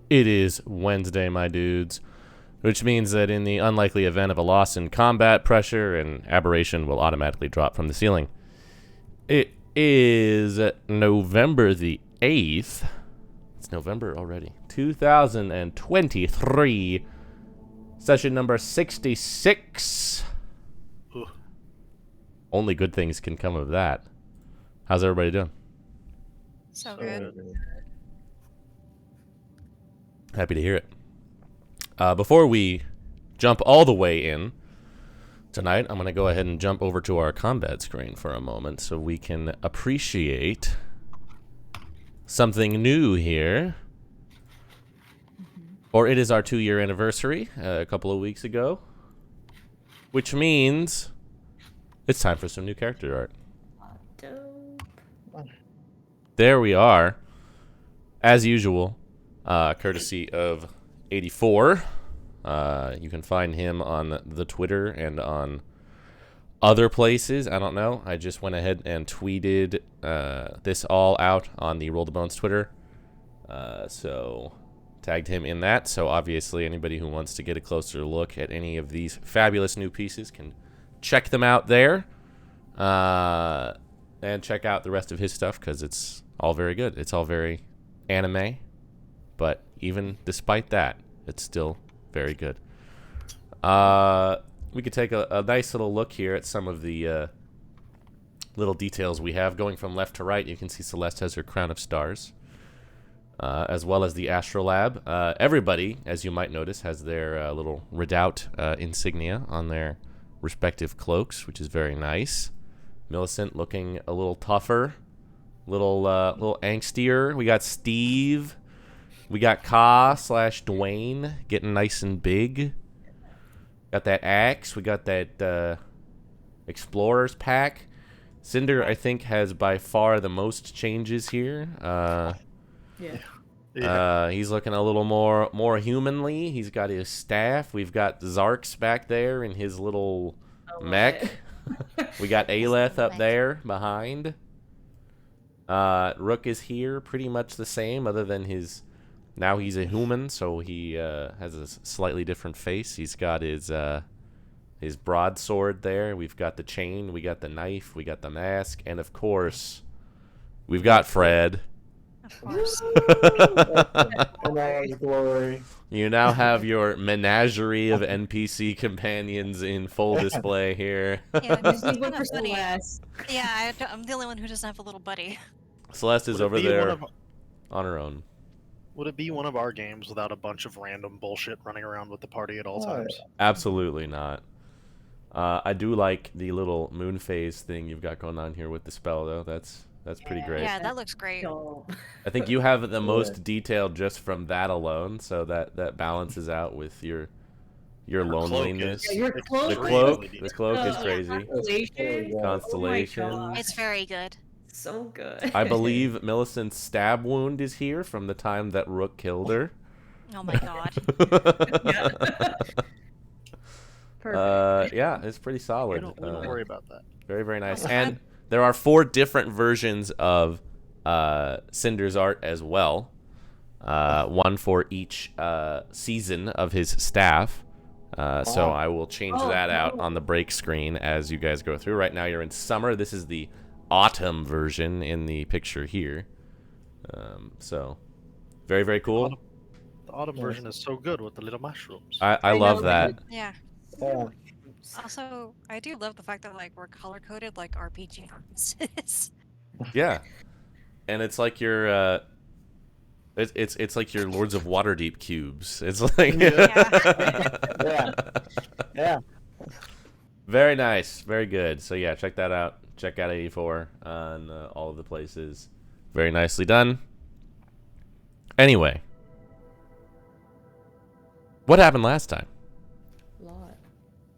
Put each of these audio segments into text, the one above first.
It is Wednesday, my dudes, which means that in the unlikely event of a loss in combat, pressure and aberration will automatically drop from the ceiling. It is November the 8th. It's November already. 2023. Session number 66. Ooh. Only good things can come of that. How's everybody doing? So good. Happy to hear it. Before we jump all the way in tonight, I'm going to go ahead and jump over to our combat screen for a moment so we can appreciate something new here. Or it is our 2-year anniversary a couple of weeks ago, which means it's time for some new character art. Dope. There we are, as usual, courtesy of 84. You can find him on the Twitter and on other places. I don't know. I just went ahead and tweeted this all out on the Roll the Bones Twitter. So tagged him in that. So obviously anybody who wants to get a closer look at any of these fabulous new pieces can check them out there. And check out the rest of his stuff because it's all very good. It's all very anime. But even despite that, it's still very good. We could take a nice little look here at some of the little details we have. Going from left to right, you can see Celeste has her crown of stars, as well as the astrolabe. Everybody, as you might notice, has their little redoubt insignia on their respective cloaks, which is very nice. Millicent looking a little tougher, little angstier. We got Steve. We got Ka/Dwayne getting nice and big. Got that axe. We got that explorer's pack. Cinder, I think, has by far the most changes here. He's looking a little more humanly. He's got his staff. We've got Zarks back there in his little mech. We got Aleph up there behind. Rook is here, pretty much the same, other than his... Now he's a human, so he has a slightly different face. He's got his broadsword there. We've got the chain, we got the knife, we got the mask, and of course, we've got Fred. Of course. Glory. You now have your menagerie of NPC companions in full display here. Yeah, Just need one kind for of funny. Celeste. Yeah, I'm the only one who doesn't have a little buddy. Celeste is Would it over be there one of- on her own. Would it be one of our games without a bunch of random bullshit running around with the party at all Oh, times? Absolutely not. I do like the little moon phase thing you've got going on here with the spell, though. That's pretty great. Yeah, that looks great. Dope. I think you have the most Yeah. detail just from that alone, so that balances out with your loneliness. Cloak is Yeah, your cloak- The cloak is Oh, crazy. Constellation. Constellation. Oh my God. It's very good. So good. I believe Millicent's stab wound is here from the time that Rook killed her. Oh my god. Perfect. Yeah, it's pretty We solid. don't worry about that. Very, very nice. Okay. And there are 4 different versions of Cinder's art as well. One for each season of his staff. So Wow. I will change Oh, that out cool. on the break screen as you guys go through. Right now you're in summer. This is the autumn version in the picture here. So very, very cool. The autumn version is so good with the little mushrooms. I I love know, that. Yeah. Yeah. Also, I do love the fact that like we're color coded like RPG references. Yeah. And it's like your it's like your Lords of Waterdeep cubes. It's like Yeah. Yeah. Very nice, very good. So yeah, check that out. Check out 84 on all of the places. Very nicely done. Anyway, what happened last time? Lot.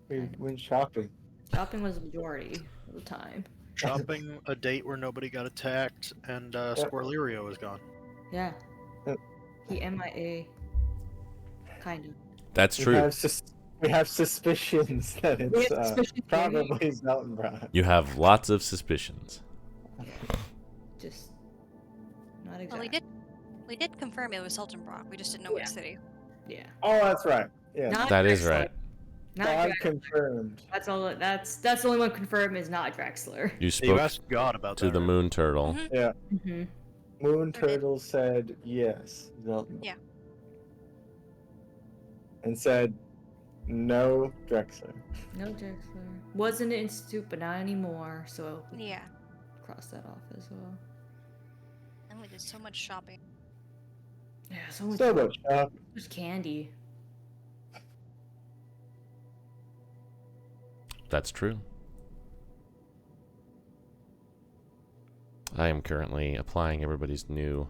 We went shopping. Shopping was the majority of the time. Shopping, a date where nobody got attacked, and Squirrelirio is gone. Yeah. Yep. He MIA. Kind of. That's We true. have suspicions that We it's have suspicions, probably Zeltenbrand. You have lots of suspicions. Just not Well, exactly. We did confirm it was Sultanbrock. We just didn't know Yeah. which city. Yeah. Oh, that's right. Yeah. Not That is Drexler. right. Not God Drexler. confirmed. That's all. That's the only one confirmed is not Drexler. You You spoke asked God about to that. the right? moon turtle. Mhm. Yeah. Mm-hmm. Moon Sure did. Turtle said yes. Zelton. Yeah. And said no Drexler. No Drexler. Wasn't an institute, but not anymore. So Yeah. cross that off as well. And we did so much shopping. Yeah. So much. So much. There's candy. That's true. I am currently applying everybody's new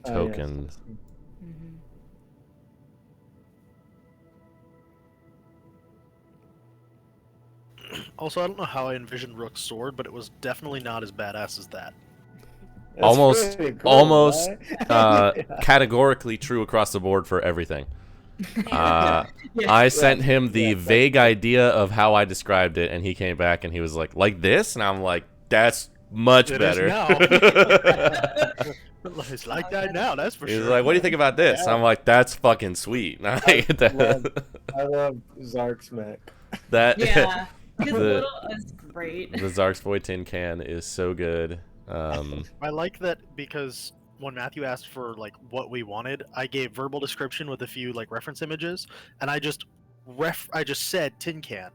token. Mm-hmm. Also, I don't know how I envisioned Rook's sword, but it was definitely not as badass as that. That's Almost- pretty cool, almost, right? Categorically true across the board for everything. Yeah. I sent him the yeah, vague idea of how I described it, and he came back and he was like this? And I'm like, that's much It is better. now. It's like that now, that's for He's sure. like, what do you think about this? Yeah. I'm like, that's fucking sweet. I love Zark's mech. that Yeah. His The- little is great. the Zark's Boy tin can is so good. I like that because when Matthew asked for like what we wanted, I gave verbal description with a few like reference images, and I just said tin can,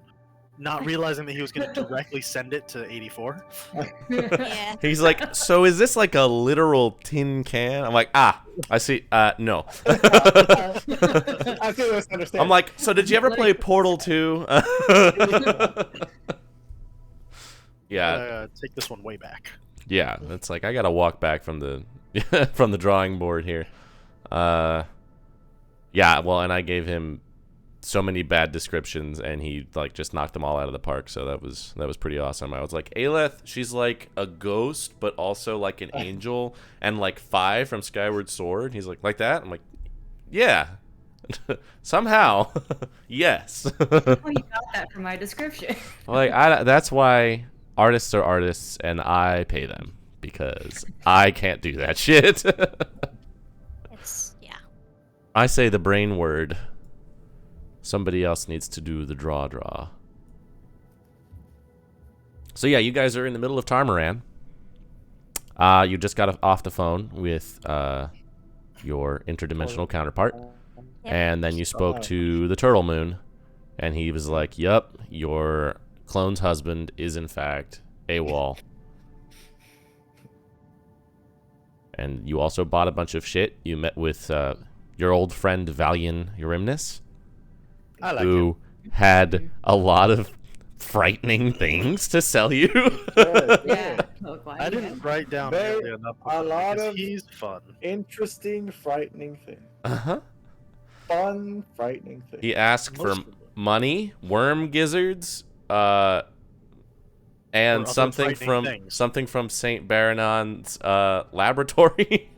not realizing that he was going to directly send it to 84. Yeah. He's like, so is this like a literal tin can? I'm like, I see. No. I feel misunderstand. I'm like, so did you ever play Portal 2? Yeah, Take this one way back. yeah. It's like I gotta walk back from the from the drawing board here. Yeah. Well, and I gave him so many bad descriptions, and he like just knocked them all out of the park. So that was pretty awesome. I was like, Aeleth, she's like a ghost, but also like an angel, and like Fi from Skyward Sword. He's like that. I'm like, yeah. Somehow, yes. Oh, you got that from my description. Like that's why artists are artists, and I pay them because I can't do that shit. It's yeah. I say the brain word. Somebody else needs to do the draw. So yeah, you guys are in the middle of Tarmoran. You just got off the phone with your interdimensional counterpart, and then you spoke to the Turtle Moon, and he was like, "Yup, your clone's husband is in fact AWOL." And you also bought a bunch of shit. You met with your old friend Valian Eurimnus, I like who had a lot of frightening things to sell you. Yeah. Oh, why I do you didn't write down Very- nearly enough a lot because of- he's fun. Interesting, frightening thing. Uh-huh. Fun, frightening thing. He asked for Most of them. money, worm gizzards, Or and other something frightening from things. Saint Baronon's laboratory.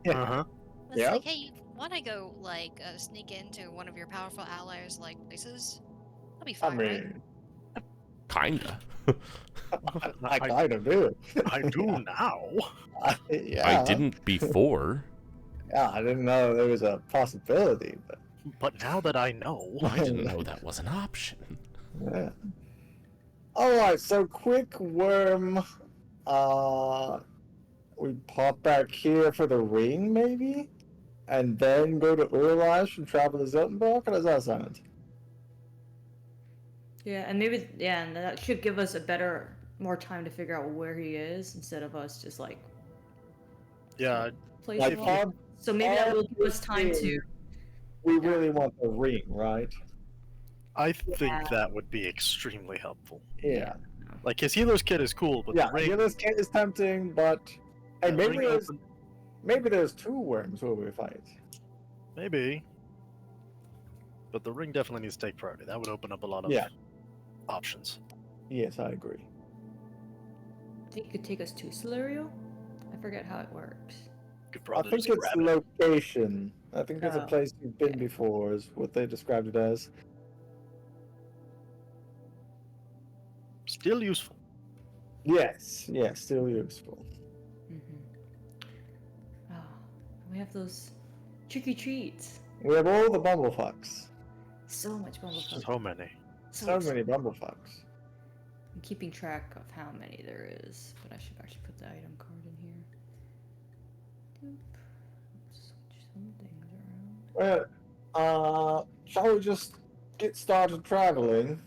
Yeah. Uh-huh. It's Yeah. like, hey, you want to go like sneak into one of your powerful allies' like places? That'll be I fine, right? mean, Kinda. I kind of do. I do now. Yeah. I didn't before. Yeah, I didn't know there was a possibility, but But now that I know, I didn't know that was an option. yeah. All right, so quick worm. We pop back here for the ring, maybe, and then go to Urlash and travel to Zeltenbrock. How does that sound? Yeah, and maybe and that should give us more time to figure out where he is instead of us just like yeah, place Like, him all. So maybe that will give us time to. we really want the ring, right? I think Yeah. that would be extremely helpful. Yeah. Like his healer's kit is cool, but Yeah, the ring, Healer's Kit is tempting, but hey, the maybe ring there's two worms where we fight. maybe. But the ring definitely needs to take priority. That would open up a lot of Yeah. options. Yes, I agree. I think it could take us to Celerio. I forget how it works. Could I probably think just it's grab it. location. I think it's a Oh, place you've been before, is what they described it as. Still useful. Yes, still useful. Oh, We have those tricky treats. We have all the bumblefucks. So much bumblefuck. So many. So many bumblefucks. I'm keeping track of how many there is, but I should actually put the item card in here. Doop. Switch some things around. Well, shall we just get started traveling?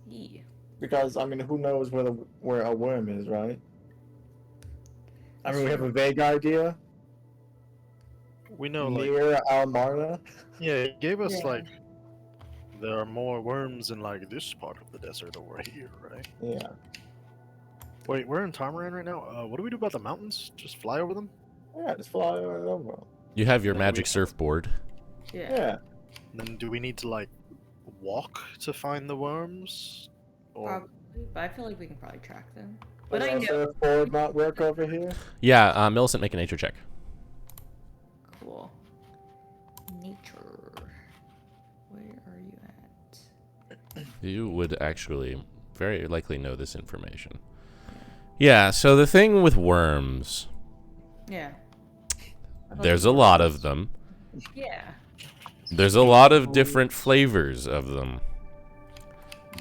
Yeah. Because I mean, who knows where a worm is, right? I mean, we have a vague idea We know, like, near Almarna. yeah, it gave us Yeah. like there are more worms in like this part of the desert over here, right? Yeah. Wait, we're in Tarmaran right now. What do we do about the mountains? Just fly over them? Yeah, just fly right over. You have your Yeah, magic we- surfboard. Yeah. Yeah. Then do we need to like walk to find the worms? Or Probably, but I feel like we can probably track them. But Does I our know. surfboard not work over here? Yeah, Millicent, make a nature check. Cool. Nature. Where are you at? You would actually very likely know this information. Yeah, so the thing with worms, Yeah. there's a lot of them. Yeah. There's a lot of different flavors of them.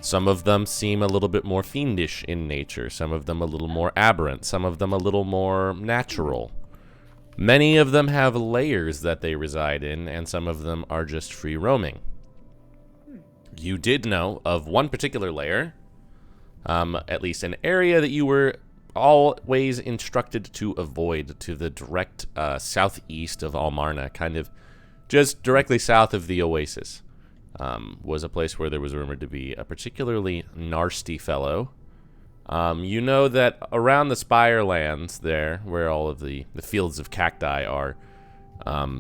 Some of them seem a little bit more fiendish in nature, some of them a little more aberrant, some of them a little more natural. Many of them have layers that they reside in, and some of them are just free roaming. You did know of one particular layer, at least an area that you were always instructed to avoid, to the direct southeast of Almarna, kind of just directly south of the oasis, was a place where there was rumored to be a particularly nasty fellow. You know that around the Spire lands there, where all of the fields of cacti are,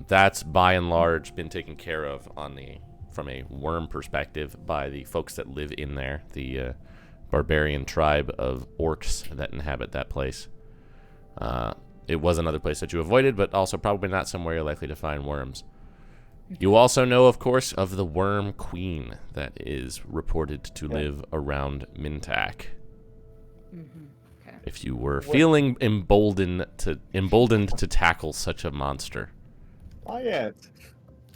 that's by and large been taken care of from a worm perspective by the folks that live in there, the barbarian tribe of orcs that inhabit that place. It was another place that you avoided, but also probably not somewhere you're likely to find worms. You also know, of course, of the Worm Queen that is reported to live around Mintak. Okay. If you were feeling emboldened to tackle such a monster. Not yet.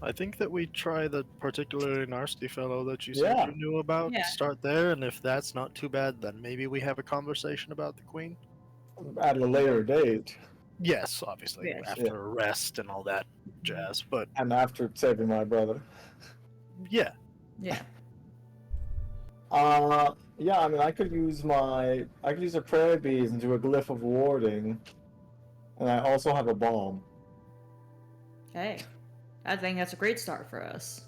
I think that we try the particularly nasty fellow that you said Yeah. you knew about. Yeah. Start there, and if that's not too bad, then maybe we have a conversation about the queen. At a later date, Yes, obviously Yes. after a rest and all that jazz. But and after saving my brother. yeah, Yeah. Yeah. I mean, I could use a prayer beads and do a glyph of warding, and I also have a bomb. Hey. I think that's a great start for us.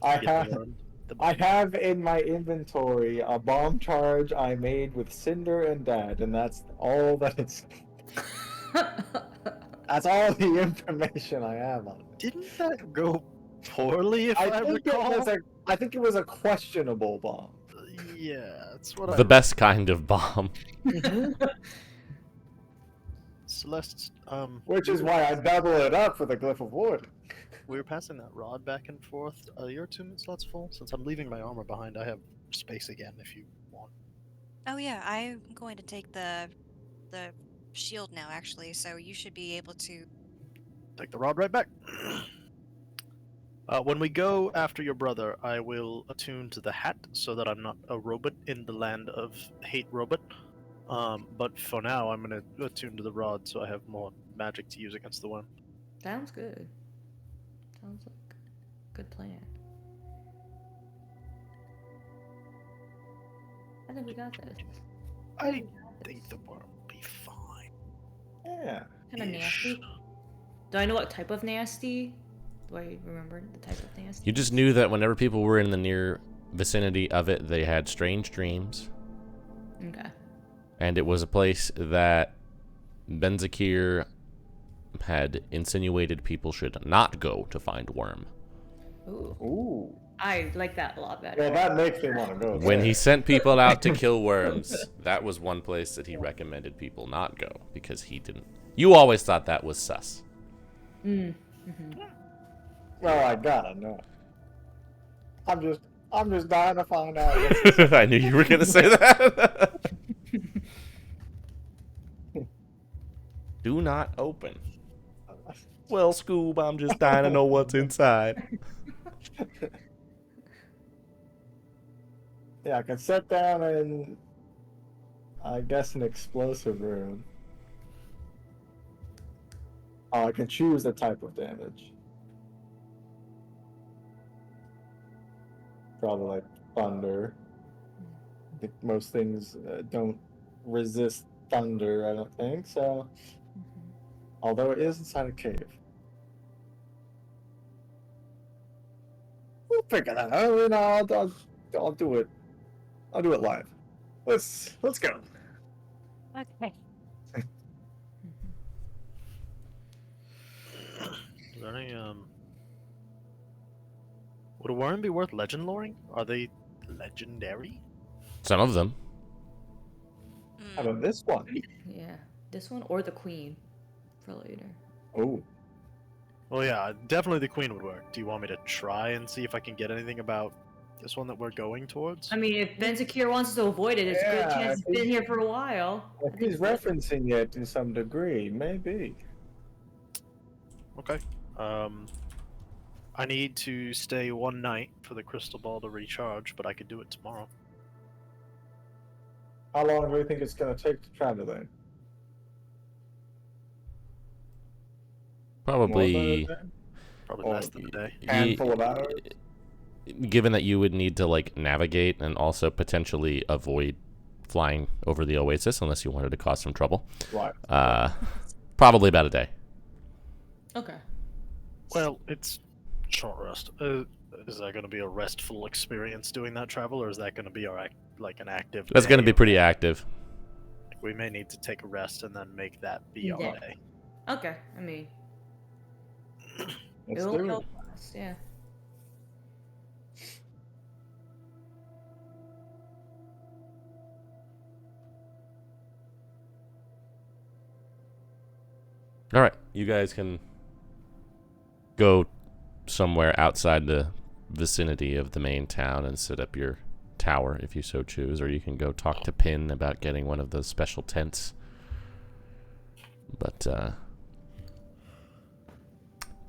I get have. the worm. I have in my inventory a bomb charge I made with Cinder and Dad, and that's all that it's. That's all the information I have on it. Didn't that go poorly? If I, recall. I think it was a questionable bomb. Yeah, that's what I. The best kind of bomb. Celeste, Which is why I double it up for the glyph of warding. we were passing that rod back and forth. Your 2 minute slots full. Since I'm leaving my armor behind, I have space again if you want. Oh yeah, I'm going to take the shield now actually, so you should be able to. Take the rod right back. When we go after your brother, I will attune to the hat so that I'm not a robot in the land of hate robot. But for now, I'm going to attune to the rod so I have more magic to use against the worm. Sounds good. Sounds like a good plan. I think we got this. I think the worm will be fine. Yeah. Kind of nasty. Do I know what type of nasty? Do I remember the type of nasty? You just knew that whenever people were in the near vicinity of it, they had strange dreams. Okay. And it was a place that Benzakir had insinuated people should not go to find worm. Ooh. Ooh. I like that a lot better. Well, that makes me want to go. When there. he sent people out to kill worms, that was one place that he recommended people not go because he didn't. You always thought that was sus. Well, I gotta know. I'm just dying to find out. I knew you were going to say that. Do not open. Well, Scoob, I'm just dying to know what's inside. Yeah, I can set down in, I guess, an explosive room. Oh, I can choose the type of damage. Probably like thunder. I think most things don't resist thunder, I don't think, so. Although it is inside a cave. We'll figure that out. You know, I'll do it. I'll do it live. Let's go. Okay. Is there any would a worm be worth legend loring? Are they legendary? Some of them. How about this one? Yeah, this one or the queen for later. Oh, Well, yeah, definitely the queen would work. Do you want me to try and see if I can get anything about this one that we're going towards? I mean, if Benzakir wants to avoid it, it's a good Yeah, chance it's been here for a while. if he's referencing it to some degree, maybe. Okay. I need to stay one night for the crystal ball to recharge, but I could do it tomorrow. How long do you think it's going to take to travel then? Probably. Probably Or less than a day. Handful of hours? Given that you would need to like navigate and also potentially avoid flying over the oasis unless you wanted to cause some trouble. Right. Probably about a day. Okay. Well, it's short rest. Is that going to be a restful experience doing that travel, or is that going to be like an active? That's going to day? be pretty active. We may need to take a rest and then make that be our Yeah. day. Okay. I mean, Let's it'll do it. help us. Yeah. All right, you guys can go somewhere outside the vicinity of the main town and set up your tower if you so choose, or you can go talk to Pin about getting one of those special tents. But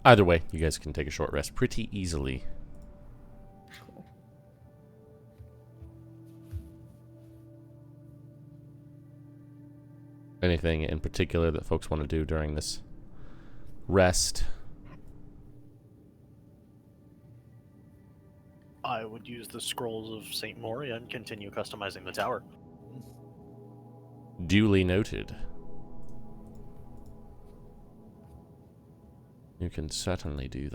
either way, you guys can take a short rest pretty easily. Cool. Anything in particular that folks want to do during this rest? I would use the scrolls of Saint Moria and continue customizing the tower. Duly noted. You can certainly do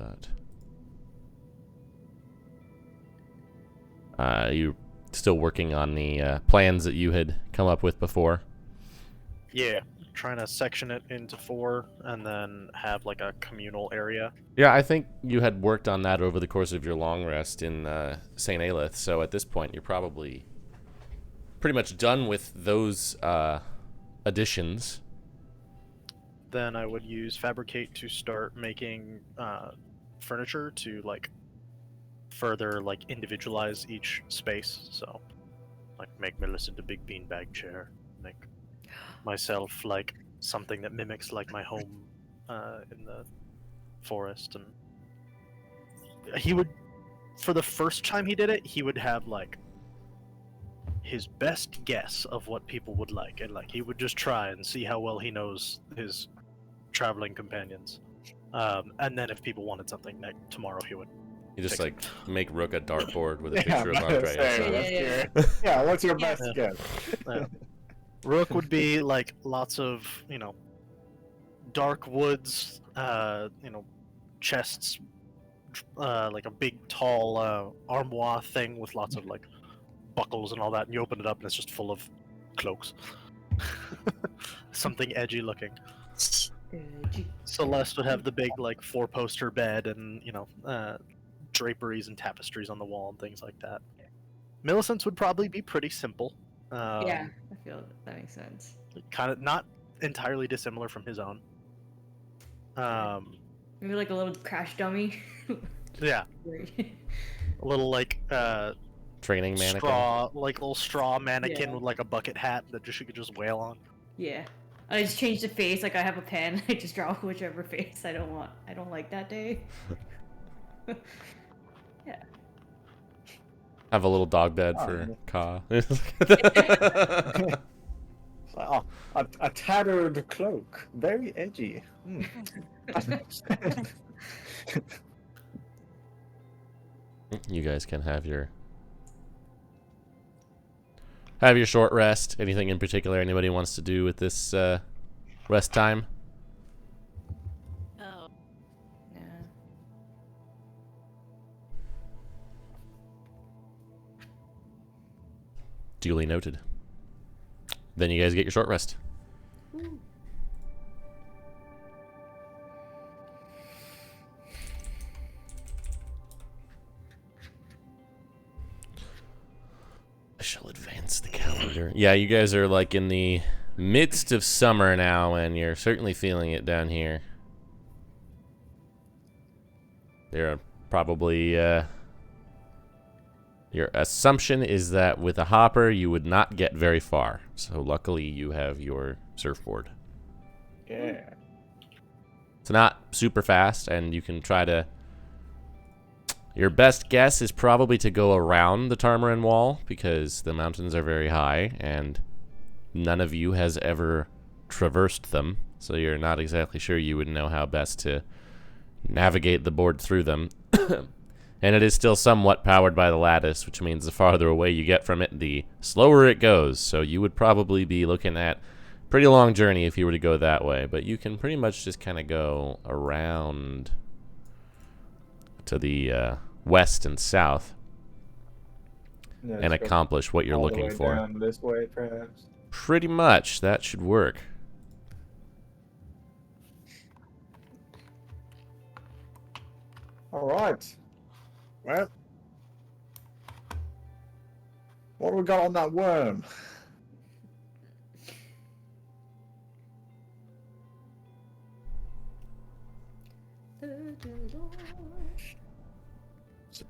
that. You still working on the plans that you had come up with before? Yeah, trying to section it into 4 and then have like a communal area. Yeah, I think you had worked on that over the course of your long rest in St. Aelith, so at this point you're probably pretty much done with those additions. Then I would use Fabricate to start making furniture to like further like individualize each space. So like make Millicent a big beanbag chair, make myself like something that mimics like my home in the forest. And he would, for the first time he did it, he would have like his best guess of what people would like, and like he would just try and see how well he knows his traveling companions. And then if people wanted something, tomorrow he would. You just fix like it. make Rook a dartboard with a Yeah, picture of I'm about to Andreas say, on it. yeah, what's your Yeah. best guess? Yeah. Rook would be like lots of, dark woods, chests, like a big tall armoire thing with lots of like buckles and all that, and you open it up and it's just full of cloaks. Something edgy looking. Celeste would have the big like 4-poster bed and draperies and tapestries on the wall and things like that. Millicent's would probably be pretty simple. Yeah, I feel that makes sense. Kind of not entirely dissimilar from his own. Maybe like a little crash dummy. Yeah, Great. a little like Training mannequin. straw, like little straw mannequin Yeah. with like a bucket hat that she could just wail on. Yeah. I just change the face. Like I have a pen. I just draw whichever face I don't want. I don't like that day. Yeah. Have a little dog bed Oh, for yeah. Ka. Oh, a tattered cloak. Very edgy. You guys can have your short rest. Anything in particular anybody wants to do with this rest time? Oh. Yeah. Duly noted. Then you guys get your short rest. I shall advance the calendar. Yeah, you guys are like in the midst of summer now, and you're certainly feeling it down here. There are probably your assumption is that with a hopper you would not get very far. So luckily you have your surfboard. Yeah. It's not super fast, and you can try to... Your best guess is probably to go around the Tarmarin Wall, because the mountains are very high, and none of you has ever traversed them, so you're not exactly sure you would know how best to navigate the board through them. And it is still somewhat powered by the lattice, which means the farther away you get from it, the slower it goes. So you would probably be looking at a pretty long journey if you were to go that way. But you can pretty much just kind of go around to the west and south Yeah, and let's go accomplish what you're all the looking way for. down this way, perhaps. Pretty much. That should work. All right. Well, what have we got on that worm?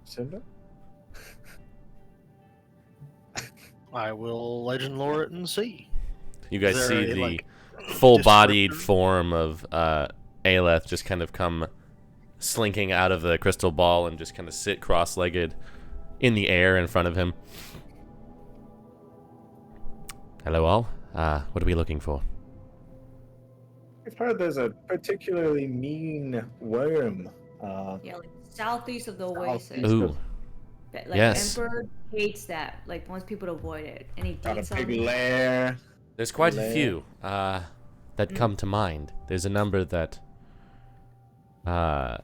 Cinder? I will legend lore it and see. You guys Is see there a, the like, full-bodied descriptor? form of Aeleth just kind of come slinking out of the crystal ball and just kind of sit cross-legged in the air in front of him. Hello all. What are we looking for? I've heard there's a particularly mean worm. Yeah, like southeast of the Southeast oasis. Ooh, Like yes. Emperor hates that. Like wants people to avoid it. And he Got dates a big on lair. There's quite a Lair. few that come to mind. There's a number that Ben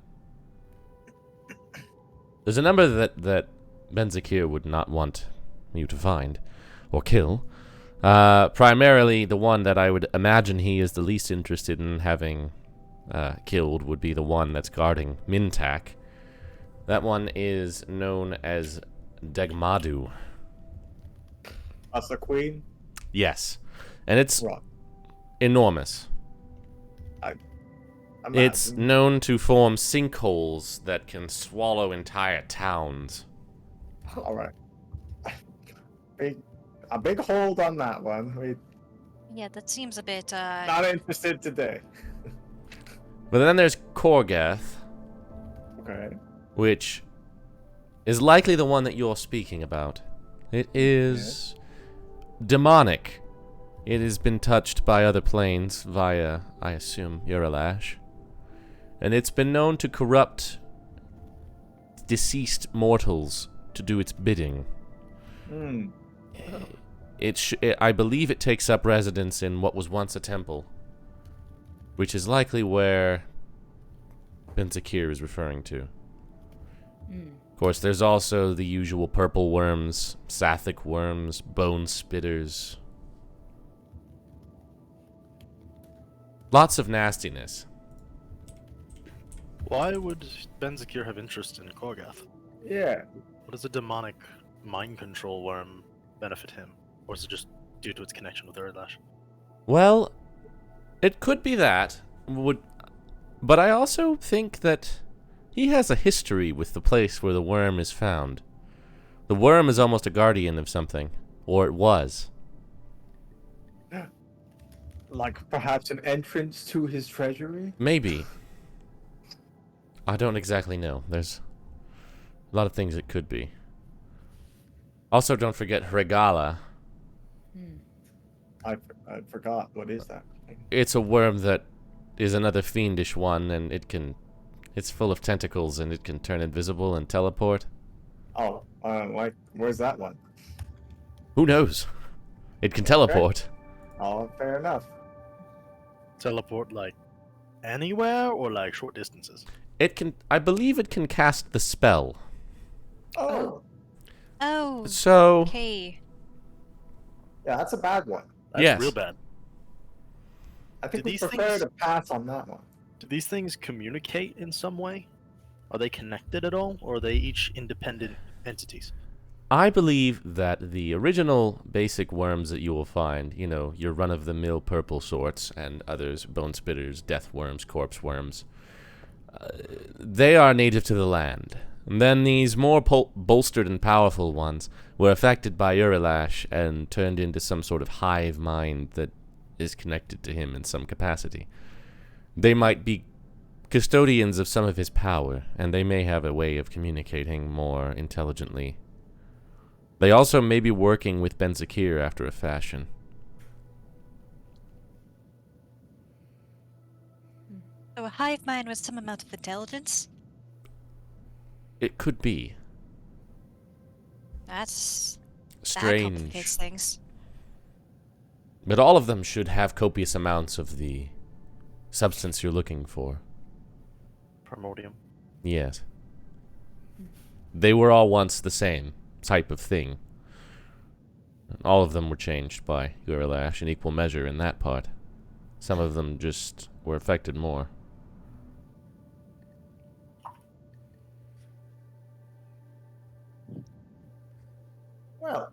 Zakir would not want you to find or kill. Primarily, the one that I would imagine he is the least interested in having killed would be the one that's guarding Mintak. That one is known as Degmadu. That's the queen. Yes. And it's Right. enormous. It's Imagine. known to form sinkholes that can swallow entire towns. All right. A big hold on that one. We're Yeah, that seems a bit, not interested today. But then there's Korgath, Okay. which is likely the one that you're speaking about. It is demonic. It has been touched by other planes via, I assume, Uralash. And it's been known to corrupt deceased mortals to do its bidding. Hmm. I believe it takes up residence in what was once a temple, which is likely where Ben Zakir is referring to. Of course, there's also the usual purple worms, Sathik worms, bone spitters. Lots of nastiness. Why would Benzakir have interest in Korgath? Yeah. What does a demonic mind control worm benefit him? Or is it just due to its connection with Erdlash? Well, it could be that. But I also think that he has a history with the place where the worm is found. The worm is almost a guardian of something. Or it was. Like perhaps an entrance to his treasury? Maybe. I don't exactly know. There's a lot of things it could be. Also, don't forget Regala. I forgot. What is that? It's a worm that is another fiendish one, and it's full of tentacles, and it can turn invisible and teleport. Oh, where's that one? Who knows? It can teleport. Oh, fair enough. Teleport like anywhere or like short distances? I believe it can cast the spell. Oh, Oh, So, okay. yeah, that's a bad one. That's Yes. real bad. I think Do we these prefer things- to pass on that one. Do these things communicate in some way? Are they connected at all, or are they each independent entities? I believe that the original basic worms that you will find, you know, your run-of-the-mill purple sorts and others, bone spitters, death worms, corpse worms, they are native to the land. And then these more bolstered and powerful ones were affected by Urilash and turned into some sort of hive mind that is connected to him in some capacity. They might be custodians of some of his power, and they may have a way of communicating more intelligently. They also may be working with Benzakir after a fashion. So a hive mind with some amount of intelligence? It could be. That Strange. complicates things. But all of them should have copious amounts of the substance you're looking for. Primordium. Yes. They were all once the same type of thing. All of them were changed by Urilash in equal measure in that part. Some of them just were affected more. Well,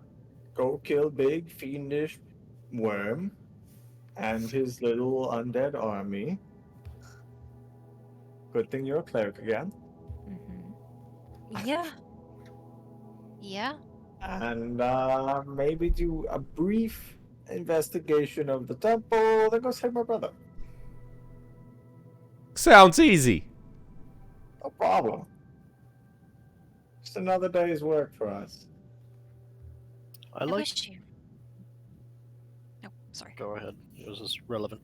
go kill big fiendish worm and his little undead army. Good thing you're a cleric again. Yeah. Yeah. And maybe do a brief investigation of the temple, then go save my brother. Sounds easy. No problem. Just another day's work for us. I I like. wish you. No, sorry. Go ahead. This is relevant.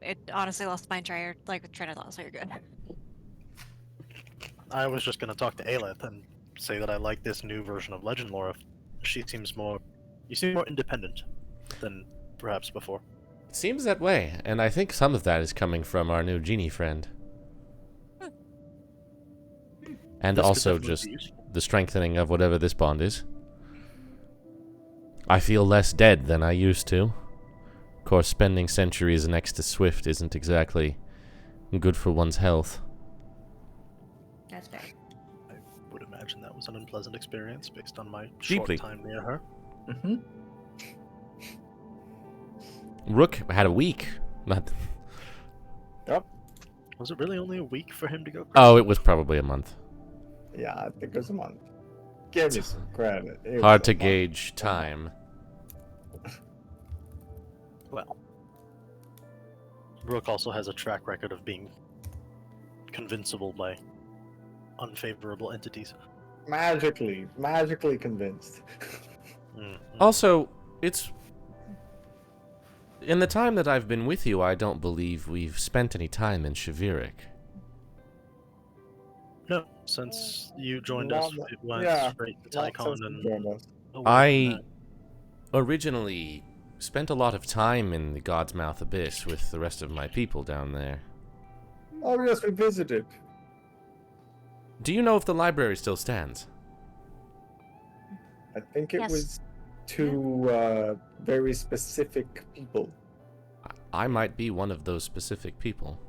It honestly lost my train of thought, so you're good. I was just gonna talk to Aelith and say that I like this new version of Legend Lore. She seems more. You seem more independent than perhaps before. It seems that way, and I think some of that is coming from our new genie friend. And This could also definitely just be useful. the strengthening of whatever this bond is. I feel less dead than I used to. Of course, spending centuries next to Swift isn't exactly good for one's health. That's fair. I would imagine that was an unpleasant experience based on my Deeply. short time near her. Mm-hmm. Rook had a week. Not. Yep. Was it really only a week for him to go? Oh, it was probably a month. Yeah, I think it was a month. Give me some credit. It was Hard a to month. gauge time. Well, Rook also has a track record of being convincible by unfavorable entities. Magically convinced. Mm. Also, it's... In the time that I've been with you, I don't believe we've spent any time in Shahvirik. No, since you joined Not us, mu- it went yeah, straight to Not Tycon since you and joined us. away from I that. originally spent a lot of time in the God's Mouth Abyss with the rest of my people down there. Oh yes, we visited. Do you know if the library still stands? I think it Yes. was to very specific people. I might be one of those specific people.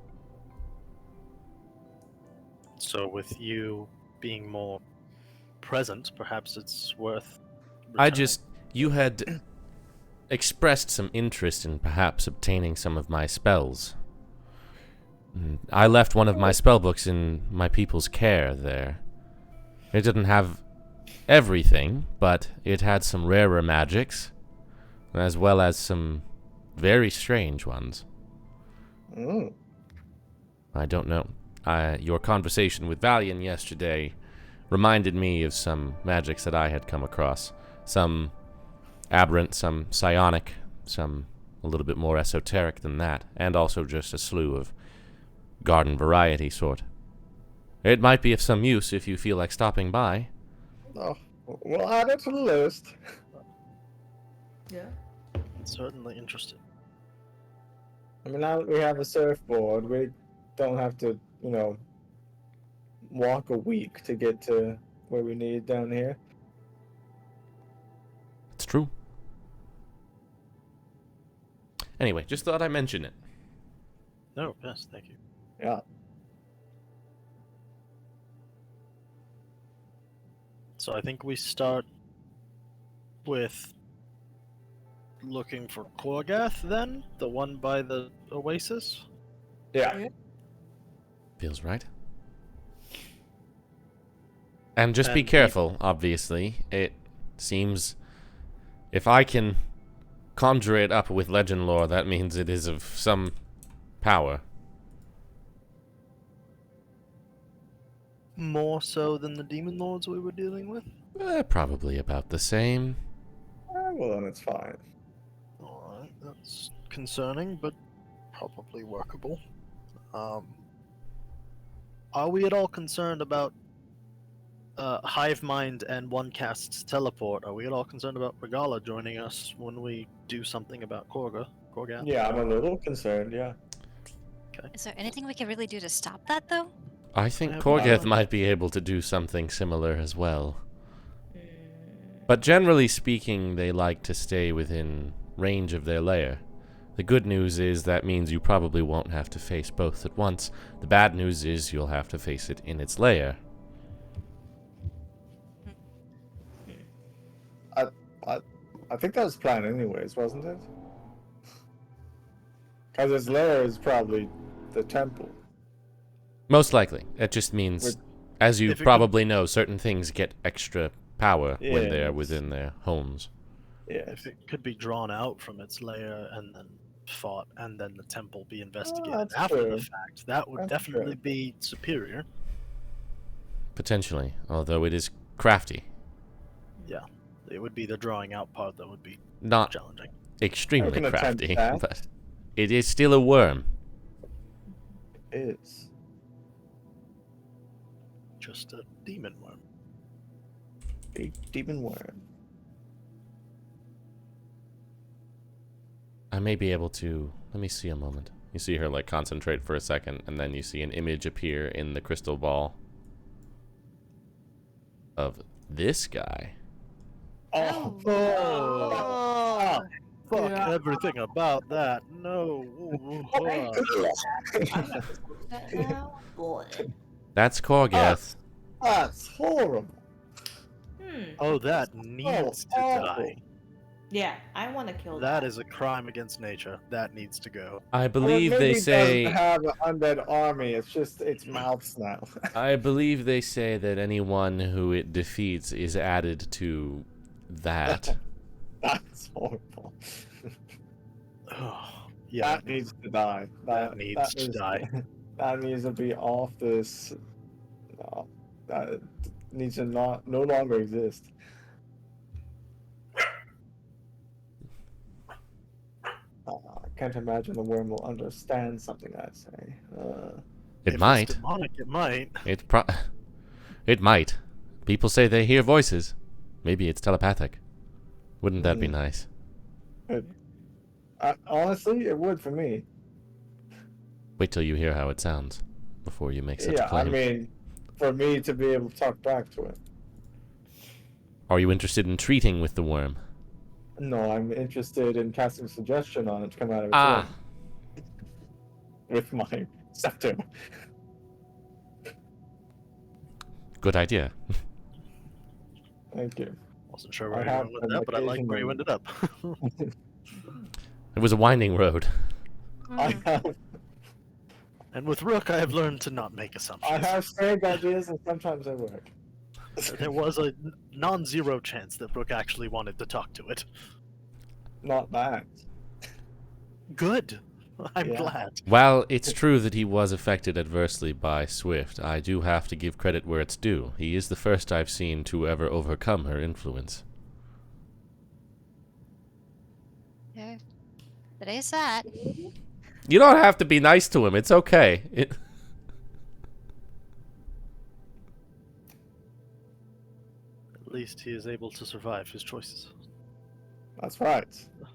So with you being more present, perhaps it's worth. I returning. just... You had expressed some interest in perhaps obtaining some of my spells. I left one of my spell books in my people's care there. It didn't have everything, but it had some rarer magics, as well as some very strange ones. Mm. I don't know. Your conversation with Valian yesterday reminded me of some magics that I had come across. Some aberrant, some psionic, some a little bit more esoteric than that, and also just a slew of garden variety sort. It might be of some use if you feel like stopping by. Oh, we'll add it to the list. Yeah. Certainly interested. I mean, now that we have a surfboard, we don't have to, walk a week to get to where we need down here. It's true. Anyway, just thought I'd mention it. No, yes, thank you. Yeah. So I think we start with looking for Korgath then? The one by the oasis? Yeah. Feels right. And just be And careful, obviously. It seems if I can conjure it up with legend lore, that means it is of some power. More so than the demon lords we were dealing with? Probably about the same. Well, then it's fine. Alright, that's concerning, but probably workable. Are we at all concerned about Hive Mind and One Cast's teleport? Are we at all concerned about Regala joining us when we do something about Korgath? Yeah, I'm a little concerned, yeah. Is there anything we can really do to stop that, though? I think I have Korgath no- might be able to do something similar as well. But generally speaking, they like to stay within range of their lair. The good news is that means you probably won't have to face both at once. The bad news is you'll have to face it in its lair. I think that was planned anyways, wasn't it? Because his lair is probably the temple. Most likely. It just means, With- as you If it probably know, certain things get extra power when they're Yes. within their homes. Yeah. If it could be drawn out from its lair and then fought, and then the temple be investigated that's after true. the fact, that would That's definitely true. be superior. Potentially, although it is crafty. Yeah, it would be the drawing out part that would be Not challenging. extremely We can attempt crafty, that. but it is still a worm. Is. Just a demon worm. Big demon worm. I may be able to... Let me see a moment. You see her, like, concentrate for a second, and then you see an image appear in the crystal ball of this guy. Oh! Oh, fuck Yeah. everything about that. No. Boy. That's Korgath. That's horrible. Oh, that needs to awful. die. Yeah, I want to kill That is a crime against nature. That needs to go. I Well, believe maybe they it doesn't say... have an undead army. It's just its mouths now. I believe they say that anyone who it defeats is added to that. That's horrible. Oh, yeah. That needs to die. That needs to die. That needs to be off this. No, that needs to no longer exist. I can't imagine the worm will understand something I say. It If might. It's demonic, it might. It might. People say they hear voices. Maybe it's telepathic. Wouldn't that be nice? Honestly, it would for me. Wait till you hear how it sounds before you make such a Yeah, I claim. mean, for me to be able to talk back to it. Are you interested in treating with the worm? No, I'm interested in casting suggestion on it to come out of its Ah, worm. With my scepter. good idea. Thank you. Wasn't sure I where you were have going with an that, but I like where you occasional- ended up. It was a winding road. I have And with Rook, I have learned to not make I assumptions. have strange ideas and sometimes they work. There was a non-zero chance that Rook actually wanted to talk to it. not that. Good. I'm Yeah. glad. While it's true that he was affected adversely by Swift, I do have to give credit where it's due. He is the first I've seen to ever overcome her influence. Yeah. Today's that. You don't have to be nice to him. It's okay. At least he is able to survive his choices. That's right.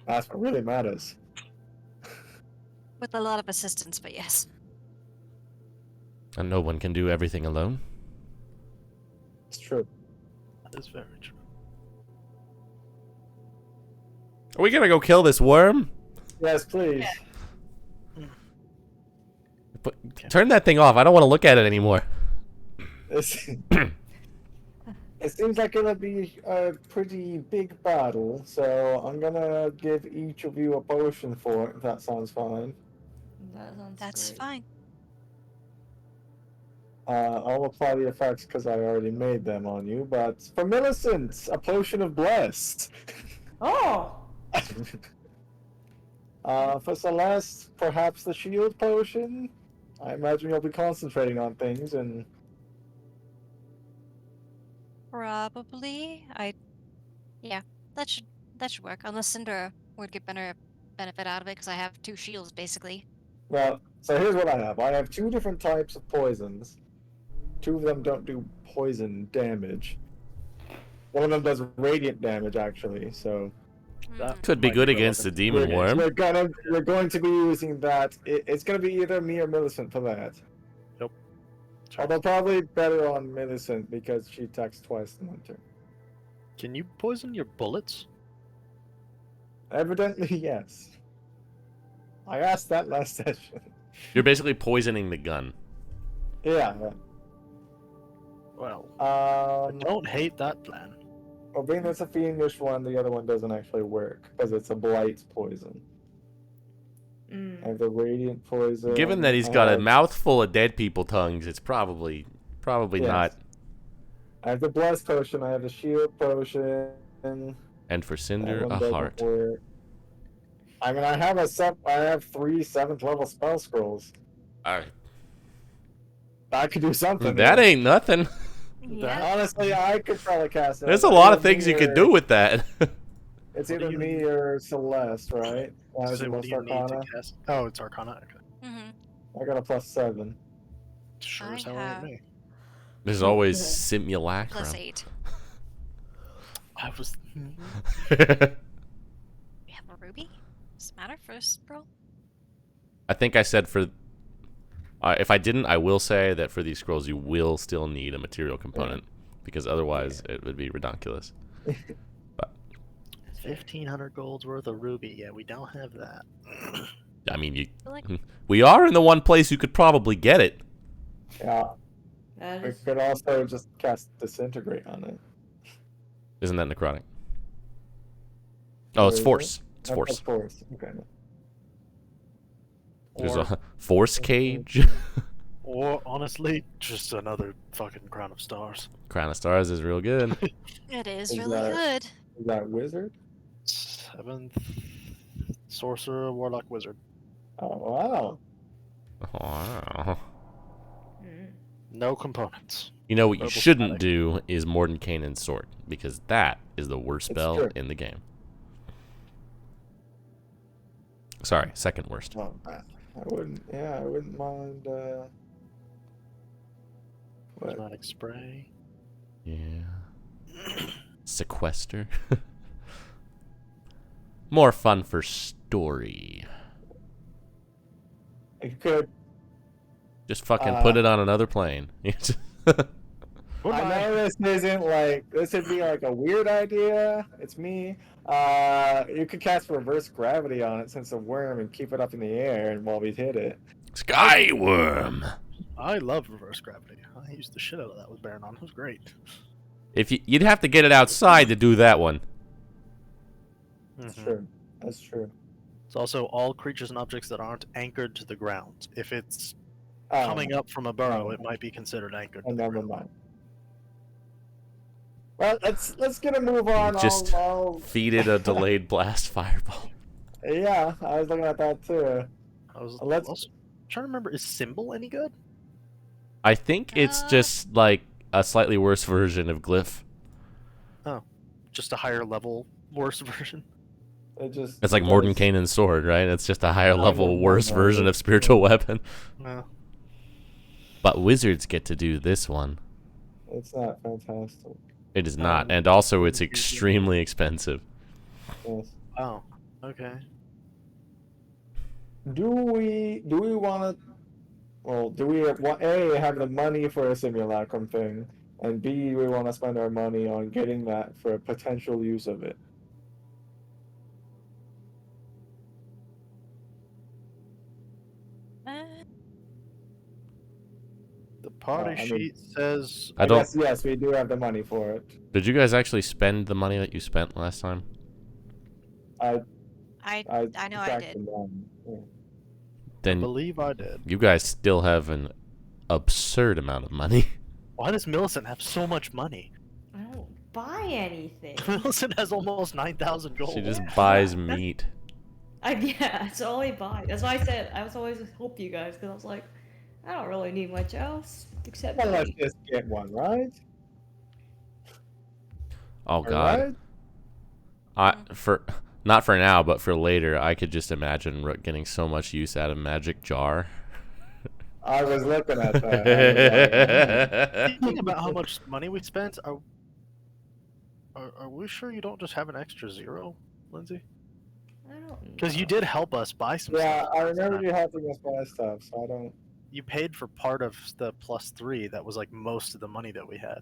That's what really matters. With a lot of assistance, but yes. And no one can do everything alone. It's true. That is very true. Are we gonna go kill this worm? Yes, please. But turn that thing off. I don't want to look at it anymore. It's- It seems like it'll be a pretty big battle, so I'm gonna give each of you a potion for it, if that sounds fine. That sounds That's great. fine. I'll apply the effects because I already made them on you, but for Millicent, a potion of blessed. Oh! For Celeste, perhaps the shield potion. I imagine you'll be concentrating on things, and Probably. Yeah, that should work. Unless Cinder would get better benefit out of it, because I have 2 shields basically. well, so here's what I have. I have 2 different types of poisons. 2 of them don't do poison damage. One of them does radiant damage, actually, so That Could be might good go against the like a- demon worm. we're going to be using that. It's going to be either me or Millicent for that. Although probably better on Millicent because she attacks twice in one turn. Can you poison your bullets? Evidently, yes. I asked that last session. You're basically poisoning the gun. Yeah. Well, I Um. don't hate that plan. Well, being that's a fiendish one, the other one doesn't actually work because it's a blight poison. Mm. I have the radiant poison. Given that he's I got a have- mouthful of dead people tongues, it's probably Yes. not. I have the blessed potion. I have the shield potion. And for That Cinder, one a doesn't heart. work. I mean, I have 3 7th level spell scrolls. Alright. I could do something. That there. ain't nothing. Yeah. Honestly, I could probably cast it. There's a lot of things you could do with that. It's What do either you me need? or Celeste, right? As So the what most do you need to Arcana. cast? Oh, it's Arcana. Okay. Mm-hmm. I got a +7. Sure I as hell ain't have- me. There's always Plus simulacrum. 8. I was. We have a ruby? Does it matter first, bro? I think I said for. If I didn't, I will say that for these scrolls, you will still need a material component because otherwise it would be ridiculous. 1,500 gold's worth of ruby. Yeah, we don't have that. I mean, I feel like we are in the one place you could probably get it. Yeah, That we is. could also just cast Disintegrate on it. Isn't that necrotic? Oh, it's Or is force. It's Oh, force. that's Force. Okay. There's Or, a force cage. or honestly, just another fucking crown of stars. Crown of Stars is real good. it is Is really that- good. Is that Wizard? 7th sorcerer, warlock, wizard. Oh, wow. Wow. Mm. No components. You know what you Purple shouldn't static. do is Mordenkainen's sword because that is the worst It's spell true. in the game. Sorry, second worst. Oh, man. I wouldn't mind, what? Prismatic spray. Yeah. Sequester. More fun for story. It could. Just fucking put it on another plane. I know this isn't like, this would be like a weird idea. It's me. You could cast reverse gravity on it since a worm and keep it up in the air and while we hit it. Skyworm. I love reverse gravity. I used the shit out of that with Baron on. It was great. If you'd have to get it outside to do that one. That's Mhm. true. That's true. It's also all creatures and objects that aren't anchored to the ground. If it's Oh, coming up from a burrow, it might be considered anchored. oh, To the never ground. mind. Well, let's get a move on. Just I'll... feed it a delayed blast fireball. Yeah, I was looking at that too. I was Let's... also trying to remember, is Symbol any good? I think it's just like a slightly worse version of Glyph. Oh, just a higher level, worse version. It's like Mordenkainen's sword, right? It's just a higher level, worse know. version of spiritual weapon. No. But wizards get to do this one. It's not fantastic. It is not, and also it's extremely expensive. Yes. Oh, okay. Do we want to? Well, do we want A, have the money for a simulacrum thing, and B, we want to spend our money on getting that for a potential use of it? The party I mean, sheet says I don't. Yes, we do have the money for it. Did you guys actually spend the money that you spent last time? I know I tracked did. them down. Yeah. I Then believe I did. you guys still have an absurd amount of money. Why does Millicent have so much money? I don't buy anything. Millicent has almost 9,000 gold. She just buys meat. Yeah, that's all I buy. That's why I said I was always help you guys because I was like, I don't really need much else except Well, let's meat. just get one, right? Oh God. Not for now, but for later, I could just imagine Rook getting so much use out of Magic Jar. I was looking at that. Thinking about how much money we spent, are we sure you don't just have an extra 0, Lindsay? I don't know. Because you did help us buy some Yeah, stuff. I remember you helping us buy stuff, so I don't... You paid for part of the +3 that was like most of the money that we had.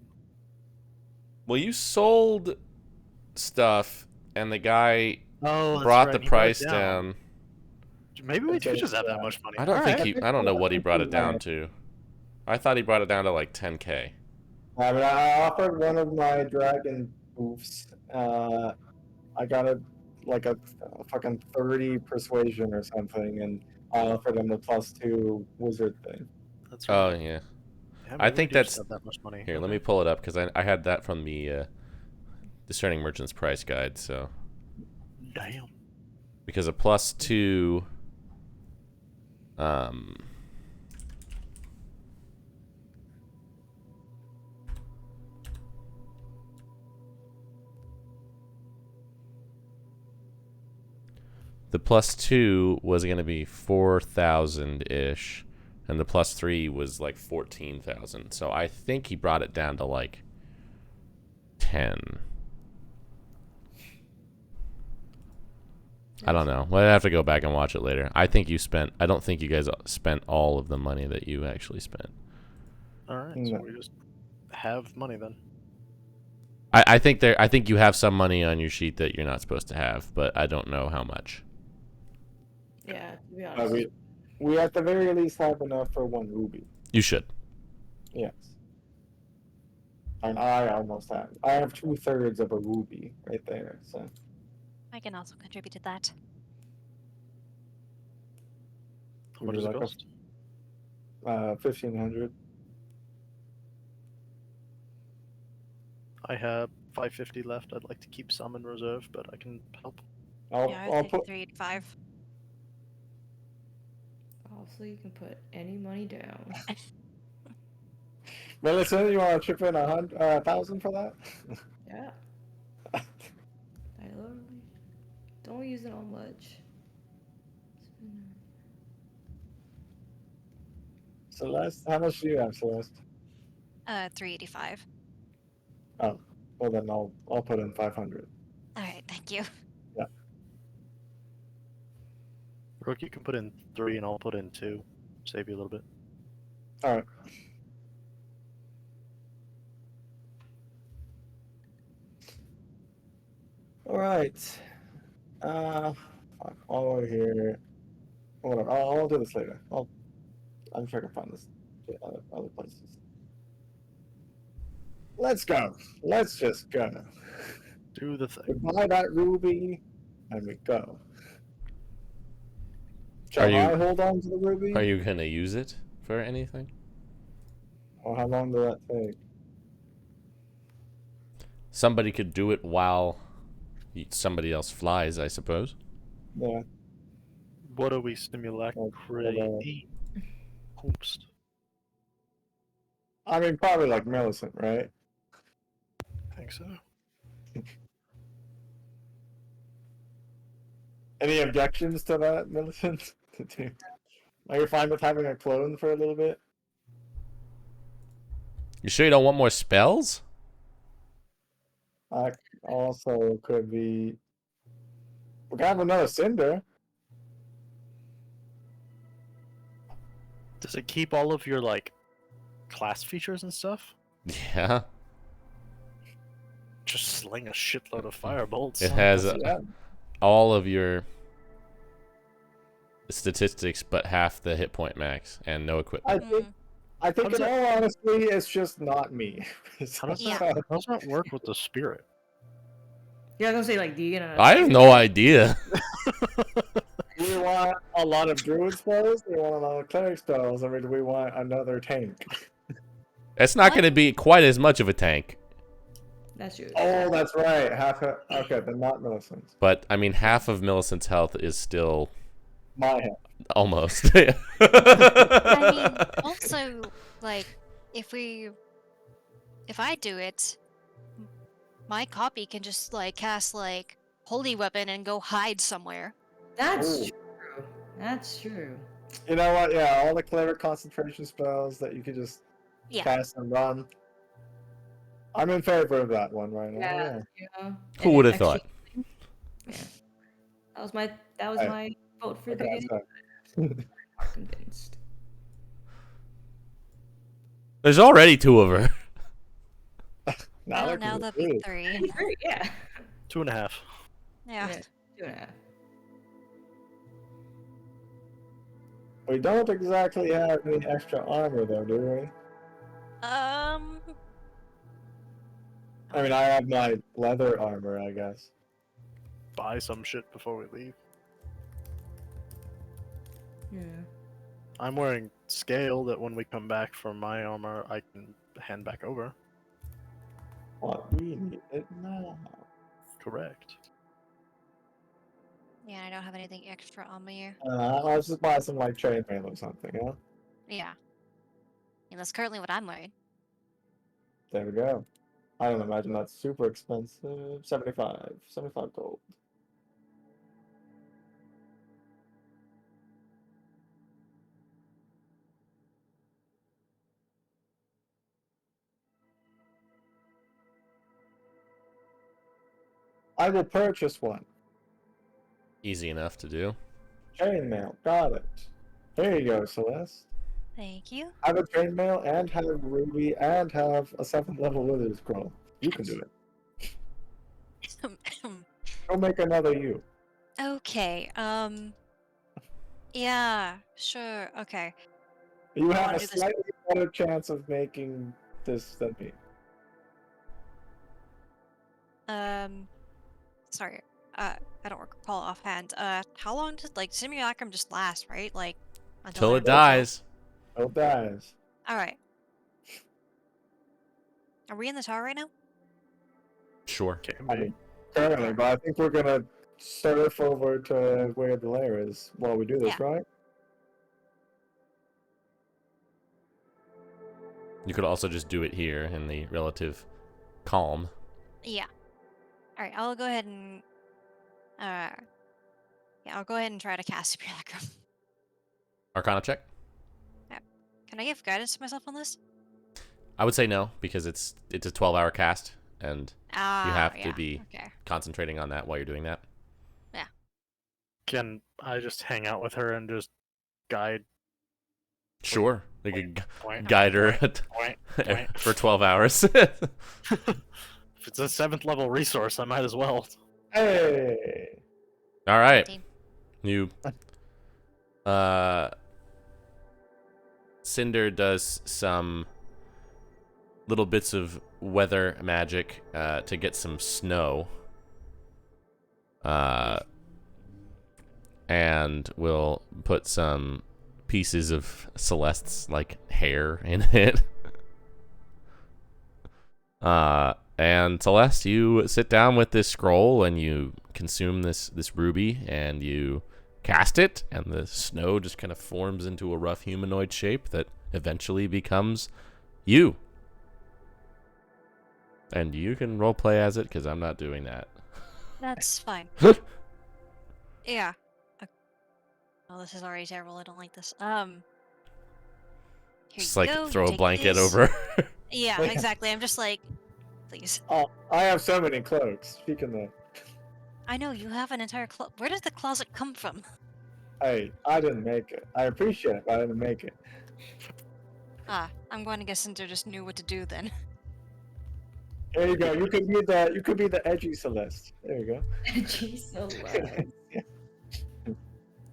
Well, you sold stuff, and the guy Oh, brought the price down. Maybe we do just have that much money. I don't Alright. think I don't know what he brought it down to. I thought he brought it down to like 10K. I mean, I offered one of my dragon boofs. I got a fucking 30 persuasion or something, and I offered him the +2 wizard thing. That's Oh right. yeah. Yeah, I maybe think we do just that's have that much money. Here. Let me pull it up because I had that from the Discerning Merchant's Price Guide. So Damn. because a +2, the +2 was going to be 4,000 ish, and the +3 was like 14,000. So I think he brought it down to like 10. I don't know. Well, I have to go back and watch it later. I think you spent. I don't think you guys spent all of the money that you actually spent. Alright, so No. we just have money then. I think there. I think you have some money on your sheet that you're not supposed to have, but I don't know how much. Yeah, to be honest. We at the very least have enough for 1 ruby. You should. Yes. And I almost have. I have 2/3 of a ruby right there. So I can also contribute to that. How much does it like cost? 1,500. I have 550 left. I'd like to keep some in reserve, but I can help. Yeah, I I'll was put. thinking 3 to 5. Also, you can put any money down. Melissa, you want to chip in 1,000 for that? Yeah. I literally don't use it on much. Celeste, how much do you have, Celeste? 385. Oh, well then I'll put in 500. All right, thank you. Rook, you can put in 3 and I'll put in 2. Save you a little bit. All right. All right. Fuck, all over here. Whatever. I'll do this later. I'm sure I can find this at other places. Let's go. Let's just go. Do the We thing. buy that ruby, and we go. Are Shall you- I hold on to the ruby? Are you gonna use it for anything? Or how long will that take? Somebody could do it while somebody else flies, I suppose. Yeah. What do we simulate? Oops. I mean, probably like Millicent, right? I think so. Any objections to that, Millicent? Are you fine with having a clone for a little bit? You sure you don't want more spells? Also could be. We can have another Cinder. Does it keep all of your like class features and stuff? Yeah. Just sling a shitload of firebolts. It has Yeah. all of your statistics, but half the hit point max and no equipment. I think does in all honesty, it's just not me. How does, Yeah. that, how does that work with the spirit? Yeah, I was gonna say like, do you get I have no idea. Do we want a lot of druid spells? Do we want a lot of cleric spells? Or do we want another tank? It's not going to be quite as much of a tank. That's true. Oh, that's right. Okay, then not Millicent's. But, I mean, half of Millicent's health is still My health. almost. I mean, also, like, if I do it, my copy can just, like, cast, like, Holy Weapon and go hide somewhere. That's Ooh. true. That's true. You know what? Yeah, all the cleric concentration spells that you could just Yeah. cast and run. I'm in favor of that one right now. Yeah. Yeah. Who would have thought? Yeah. That was my vote for the Okay, game. so- I'm convinced. There's already 2 of her. Now there Now can there'll be be three. 3. Yeah. 2.5. Yeah. 2.5. We don't exactly have any extra armor though, do we? I mean, I have my leather armor, I guess. Buy some shit before we leave. Yeah. I'm wearing scale that when we come back from my armor, I can hand back over. What we need it now. Correct. Yeah, I don't have anything extra on me. I'll just buy some like chainmail or something, yeah? Yeah. And that's currently what I'm wearing. There we go. I don't imagine that's super expensive. 75 gold. I will purchase one. Easy enough to do. Chainmail, got it. Here you go, Celeste. Thank you. Have a chainmail and have ruby and have a 7th level wither scroll. You can do it. Go make another you. Okay, yeah, sure, okay. You I have wanna a do this- slightly better chance of making this than me. Sorry, I don't recall offhand. How long does, like, simulacrum just last, right? Like, until Till it everybody dies. No dies. Alright. Are we in the tower right now? Sure. Can I be. mean, currently, but I think we're gonna surf over to where the lair is while we do this, Yeah. right? You could also just do it here in the relative calm. Yeah. Alright, I'll go ahead and, yeah, I'll go ahead and try to cast simulacrum. Arcana check? Can I give guidance to myself on this? I would say no, because it's a 12-hour cast, and Ah, you have to yeah, be okay. concentrating on that while you're doing that. Can I just hang out with her and just guide Sure. They could point, guide her point, point? for 12 hours. If it's a 7th level resource, I might as well. Hey! All right. 19. You Cinder does some little bits of weather magic to get some snow. And we'll put some pieces of Celeste's like hair in it. And Celeste, you sit down with this scroll and you consume this ruby and you cast it, and the snow just kind of forms into a rough humanoid shape that eventually becomes you. And you can roleplay as it, because I'm not doing that. That's fine. Yeah. Oh, this is already terrible. I don't like this. Here Just you like go. throw You a take blanket this. over. Yeah, exactly. I'm just like, please. Oh, I have so many cloaks. Speaking of, I know you have an entire closet. Where does the closet come from? hey, I didn't make it. I appreciate it, but I didn't make it. Ah, I'm going to guess Cinder just knew what to do then. There you go. You could be the edgy Celeste. There you go. Jeez, so loud.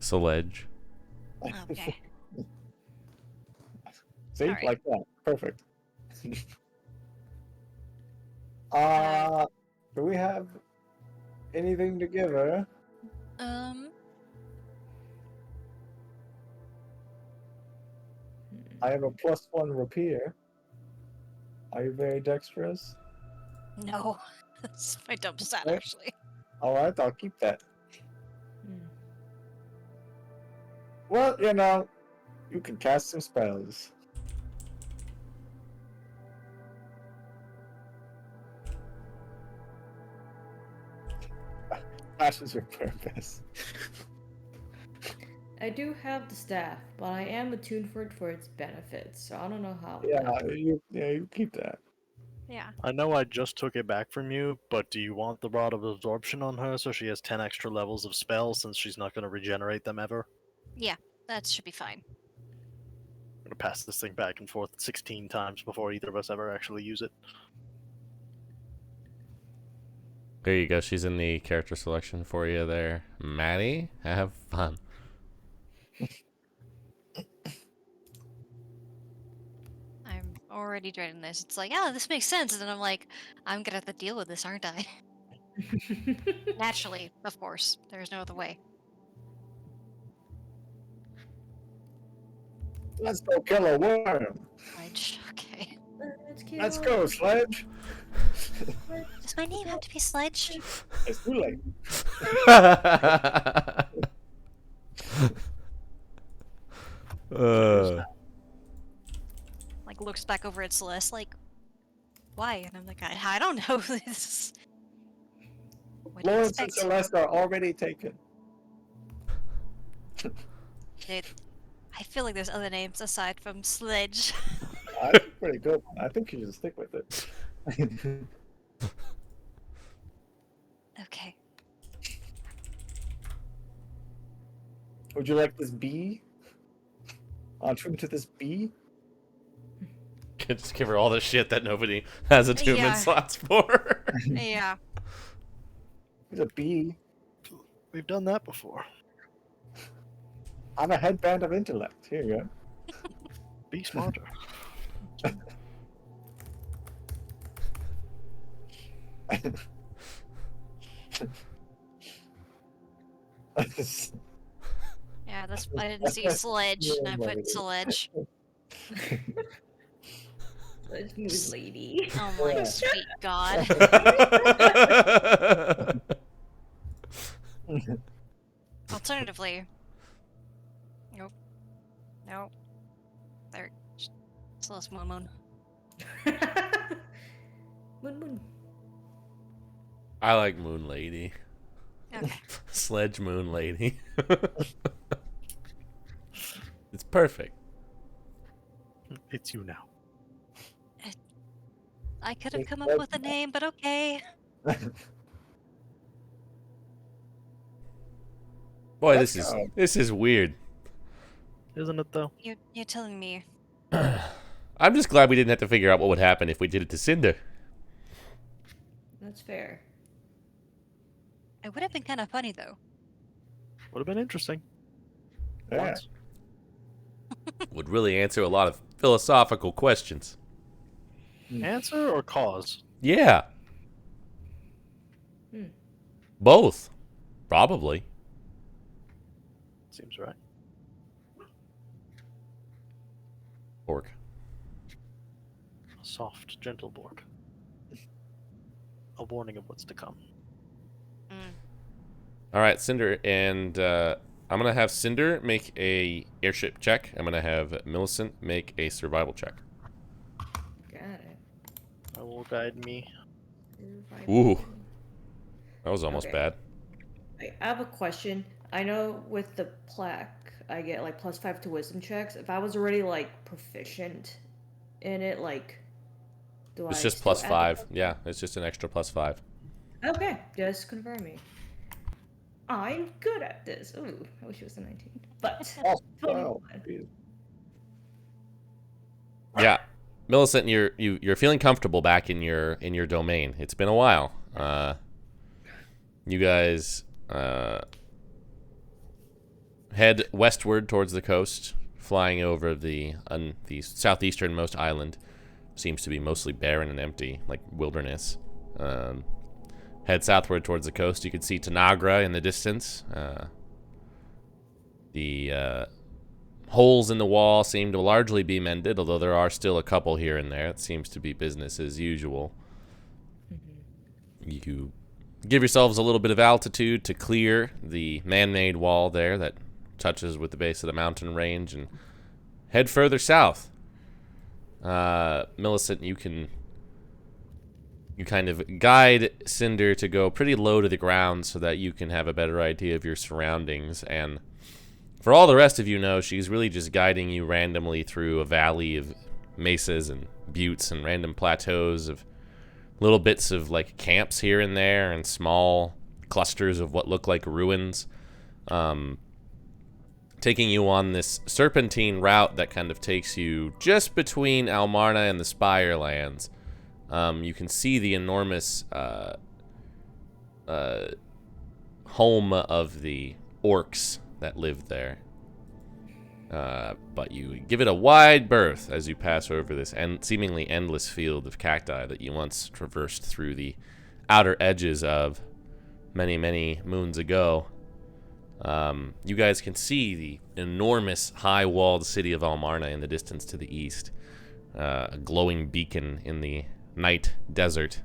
Sledge. Okay. See, Alright. like that. Perfect. Do we have anything to give her? I have a +1 rapier. Are you very dexterous? No. That's my dump stat, Okay. actually. Alright, I'll keep that. Hmm. Well, you know, you can cast some spells. Passions your purpose. I do have the staff, but I am attuned for it for its benefits, so I don't know how. You keep that. Yeah. I know I just took it back from you, but do you want the Rod of Absorption on her so she has 10 extra levels of spells since she's not going to regenerate them ever? Yeah, that should be fine. I'm going to pass this thing back and forth 16 times before either of us ever actually use it. There you go. She's in the character selection for you there. Maddie, have fun. I'm already dreading this. It's like, oh, this makes sense. And then I'm like, I'm gonna have to deal with this, aren't I? Naturally, of course. There's no other way. Let's go kill a worm. Sledge. Okay. Let's go, Sledge. Does my name have to be Sledge? It's too late. Like, looks back over at Celeste, like, why? And I'm like, I don't know this. What do you Lawrence and expect? Celeste are already taken. Dude, I feel like there's other names aside from Sledge. That's a pretty good one. I think you should stick with it. Okay. Would you like this bee? Trim to this bee? Just give her all the shit that nobody has attunement Yeah. slots for. Yeah. He's a bee. We've done that before. I'm a headband of intellect. Here you Be smarter. go. Yeah, that's I didn't see Sledge, and I put Sledge. Let's move, lady. Oh my Yeah. sweet god. Alternatively. Nope. Nope. There. Celeste Moon Moon. Moon Moon. I like Moon Lady. Okay. Sledge Moon Lady. It's perfect. It's you now. I could have It's come up Sledge with a now. name, but okay. Boy, Let's this is go. this is weird. Isn't it, though? You're telling me. I'm just glad we didn't have to figure out what would happen if we did it to Cinder. That's fair. It would have been kind of funny though. Would have been interesting. Yeah. Once. Would really answer a lot of philosophical questions. Answer or cause? Yeah. Hmm. Both. Probably. Seems right. Orc. A soft, gentle Bork. a warning of what's to come. All right, Cinder, and I'm gonna have Cinder make a airship check. I'm gonna have Millicent make a survival check. Got it. I will guide me. Ooh, that was almost Okay. bad. I have a question. I know with the plaque, I get like +5 to wisdom checks. If I was already like proficient in it, like, do It's I just still +5. add the Yeah, it's just an extra +5. Okay, just confirming. I'm good at this. Ooh, I wish it was a 19. But Oh, 21. wow. Jeez. Yeah, Millicent, you're feeling comfortable back in your domain. It's been a while. You guys head westward towards the coast, flying over the southeasternmost island. Seems to be mostly barren and empty, like wilderness. Head southward towards the coast. You can see Tanagra in the distance. The holes in the wall seem to largely be mended, although there are still a couple here and there. It seems to be business as usual. You give yourselves a little bit of altitude to clear the man-made wall there that touches with the base of the mountain range and head further south. Millicent, you kind of guide Cinder to go pretty low to the ground so that you can have a better idea of your surroundings. And for all the rest of you know, she's really just guiding you randomly through a valley of mesas and buttes and random plateaus of little bits of like camps here and there and small clusters of what look like ruins. Taking you on this serpentine route that kind of takes you just between Almarna and the Spire lands. You can see the enormous home of the orcs that lived there. But you give it a wide berth as you pass over this seemingly endless field of cacti that you once traversed through the outer edges of many, many moons ago. You guys can see the enormous high-walled city of Almarna in the distance to the east. A glowing beacon in the night desert.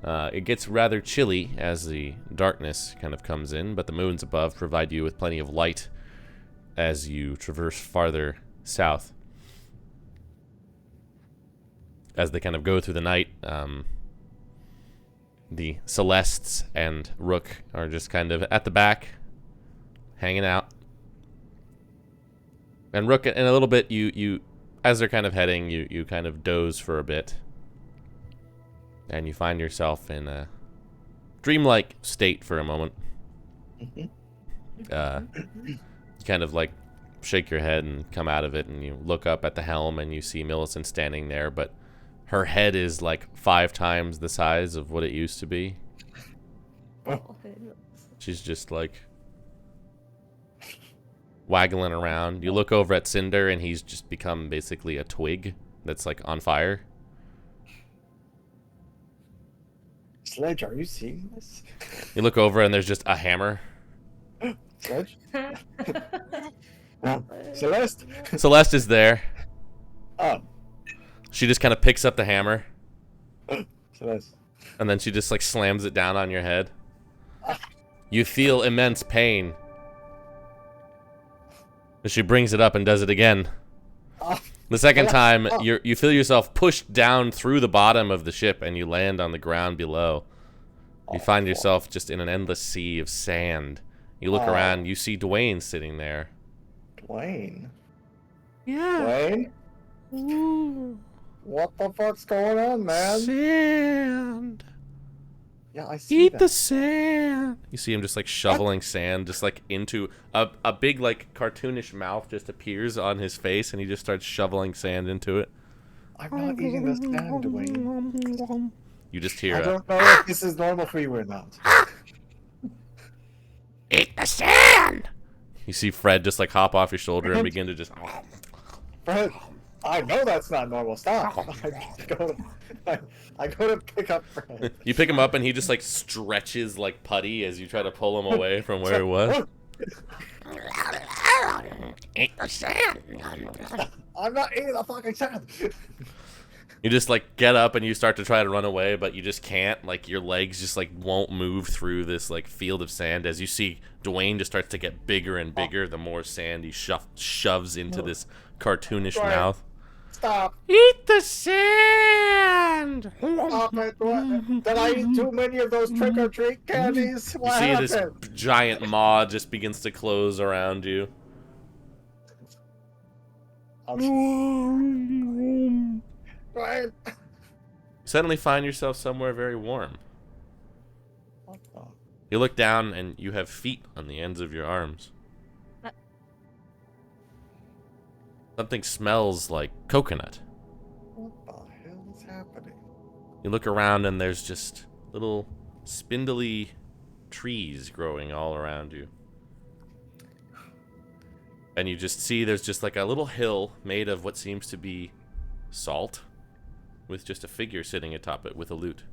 It gets rather chilly as the darkness kind of comes in, but the moons above provide you with plenty of light as you traverse farther south. As they kind of go through the night, the Celestes and Rook are just kind of at the back, hanging out. And Rook, in a little bit, you as they're kind of heading, you kind of doze for a bit. And you find yourself in a dreamlike state for a moment. You kind of like shake your head and come out of it, and you look up at the helm and you see Millicent standing there, but her head is like 5 times the size of what it used to be. She's just like waggling around. You look over at Cinder and he's just become basically a twig that's like on fire. Sledge, are you seeing this? You look over and there's just a hammer. Sledge? Celeste? Celeste is there. Oh, She just kind of picks up the hammer Celeste. and then she just like slams it down on your head. You feel immense pain. And she brings it up and does it again. The second time, you feel yourself pushed down through the bottom of the ship and you land on the ground below. You find yourself just in an endless sea of sand. You look around, you see Dwayne sitting there. Dwayne? Yeah. Dwayne? What the fuck's going on, man? Sand. Yeah, I see that. the sand. You see him just like shoveling sand, just like into a big like cartoonish mouth just appears on his face, and he just starts shoveling sand into it. I'm not eating the sand, Dwayne. You just hear I a, don't know if this is normal for you or not. "Eat the sand." You see Fred just like hop off your shoulder and begin to just. Fred, I know that's not normal. Stop. I go to pick up Fred. You pick him up and he just like stretches like putty as you try to pull him away from where he was. Eat the sand. I'm not eating the fucking sand. You just like get up and you start to try to run away, but you just can't. Like your legs just like won't move through this like field of sand. As you see, Dwayne just starts to get bigger and bigger. The more sand he shoves into this cartoonish mouth. Stop! Eat the sand. Stop it! Did I eat too many of those trick or treat candies? You What see happened? this giant maw just begins to close around you. Right. You suddenly find yourself somewhere very warm. What the? You look down and you have feet on the ends of your arms. Something smells like coconut. What the hell is happening? You look around and there's just little spindly trees growing all around you. And you just see there's just like a little hill made of what seems to be salt, with just a figure sitting atop it with a lute.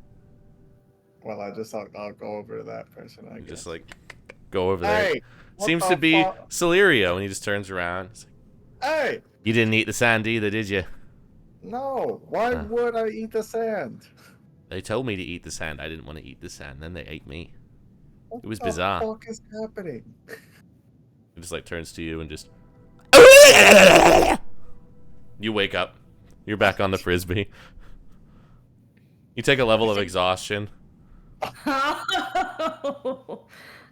Well, I'll go over to that person. I You guess. just like go over there. Hey, what Seems the to be fuck? Celerio, and he just turns around. He's like, Hey, you didn't eat the sand either, did you? no. Why Huh. would I eat the sand? They told me to eat the sand. I didn't want to eat the sand. Then they ate me. What It was the bizarre. fuck is happening? He just like turns to you and just. You wake up. You're back on the frisbee. You take a level of exhaustion.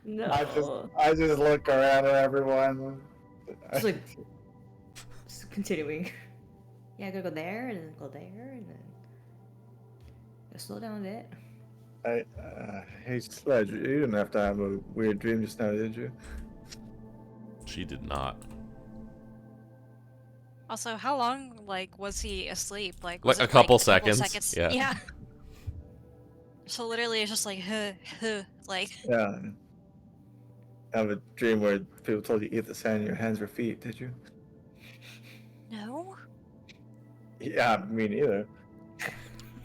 No. I just look around at everyone. Just like just continuing. Yeah, I gotta go there and then go there and then slow down a bit. Hey, Sledge, you didn't have to have a weird dream just now, did you? She did not. Also, how long, like, was he asleep? Like, Like was a it, couple a couple seconds, yeah. Yeah. So literally, it's just like, like. Yeah. Have a dream where people told you to eat the sand in your hands or feet, did you? No. Yeah, me neither.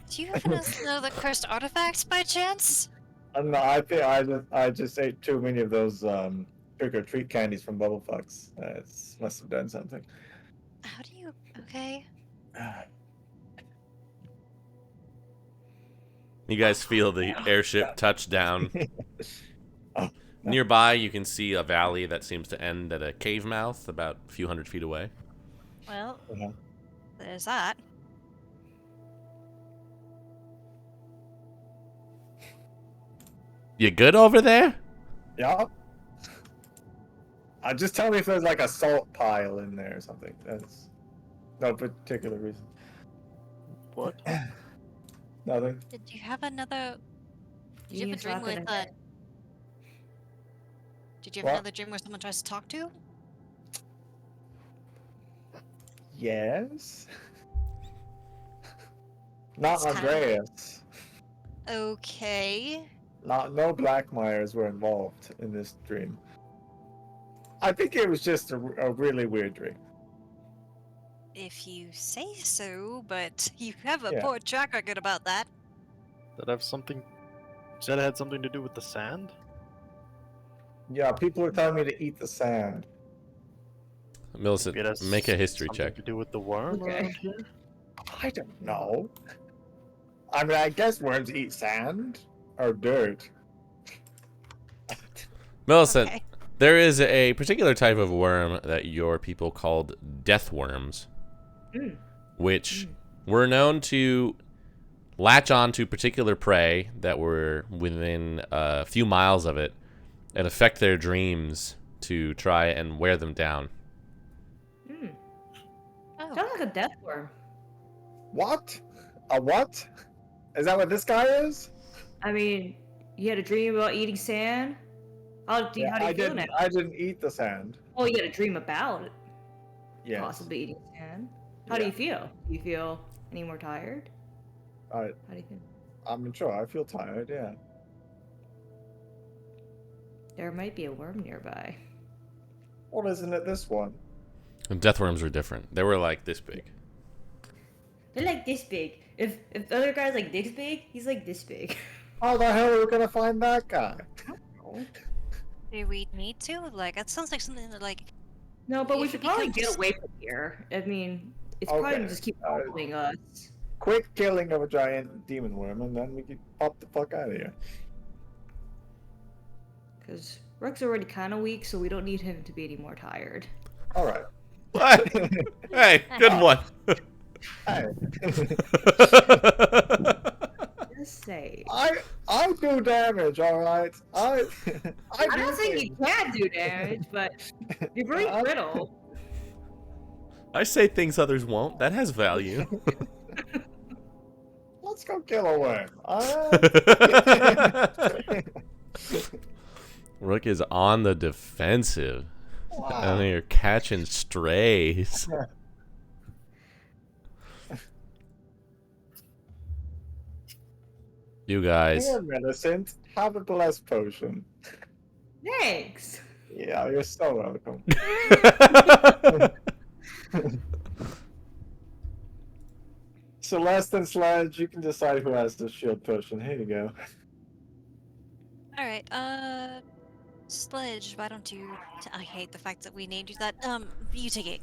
Do you happen to know the cursed artifacts by chance? No, I think I just ate too many of those trick or treat candies from Bubble Fucks. It must have done something. How do you? Okay. You guys feel the airship touch down. Oh, no. Nearby, you can see a valley that seems to end at a cave mouth about a few hundred feet away. Well, Uh-huh. there's that. You good over there? Yeah. Just tell me if there's like a salt pile in there or something. That's no particular reason. What? Nothing. Did you have another? Did you have a need dream slap in with the head. Did you have What? another dream where someone tries to talk to you? Yes. Not It's kinda- Andreas. Okay. No Blackmires were involved in this dream. I think it was just a really weird dream. If you say so, but you have a Yeah. poor track record about that. That have something? Said it had something to do with the sand? Yeah, people are telling me to eat the sand. Millicent, Maybe it has make a history something check. to do with the worm Okay. around here? I don't know. I mean, I guess worms eat sand or dirt. Millicent, Okay. there is a particular type of worm that your people called death worms, which were known to latch on to particular prey that were within a few miles of it and affect their dreams to try and wear them down. Oh. Sounds like a death worm. What? A what? Is that what this guy is? I mean, you had a dream about eating sand? How do you I feel now? didn't eat the sand. Oh, you had a dream about it, Yes. possibly eating sand. How do Yeah. you feel? Do you feel any more tired? I, How do you feel? I'm sure. I feel tired. Yeah. There might be a worm nearby. Well, isn't it this one? And death worms were different. They were like this big. They're like this big. If the other guy's like this big, he's like this big. How the hell are we gonna find that guy? Do we need to? Like, that sounds like something that, like, No, but we If should it probably becomes- get away from here. I mean, it's probably Okay, gonna just keep following us. quick killing of a giant demon worm, and then we can pop the fuck out of here. Because Rook's already kind of weak, so we don't need him to be any more tired. All right. What? Hey, good one. Hey. Just say. I do damage, all right. I I'm do not saying things. you can't do damage, but you're very brittle. I say things others won't. That has value. Let's go kill a worm. Rook is on the defensive. Wow. And you're catching strays. You guys. Here, Millicent, have a blessed potion. Thanks. Yeah, you're so welcome. Celeste and Sledge, you can decide who has the shield potion. Here you go. Alright, Sledge, why don't you... I hate the fact that we named you that. You take it.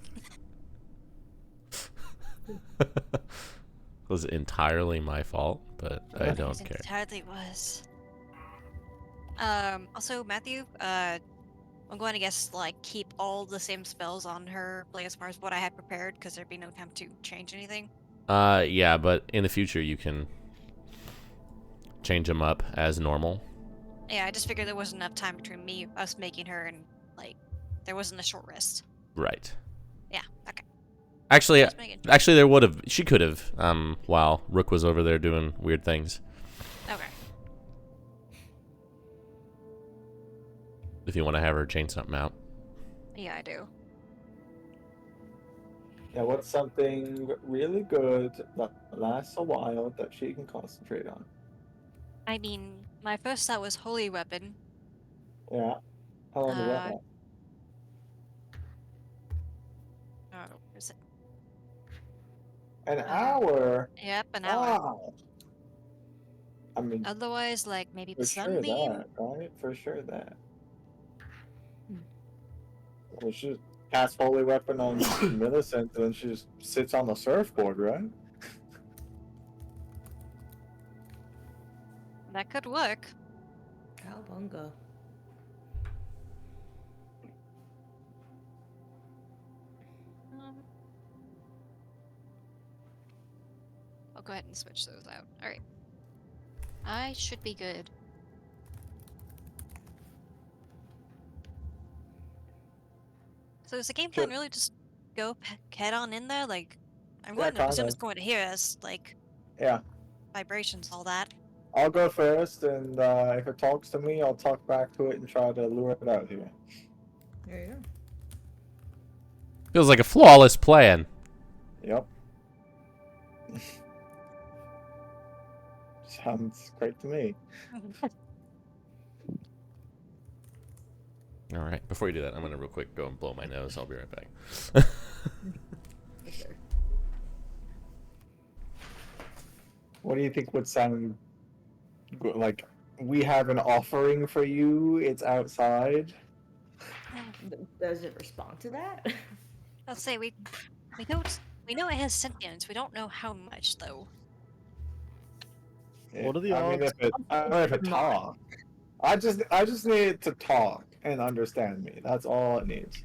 Was entirely my fault, but I don't It care. entirely was. Also, Matthew, I'm going to guess, like, keep all the same spells on her, like, as far as what I had prepared, because there'd be no time to change anything. Yeah, but in the future you can change them up as normal. Yeah, I just figured there wasn't enough time between us making her, and, like, there wasn't a short rest. Right. Yeah, okay. Actually, Just making sure. actually, there would have. She could have. While Rook was over there doing weird things. Okay. If you want to have her chain something out. Yeah, I do. Yeah, what's something really good that lasts a while that she can concentrate on? I mean, my first thought was Holy Weapon. Yeah. How long does that Uh, last? Oh, is it? An hour? Yep, an hour. Wow. I mean, Otherwise, like, maybe for sure Sunbeam? that, right? For sure that. Hmm. Well, she casts Holy Weapon on Millicent, and then she just sits on the surfboard, right? That could work. Cowabunga. I'll go ahead and switch those out. Alright. I should be good. So is the game plan Sure. really just go head on in there? Like, I'm Yeah, going to assume kinda. it's going to hear us, like, Yeah. vibrations, all that. I'll go first, and if it talks to me, I'll talk back to it and try to lure it out here. There you go. Feels like a flawless plan. Yep. Sounds great to me. All right. Before you do that, I'm gonna real quick go and blow my nose. I'll be right back. Okay. What do you think would sound good? Like, we have an offering for you. It's outside. Does it respond to that? Let's say we know it has sentience. We don't know how much though. What are the I mean, odds? I mean, if it talk. I just need it to talk and understand me. That's all it needs.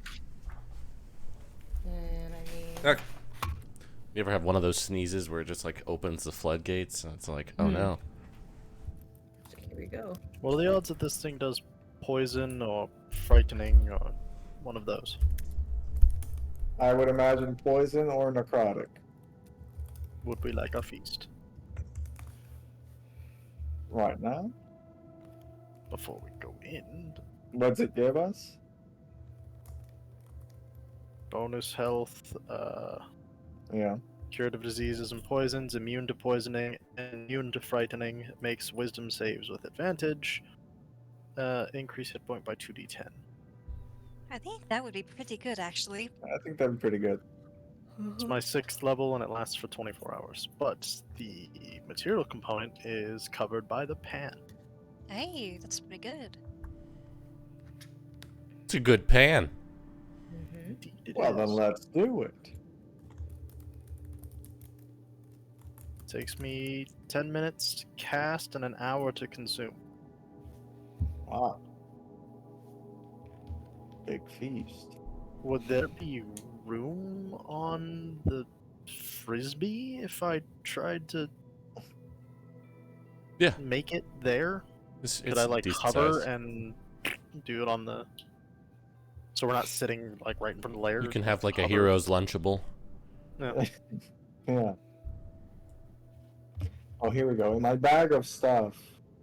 And I mean, Okay. You ever have one of those sneezes where it just like opens the floodgates and it's like, oh no. so here we go. What are the odds that this thing does poison or frightening or one of those? I would imagine poison or necrotic. Would we like a feast Right now? before we go in? What's it give us? Bonus health, Yeah. curative diseases and poisons, immune to poisoning, and immune to frightening, makes wisdom saves with advantage. Increase hit point by 2d10. I think that would be pretty good, actually. I think that'd be pretty good. It's my 6th level and it lasts for 24 hours. But the material component is covered by the pan. Hey, that's pretty good. It's a good pan. Mm-hmm. Indeed it Well, then is. let's do it. Takes me 10 minutes to cast and an hour to consume. Wow. Big feast. Would there be room on the frisbee if I tried to Yeah. make it there? It's Could I like decent hover size. and do it on the... So we're not sitting like right in front of the lair? You can have like a hover? hero's lunchable. No. Yeah. Oh, here we go. In my bag of stuff,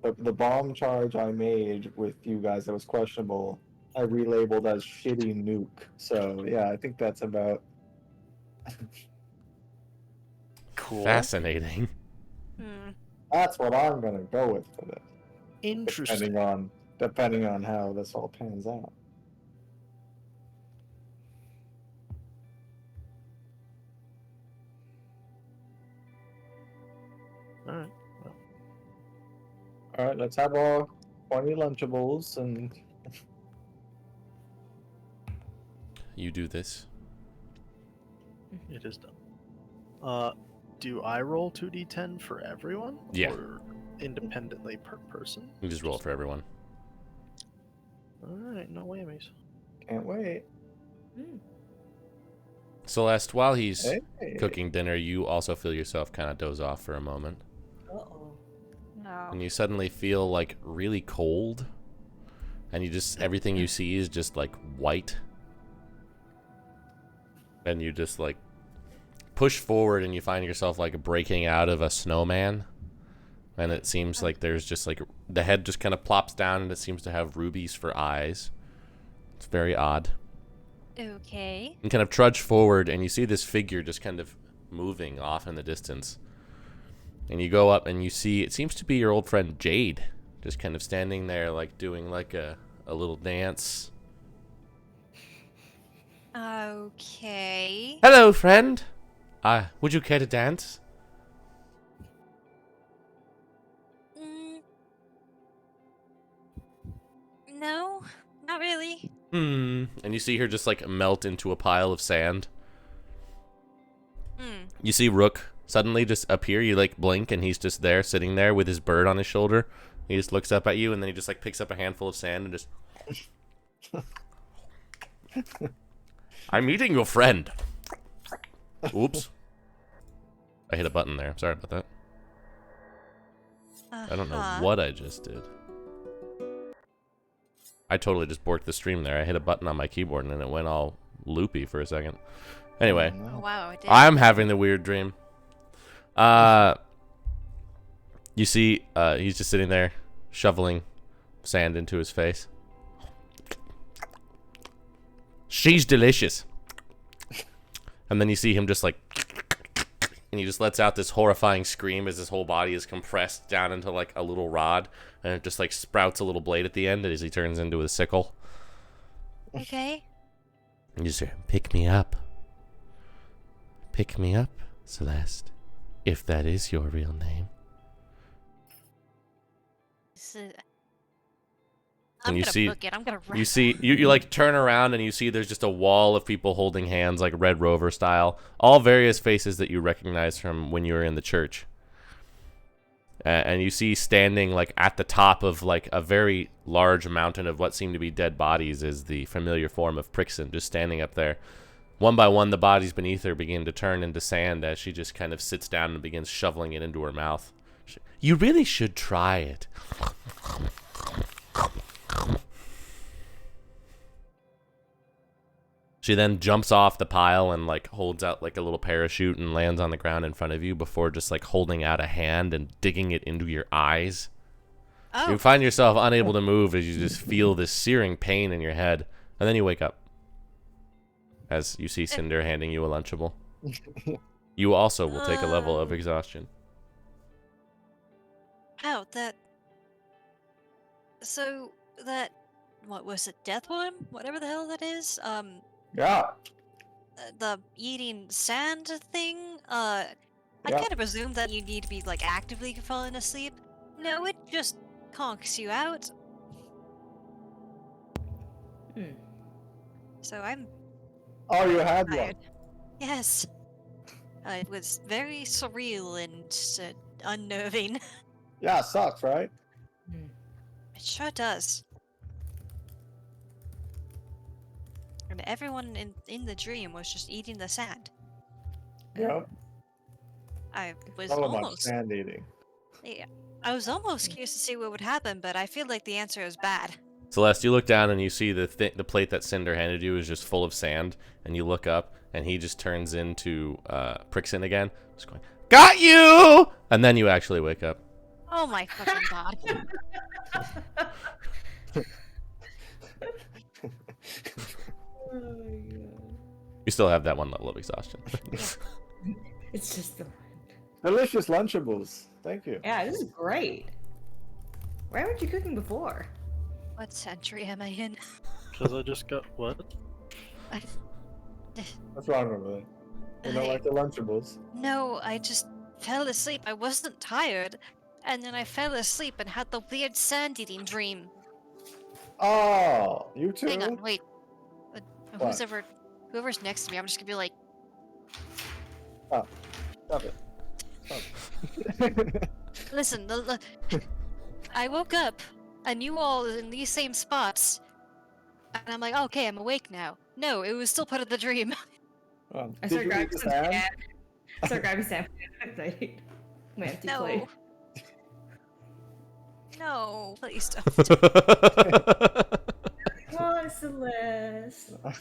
the bomb charge I made with you guys that was questionable, I relabeled as shitty nuke. So yeah, I think that's about. Cool. Fascinating. Hmm. That's what I'm gonna go with for this. Interesting. Depending on how this all pans out. Alright. All right, let's have our 20 Lunchables and. You do this. It is done. Do I roll 2d10 for everyone? Yeah. Or independently per person? You just roll it for everyone. Alright, no whammies. Can't wait. Celeste, while he's Hey. cooking dinner, you also feel yourself kind of doze off for a moment. Uh-oh. No. And you suddenly feel like really cold. And you just, everything you see is just like white. And you just like push forward and you find yourself like breaking out of a snowman. And it seems like there's just like, the head just kind of plops down and it seems to have rubies for eyes. It's very odd. Okay. And kind of trudge forward and you see this figure just kind of moving off in the distance. And you go up and you see, it seems to be your old friend Jade. Just kind of standing there like doing like a little dance. Okay. Hello, friend. Would you care to dance? Mm, no, not really. And you see her just like melt into a pile of sand. Hmm. You see Rook suddenly just appear. You like blink and he's just there sitting there with his bird on his shoulder. He just looks up at you and then he just like picks up a handful of sand and just... I'm eating your friend. Oops. I hit a button there. Sorry about that. I don't know what I just did. I totally just borked the stream there. I hit a button on my keyboard and then it went all loopy for a second. Anyway, Oh, wow, I did. I'm having the weird dream. You see, he's just sitting there shoveling sand into his face. She's delicious. And then you see him just like, and he just lets out this horrifying scream as his whole body is compressed down into like a little rod, and it just like sprouts a little blade at the end as he turns into a sickle. Okay. And you just hear, pick me up. Pick me up, Celeste. If that is your real name. I'm you gonna see- book it. I'm gonna run. You see, you like turn around and you see there's just a wall of people holding hands like Red Rover style. All various faces that you recognize from when you were in the church. And you see standing like at the top of like a very large mountain of what seem to be dead bodies is the familiar form of Prixon just standing up there. One by one, the bodies beneath her begin to turn into sand as she just kind of sits down and begins shoveling it into her mouth. You really should try it. She then jumps off the pile and like holds out like a little parachute and lands on the ground in front of you before just like holding out a hand and digging it into your eyes. Oh. You find yourself unable to move as you just feel this searing pain in your head. And then you wake up as you see Cinder handing you a Lunchable. You also will take a level of exhaustion. Ow, that. So, that. What was it? Death worm? Whatever the hell that is? Yeah. The eating sand thing? I Yeah. kind of presume that you need to be, like, actively falling asleep. No, it just conks you out. So I'm Oh, you had one. tired. Yes. It was very surreal and unnerving. Yeah, it sucks, right? It sure does. And everyone in the dream was just eating the sand. Yep. I was So much almost, sand eating. yeah, I was almost curious to see what would happen, but I feel like the answer is bad. Celeste, you look down and you see the plate that Cinder handed you is just full of sand, and you look up and he just turns into Prixin again, just going, "Got you!" And then you actually wake up. Oh my fucking god. You still have that one level of exhaustion. It's just the. Delicious Lunchables. Thank you. Yeah, this is great. Why weren't you cooking before? What century am I in? Because I just got what? What's wrong with it? You don't like the Lunchables? No, I just fell asleep. I wasn't tired. And then I fell asleep and had the weird sand eating dream. Oh, you too? Hang on, wait. What? Whoever's next to me, I'm just gonna be like, Stop it. Stop it. listen, I woke up and you all in these same spots. And I'm like, okay, I'm awake now. No, it was still part of the dream. I Did start you grabbing eat the some sand? sand. I start grabbing sand. Excited. My empty plate. No. No, please don't. Come on, Celeste. I'm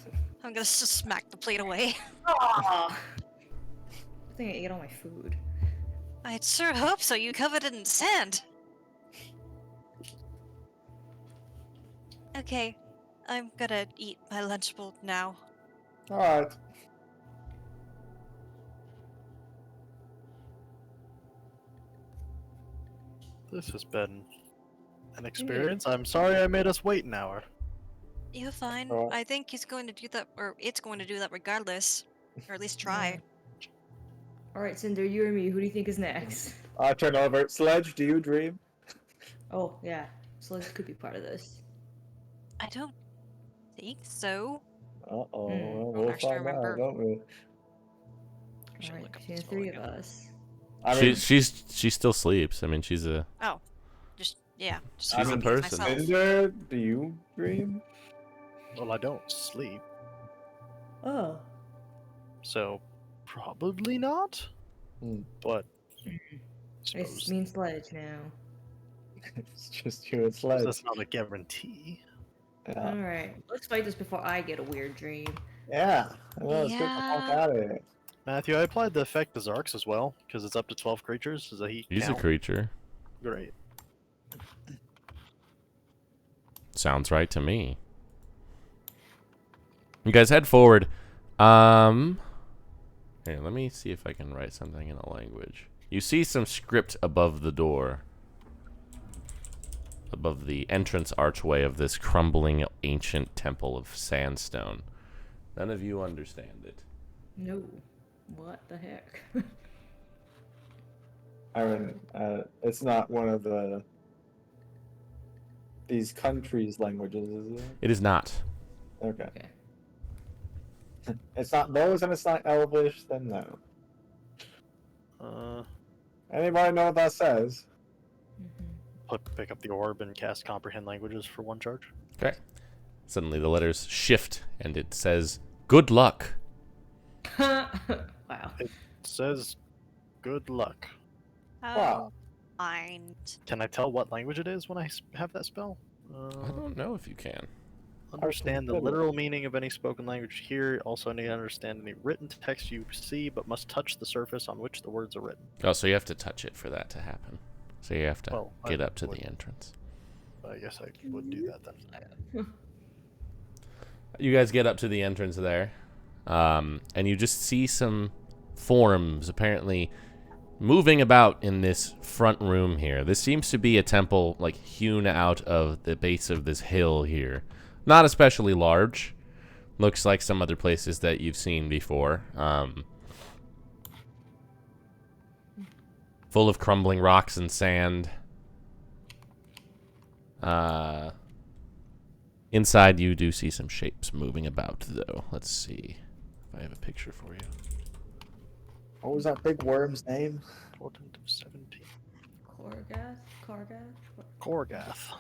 gonna just smack the plate away. Aw. I think I ate all my food. I sure hope so. You covered it in sand. Okay, I'm gonna eat my Lunchable now. Alright. This has been an experience. I'm sorry I made us wait an hour. You're fine. Oh. I think he's going to do that, or it's going to do that regardless. Or at least try. Alright, Cinder, you or me, who do you think is next? I turn over. Sledge, do you dream? Oh, yeah. Celeste could be part of this. I don't think so. Uh-oh. Hmm. Well, Don't we'll actually find out, remember. don't we? I should Alright, look up between the the three spell of again. us. I mean, she still sleeps. I mean, she's a Just, yeah. Just She's a repeat person. myself. Cinder, do you dream? Well, I don't sleep, Oh. so probably not. Hmm. But It's suppose mean Sledge now. It's just you and Sledge. that's not a guarantee. Yeah. Alright, let's fight this before I get a weird dream. Yeah. Well, let's get the fuck Yeah. out of here. Matthew, I applied the effect to Zarks as well because it's up to 12 creatures. Does he he's a count? creature. Great. Sounds right to me. You guys head forward. Here, let me see if I can write something in a language. You see some script above the door. Above the entrance archway of this crumbling ancient temple of sandstone. None of you understand it. No. What the heck? I mean, it's not one of these countries' languages, is it? It is not. Okay. Okay. It's not those, and it's not Elvish. Then no. Anybody know what that says? Pick up the orb and cast comprehend languages for one charge. Okay. Suddenly the letters shift and it says, "Good luck." Wow. It says, "Good luck." Oh, fine. Can I tell what language it is when I have that spell? I don't know if you can. Understand the consider it. literal meaning of any spoken language here. Also need to understand any written text you see, but must touch the surface on which the words are written. Oh, so you have to touch it for that to happen. So you have to Well, I get up to would- the entrance. I guess I would do that then. You guys get up to the entrance there, and you just see some forms apparently moving about in this front room here. This seems to be a temple like hewn out of the base of this hill here. Not especially large. Looks like some other places that you've seen before. Full of crumbling rocks and sand. Inside you do see some shapes moving about though. Let's see if I have a picture for you. What was that big worm's name? Portent of 17. Korgath? Kargath? What? Gorgath.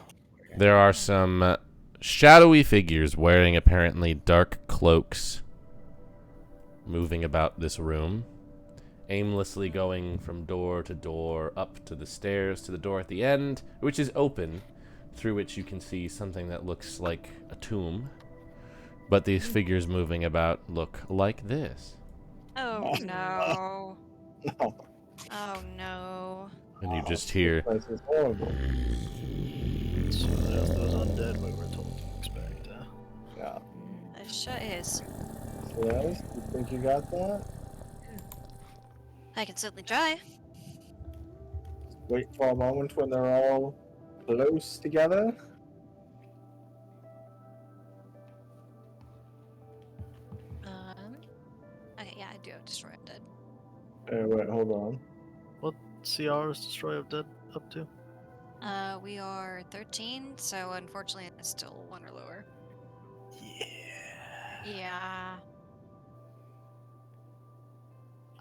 There are some shadowy figures wearing apparently dark cloaks moving about this room, aimlessly going from door to door, up to the stairs to the door at the end, which is open, through which you can see something that looks like a tomb. But these figures moving about look like this. Oh no. No. Oh no. And you just hear, This is horrible. So there's those undead we were told to expect. Yeah. It sure is. Yes, you think you got that? I can certainly try. Wait for a moment when they're all close together. Okay, yeah, I do have Destroy Undead. Wait, hold on. What CR is Destroy of Dead up to? We are 13, so unfortunately it's still 1 or lower. Yeah. Yeah.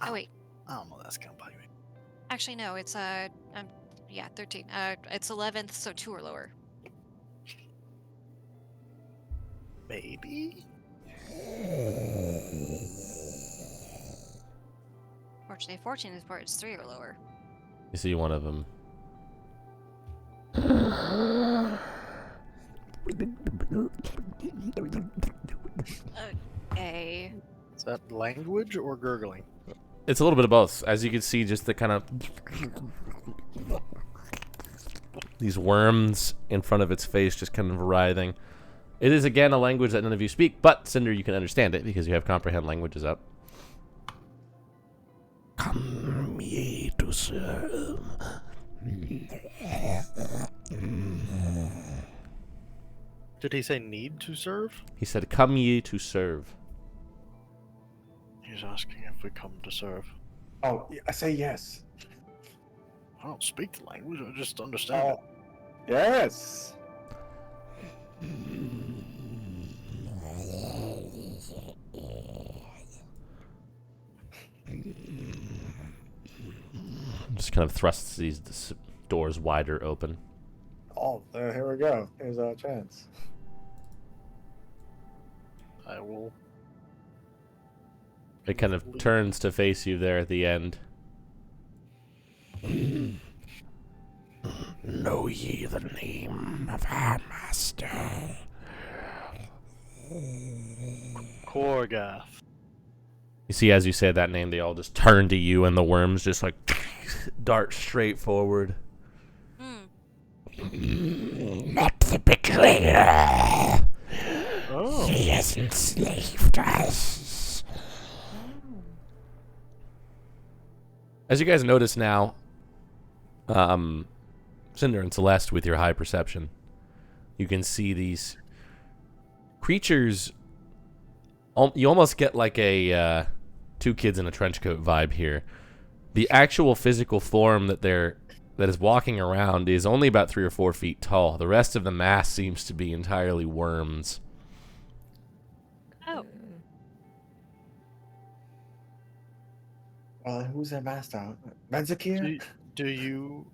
Oh wait, I don't know. That's kind of bugging me. actually no, it's yeah, 13. It's 11th, so 2 or lower. Maybe. Fortunately, 14 is part is 3 or lower. you see one of them. Okay. Is that language or gurgling? It's a little bit of both. As you can see, just the kind of these worms in front of its face just kind of writhing. It is, again, a language that none of you speak, but, Cinder, you can understand it because you have Comprehend Languages up. Come ye to serve. Did he say need to serve? He said, come ye to serve. He's asking if we come to serve. Oh, I say yes. I don't speak the language. I just understand it. Yes. Just kind of thrusts these doors wider open. Oh, here we go. Here's our chance. I will. It kind of turns to face you there at the end. Know ye the name of our master? Korgath. You see, as you say that name, they all just turn to you, and the worms just like dart straight forward. Not the betrayer. Oh. He has enslaved us. As you guys notice now, Cinder and Celeste, with your high perception, you can see these creatures. You almost get like a two kids in a trench coat vibe here. The actual physical form that is walking around is only about 3 or 4 feet tall. The rest of the mass seems to be entirely worms. Oh. Well, who's their master? Menzakir? Do you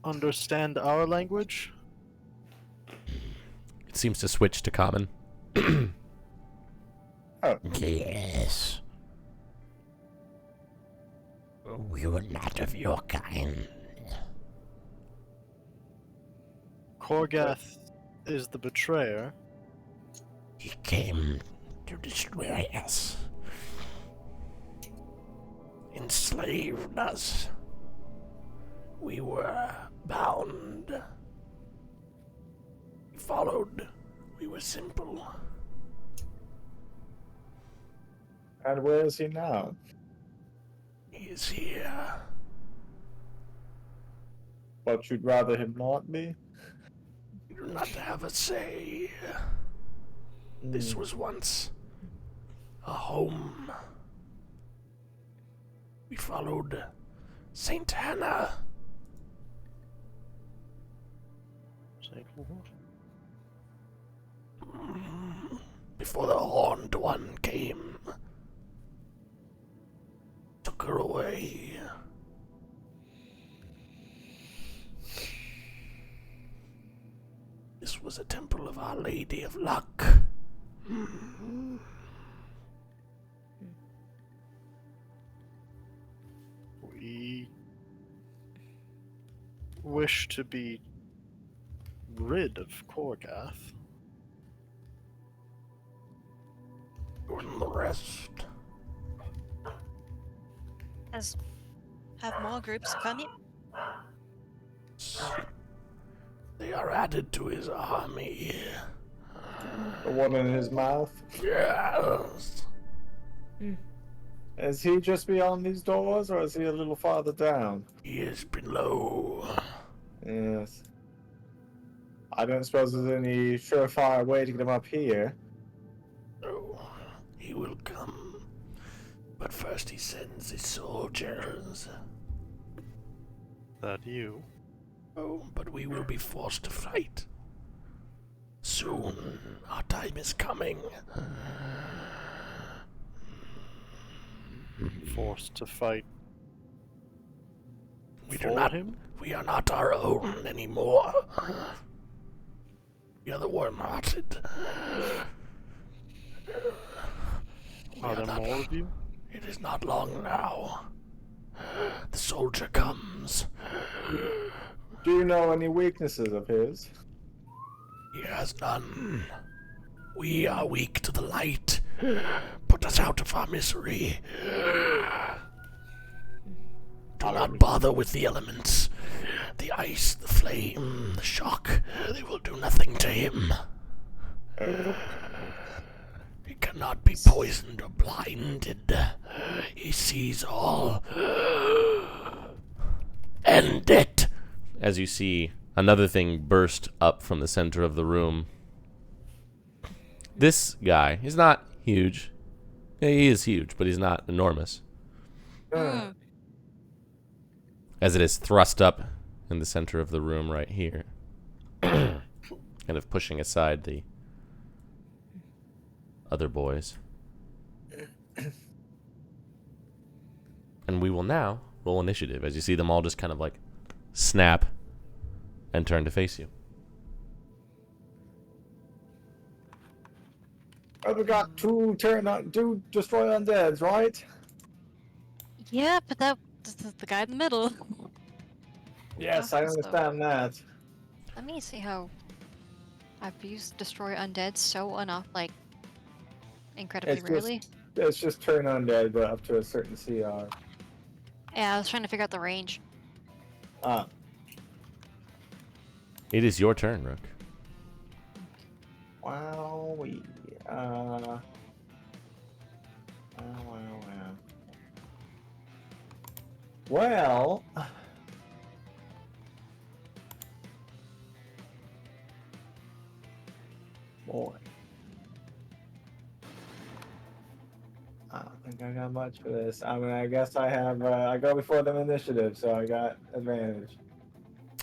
understand our language? It seems to switch to common. Oh. Yes. We were not of your kind. Korgath is the betrayer. He came to destroy us. Enslaved us. We were bound. We followed. We were simple. And where is he now? He is here. But you'd rather him not be? You do not have a say. This was once a home. We followed Saint Hannah. Before the Horned One came. Took took her away. This was a temple of Our Lady of Luck. We wish to be rid of Korgath. And the rest. Have more groups come in? They are added to his army. The one in his mouth. Yes. Is he just beyond these doors, or is he a little farther down? He is below. Yes. I don't suppose there's any surefire way to get him up here. Oh, he will come. But first he sends his soldiers. That you? Oh, but we will be forced to fight. Soon. Our time is coming. Forced to fight We for do not. him? We are not our own anymore. We are the warm-hearted. We Are there not- more of you? It is not long now. The soldier comes. Do you know any weaknesses of his? He has none. We are weak to the light. Put us out of our misery. Do not bother with the elements. The ice, the flame, the shock. They will do nothing to him. He cannot be poisoned or blinded. He sees all. End it! As you see, another thing burst up from the center of the room. This guy, he's not huge. Yeah, he is huge, but he's not enormous. As it is thrust up in the center of the room right here. Kind of pushing aside the other boys. And we will now roll initiative as you see them all just kind of like snap and turn to face you. Oh, we got two destroy undeads, right? Yeah, but that's the guy in the middle. Yes, I So- understand that. Let me see how I've used destroy undead so enough, like incredibly It's just- rarely. It's just turn undead, but up to a certain CR. Yeah, I was trying to figure out the range. Ah, It is your turn, Rook. wow, wow. Well, boy, I don't think I got much for this. I mean, I guess I have. I go before them initiative, so I got advantage.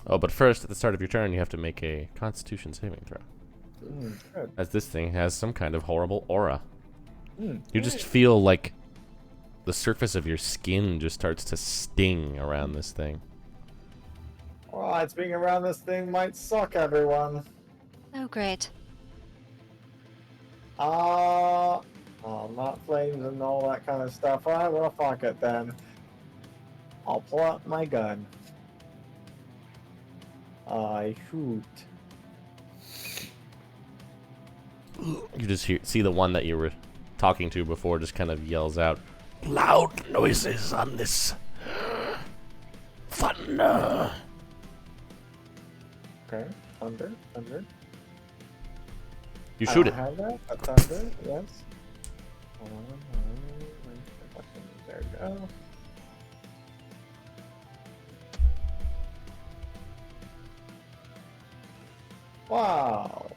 Oh, but first, at the start of your turn, you have to make a Constitution saving throw. Good. As this thing has some kind of horrible aura. Mm, You just feel like the surface of your skin just starts to sting around this thing. Alright, being around this thing might suck, everyone. Oh, great. Oh, not flames and all that kind of stuff. Alright, well, fuck it then. I'll pull out my gun. I shoot. You just see the one that you were talking to before just kind of yells out, "Loud noises on this thunder." Okay, thunder. You shoot it. I have that. A thunder, yes. Hold on. There we go. Wow.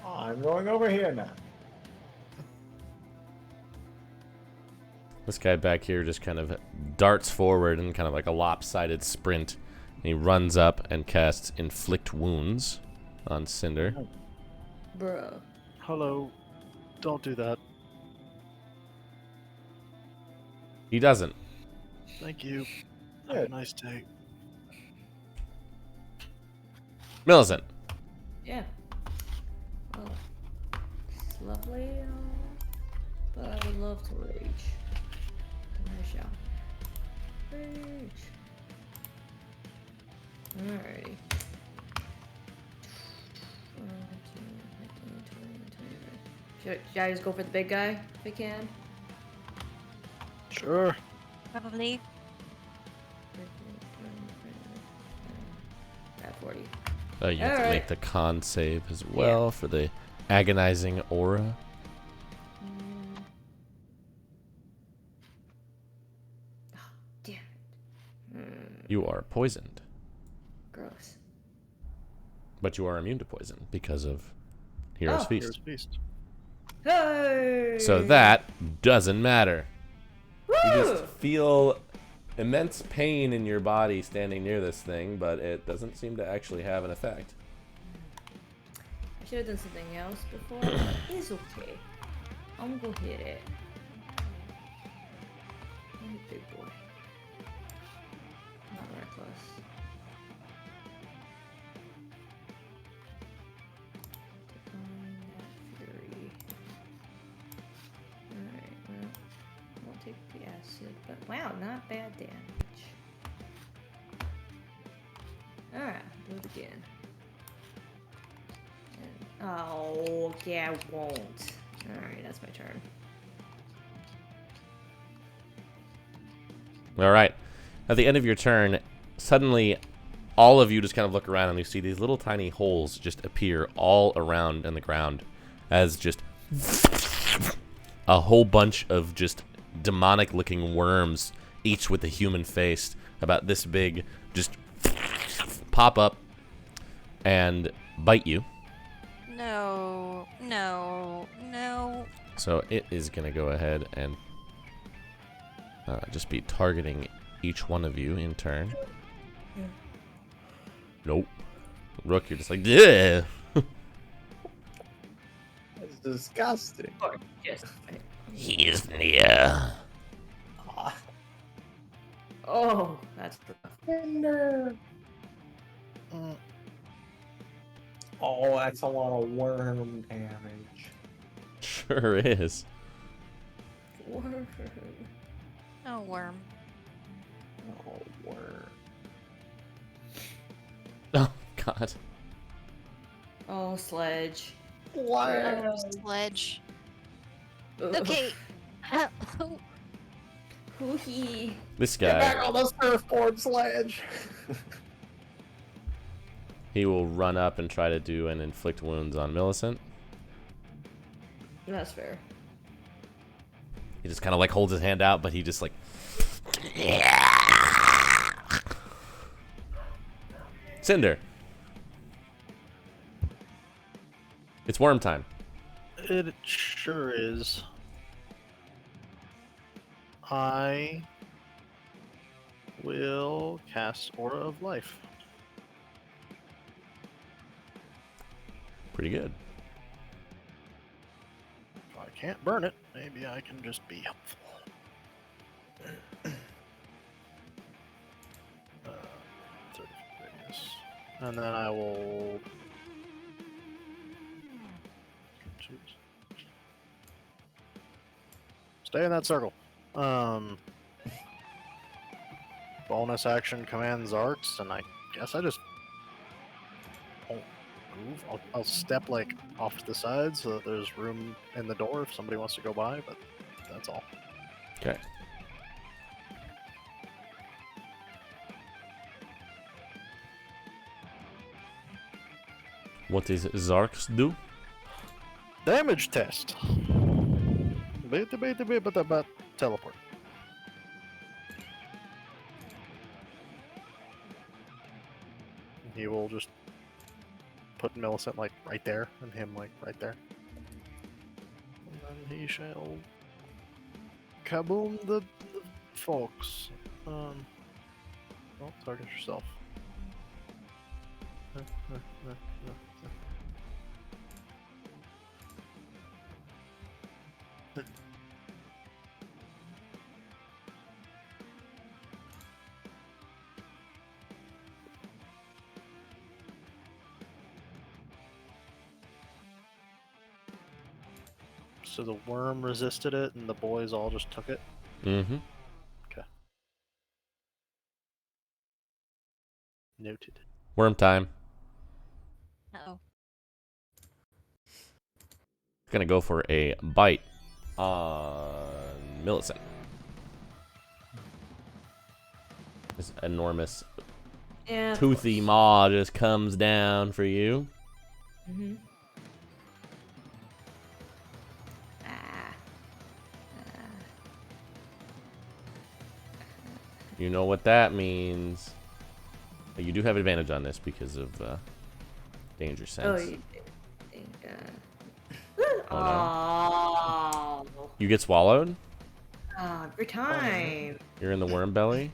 I'm going over here now. This guy back here just kind of darts forward in kind of like a lopsided sprint. And he runs up and casts Inflict Wounds on Cinder. Bruh. Hello. Don't do that. He doesn't. Thank you. Have Good. a nice day. Millicent. Yeah. Well, it's lovely, but I would love to rage. And I shall. Rage. Alrighty. 15, 20, 21. Should I just go for the big guy if I can? Sure. Probably. 40. You have to Alright. make the con save as well for the agonizing aura. Oh, damn it. You are poisoned, Gross. but you are immune to poison because of Hero's Oh. Feast. Here's Beast. Hey! So that doesn't matter. Woo! You just feel immense pain in your body standing near this thing, but it doesn't seem to actually have an effect. I should have done something else before, but it's okay. I'm gonna hit it. I'm a big boy. Not reckless. Divine that fury. Alright, well, I'll take the acid, but wow, not bad damage. Alright, do it again. And, oh, yeah, I won't. Alright, that's my turn. All right. At the end of your turn, suddenly all of you just kind of look around and you see these little tiny holes just appear all around in the ground as just a whole bunch of just demonic looking worms, each with a human face about this big, just pop up and bite you. No, no, no. So it is going to go ahead and just be targeting each one of you in turn. Nope. Rook, you're just like, yeah. That's disgusting. Yes. He is near. Ah, Oh, that's rough. tender. Mm, Oh, that's a lot of worm damage. Sure is. Word. No worm. Oh, worm. Oh, God. Oh, sledge. What? Sledge. Ugh. Okay. Hoo-hee. This Get back guy, on the surfboard sledge. he will run up and try to do and inflict wounds on Millicent. That's fair. He just kind of like holds his hand out, but he just like... Cinder. It's worm time. It sure is. I will cast Aura of Life. Pretty good. If I can't burn it, maybe I can just be helpful. 30 radius. And then I will stay in that circle. Bonus action command Zarks, and I guess I just won't move. I'll step like off to the side so that there's room in the door if somebody wants to go by, but that's all. Okay. What does Zarks do? Damage test. But teleport. He will just put Millicent like right there and him like right there. And then he shall kaboom the folks. Oh, target yourself. So the worm resisted it, and the boys all just took it. Mm-hmm. Noted. Worm time. Uh-oh. Gonna go for a bite on Millicent. This enormous Yeah. toothy maw just comes down for you. Mm-hmm. Ah. You know what that means. But you do have advantage on this because of danger Oh, sense. oh Oh, no. You get swallowed. Every time. You're in the worm belly.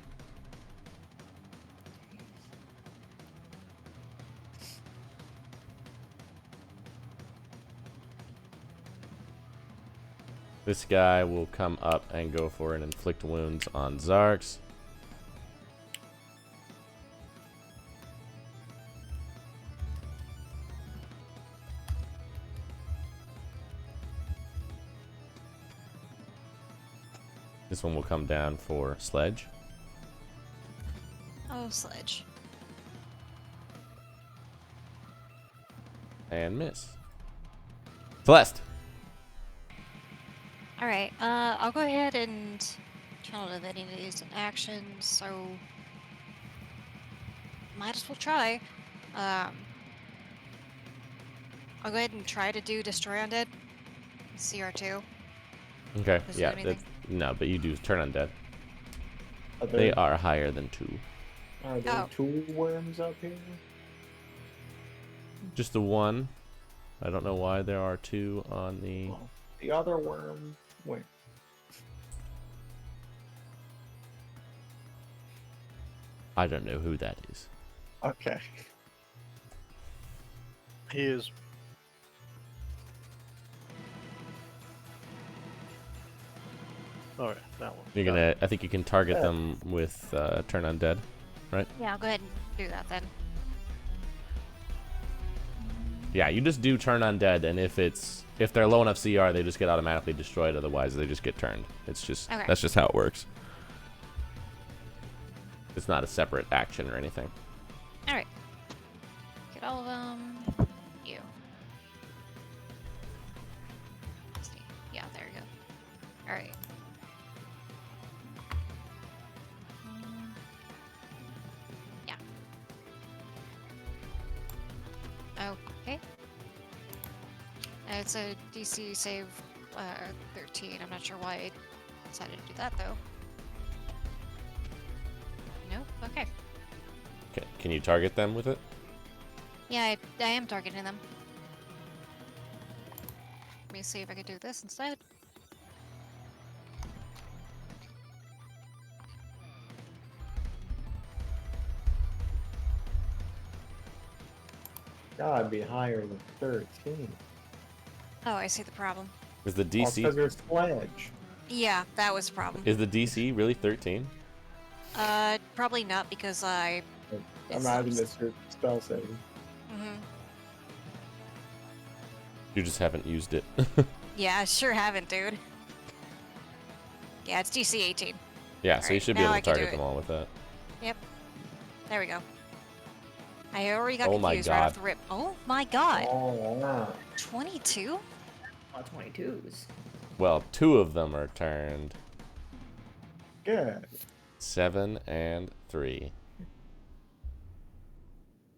This guy will come up and go for an inflict wounds on Zarks. This one will come down for Sledge. Oh, Sledge. And miss. Celeste. Alright, I'll go ahead and channel divinities in action, so might as well try. I'll go ahead and try to do Destroy Undead. CR2. Okay, Does it yeah. do anything? No, but you do turn undead. Are They there, are higher than 2. are there Oh. 2 worms up here? Just the one. I don't know why there are 2 on the... Well, the other worm. Wait. I don't know who that is. Okay. He is. Alright, that one. You're gonna... I think you can target them with turn undead, right? Yeah, I'll go ahead and do that then. Yeah, you just do turn undead, and if they're low enough CR, they just get automatically destroyed. Otherwise, they just get turned. It's just Okay. That's just how it works. It's not a separate action or anything. Alright. Get all of them. You. Let's see. Yeah, there you go. Alright. Yeah. Okay. It's a DC save 13. I'm not sure why I decided to do that though. Nope. Okay. Okay, can you target them with it? Yeah, I am targeting them. Let me see if I can do this instead. Gotta be higher than 13. Oh, I see the problem. Is the Because DC there's Sledge. Yeah, that was the problem. is the DC really 13? Probably not because I. Imagine this your spell saving. You just haven't used it. Yeah, I sure haven't, dude. Yeah, it's DC 18. Yeah, so you Alright, should be now able I to can do target it. them all with that. Yep. There we go. I already got Oh my confused right off God. the rip. Oh my god. Oh, wow. 22? 22s. Well, 2 of them are turned. Good. 7 and 3.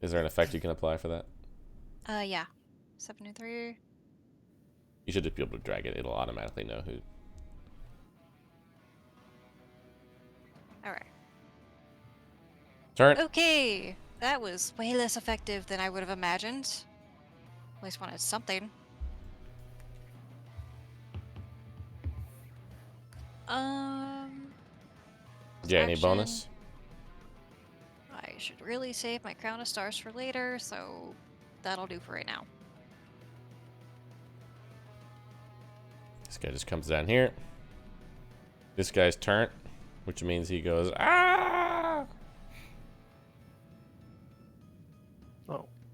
Is there an effect you can apply for that? Yeah. 7 and 3. You should just be able to drag it. It'll automatically know who. Alright. Turn. Okay. That was way less effective than I would have imagined. At least wanted something. Yeah, any action. bonus? I should really save my crown of stars for later, so that'll do for right now. This guy just comes down here. This guy's turn, which means he goes, ah!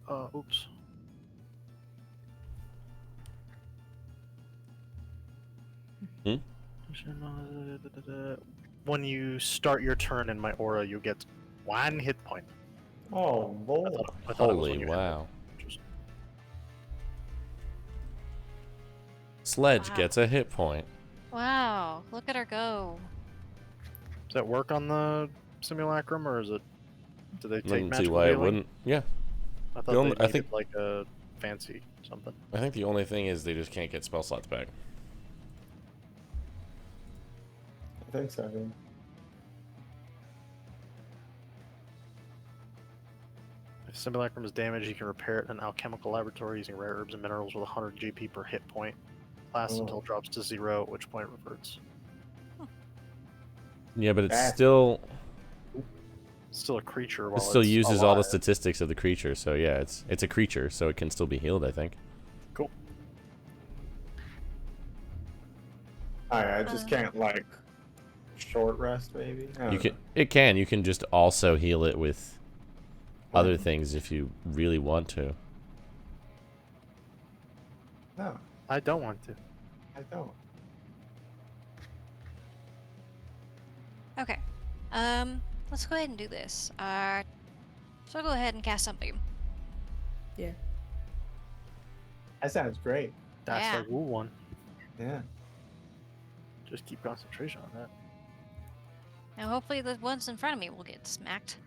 Oh, oops. Hmm? When you start your turn in my aura, you get 1 hit point. Oh, boy. I thought it was Holy when you wow. Just, Sledge Wow. gets a hit point. Wow, look at her go. does that work on the simulacrum, or is it? Do they I take don't see magical why it healing? wouldn't. Yeah. I The thought only- they I needed think- like a fancy something. I think the only thing is they just can't get spell slots back. I think so. Yeah. If simulacrum is damaged, you can repair it in an alchemical laboratory using rare herbs and minerals with 100 GP per hit point. Lasts until it drops to 0, at which point it reverts. Yeah, but it's That's- still Still a creature. it While still it's uses all the alive. statistics of the creature. So yeah, it's a creature, so it can still be healed, I think. Cool. I just can't like short rest maybe. I You don't can you can just also heal it with other Yeah. things if you really want to. know. No, I don't want to. I don't. Okay. Let's go ahead and do this. So I'll go ahead and cast Sunbeam. Yeah. That sounds great. That's Yeah. the woo one. Yeah. Just keep concentration on that. Now hopefully the ones in front of me will get smacked.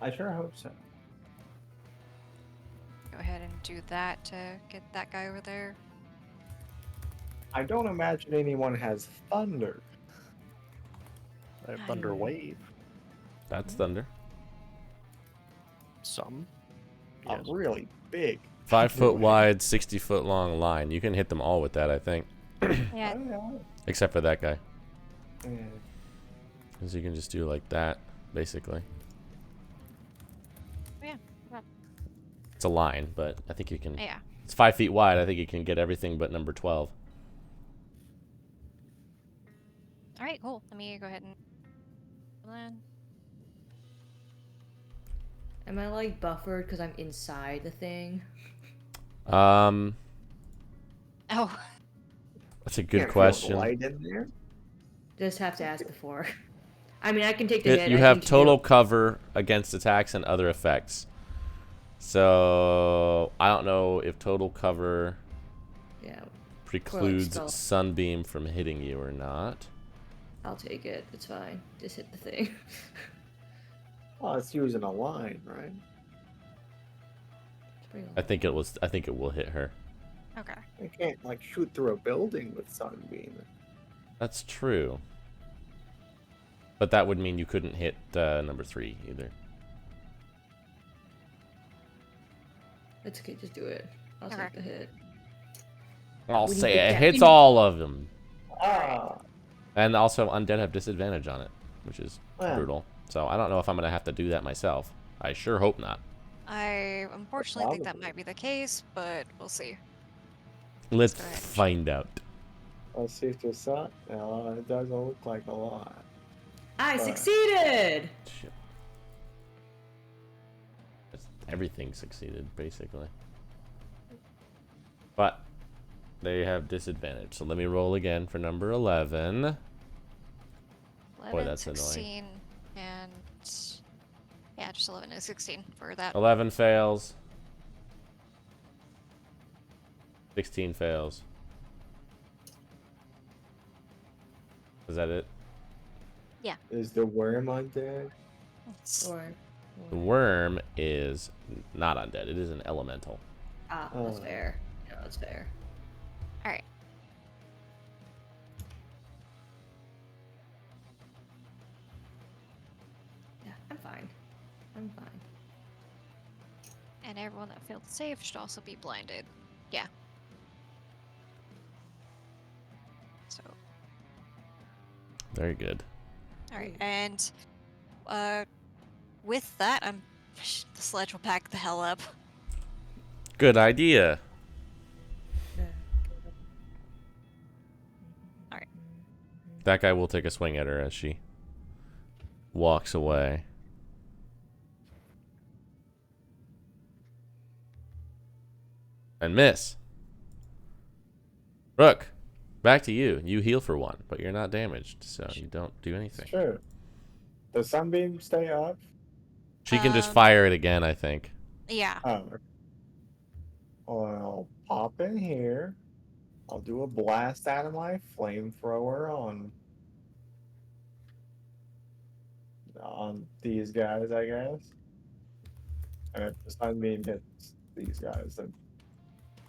I sure hope so. Go ahead and do that to get that guy over there. I don't imagine anyone has thunder. I have Thunder Wave. That's thunder. Some. A Yes. really big. 5 foot wide, 60-foot long line. You can hit them all with that, I think, Yeah. except for that guy, Yeah. because you can just do like that, basically. Yeah. It's a line, but I think you can. Yeah. It's 5 feet wide. I think you can get everything but number 12. All right. Cool. Let me go ahead and. Am I like buffered because I'm inside the thing? Oh. That's a good Can't feel question. light in there. Just have to ask before. I mean, I can take the hit. You I have can total heal. cover against attacks and other effects. So I don't know if total cover Yeah, precludes spell. sunbeam from hitting you or not. I'll take it. It's fine. Just hit the thing. Well, it's using a line, right? It's pretty I think it will hit her. Okay. You can't like shoot through a building with sunbeam. That's true. But that would mean you couldn't hit number 3 either. It's okay. Just do it. I'll Okay. take the hit. I'll We need say the it cat- hits all of them. Ah, And also undead have disadvantage on it, which is Yeah. brutal. So I don't know if I'm gonna have to do that myself. I sure hope not. I unfortunately think that Probably. might be the case, but we'll see. Let's go ahead and find out. let's see if there's sun. No, it doesn't look like a lot. I But- succeeded. Shit. Everything succeeded, basically. But they have disadvantage. So let me roll again for number 11. 11, that's annoying. 16, and yeah, just 11 and 16 for that. 11 fails. 16 fails. Is that it? Is the worm undead? It's- Or. The worm is not undead. It is an elemental. Ah, that's Oh. fair. Yeah, that's fair. All right. Yeah, I'm fine. I'm fine. And everyone that failed to save should also be blinded. Yeah. So, Very good. all right, and with that, the sledge will pack the hell up. Good idea. Yeah. Alright. That guy will take a swing at her as she walks away. And miss. Rook, Back to you. You heal for 1, but you're not damaged, so you don't do anything. It's true. Does Sunbeam stay up? She can just fire it again, I think. Yeah. Oh. Well, I'll pop in here. I'll do a blast out of my flamethrower on these guys, I guess. And if the Sunbeam hits these guys, then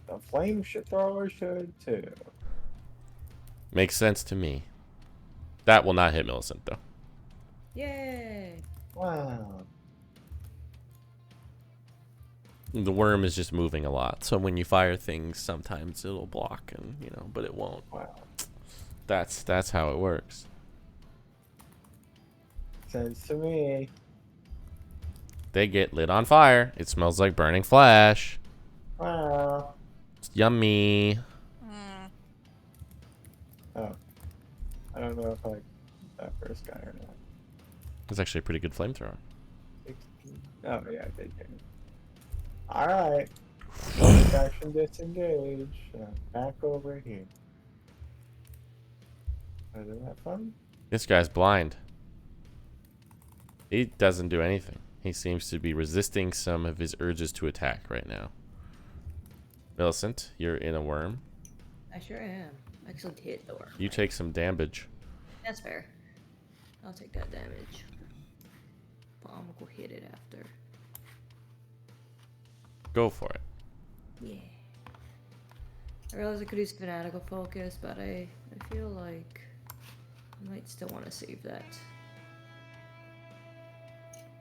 the flamethrower should too. Makes sense to me. That will not hit Millicent, though. Yay! Wow. The worm is just moving a lot, so when you fire things, sometimes it'll block, and but it won't. Wow. That's how it works. Sense to me. They get lit on fire. It smells like burning flesh. Wow. It's yummy. Oh. I don't know if I like that first guy or not. It's actually a pretty good flamethrower. 16. Oh, yeah, I did get it. Alright. Bonus action disengage. Back over here. Isn't that fun? This guy's blind. He doesn't do anything. He seems to be resisting some of his urges to attack right now. Millicent, you're in a worm. I sure am. I actually hit the worm. You take some damage. That's fair. I'll take that damage. But I'm gonna go hit it after. Go for it. Yeah. I realize I could use fanatical focus, but I feel like I might still want to save that.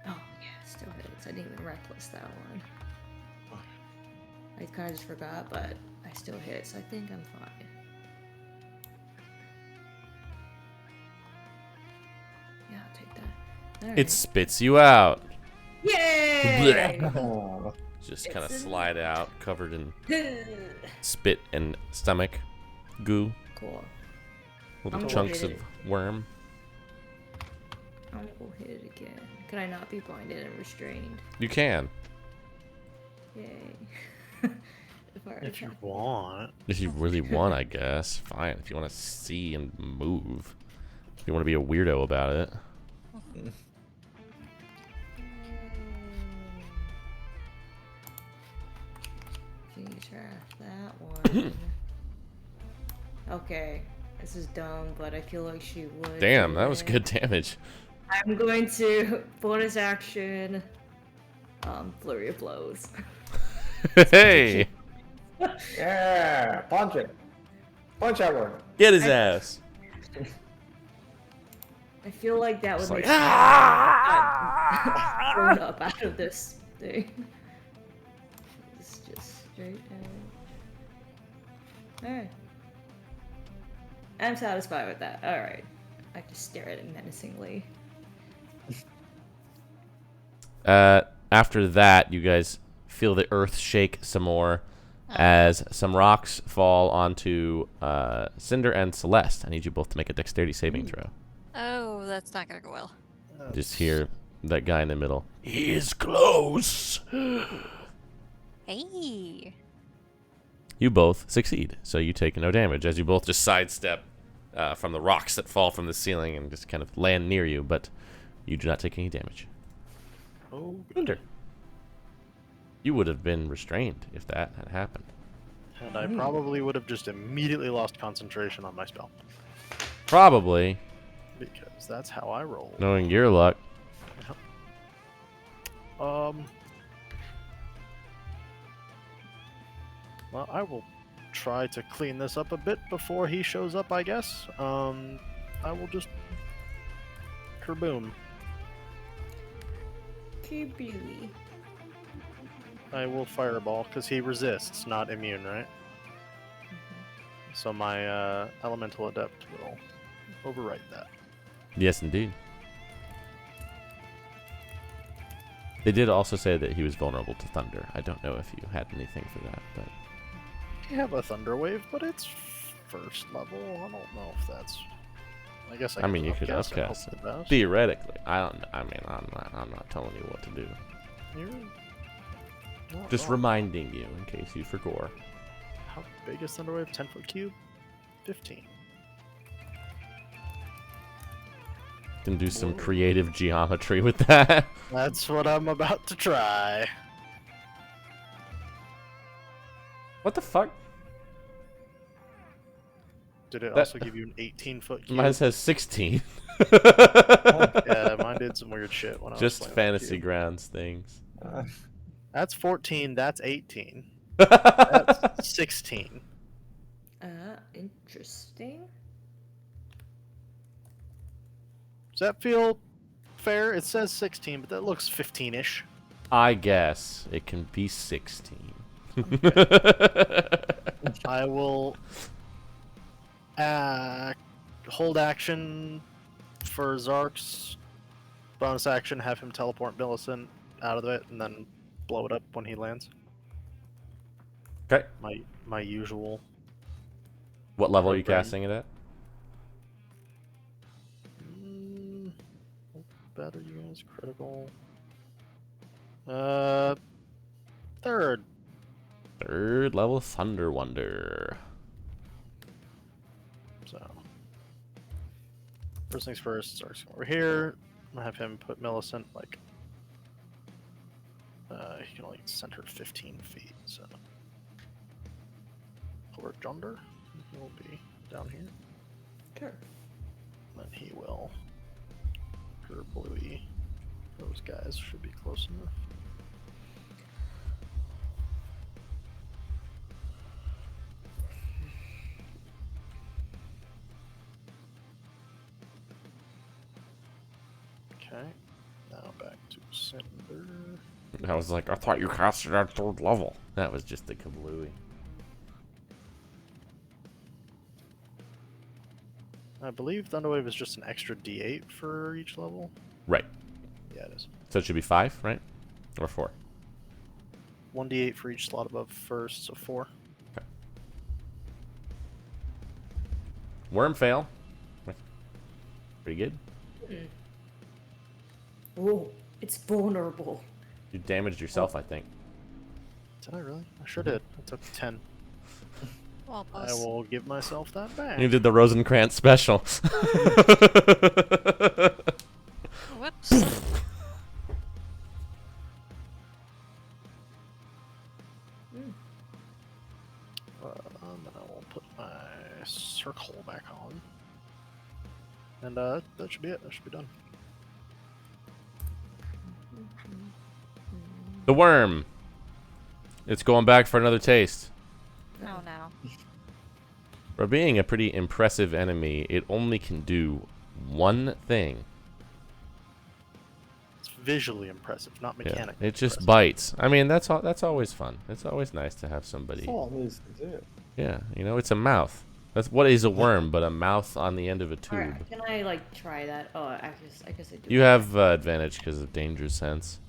Oh yeah, still hits. I didn't even reckless that one. I kind of just forgot, but I still hit, so I think I'm fine. Yeah, I'll take that. All right. It spits you out. Yay! Oh. Just kind of It's slide out, covered in spit and stomach goo. Cool. Little I'm chunks of hit worm. I'm gonna go hit it again. Can I not be blinded and restrained? You can, Yay. If you want. if you really want, I guess. Fine, if you want to see and move. If you want to be a weirdo about it. That one. Okay, this is dumb, but I feel like she would. Damn, do that was it. good damage. I'm going to bonus action, flurry of blows. Hey, Yeah, punch it. Punch that one. get his ass. I feel like that would It's make like, thrown up out of this thing. It's just straight edge. Alright. I'm satisfied with that. Alright. I just stare at it menacingly. After that, you guys feel the earth shake some more as some rocks fall onto Cinder and Celeste. I need you both to make a dexterity saving throw. Oh, that's not gonna go well. Just hear that guy in the middle. He is close. Hey. You both succeed, so you take no damage as you both just sidestep from the rocks that fall from the ceiling and just kind of land near you, but you do not take any damage. Oh, Cinder, you would have been restrained if that had happened. and I probably would have just immediately lost concentration on my spell. Probably, Because that's how I roll. knowing your luck. Well, I will try to clean this up a bit before he shows up, I guess. I will just kerboom. Kablooey. I will fireball because he resists, not immune, right? So my elemental adept will overwrite that. Yes, indeed. They did also say that he was vulnerable to thunder. I don't know if you had anything for that, but I have a thunder wave, but it's first level. I don't know if that's. I guess I. I mean, you can could upcast and hope upcast for it. the best. Theoretically, I'm not telling you what to do. You're not Just wrong. reminding you in case you forgot. How big is Thunderwave? 10-foot cube? 15. Can do some creative geometry with that. That's what I'm about to try. What the fuck? Did it That- also give you an 18-foot cube? Mine says 16. Yeah, mine did some weird shit when I was Just playing with the fantasy cube. grounds things. That's 14. That's 18. That's 16. Interesting. Does that feel fair? It says 16, but that looks 15-ish. I guess it can be 16. I will hold action for Zark's bonus action, have him teleport Millicent out of it, and then blow it up when he lands. Okay. My usual. What level are you Program. casting it at? Better you guys critical. Third. Third level Thunder Wonder. So first things first, Zark's over here. I'm gonna have him put Millicent like he can only send her 15 feet, so over yonder. He will be down here. Sure. Then he will Bluey. Those guys should be close enough. Okay, now back to Cinder. I was like, I thought you casted at third level. That was just the kablooey. I believe Thunderwave is just an extra D8 for each level. Right. Yeah, it is. So it should be 5, right? Or 4? 1d8 for each slot above first, so 4. Okay. Worm fail. Pretty good. Oh, it's vulnerable. You damaged yourself, I think. Did I really? I sure did. I took 10. Well, I boss. will give myself that back. You did the Rosencrantz special. Whoops. Then I will put my circle back on. And that should be it. That should be done. The worm. It's going back for another taste. Oh no. For being a pretty impressive enemy, it only can do one thing. It's visually impressive, not Yeah, mechanically. it just impressive. bites. I mean, that's all. That's always fun. It's always nice to have somebody. That's all it needs to do. Yeah, you know, it's a mouth. That's what is a worm, but a mouth on the end of a tube. Alright, can I like try that? Oh, I guess I do. You have advantage because of danger sense.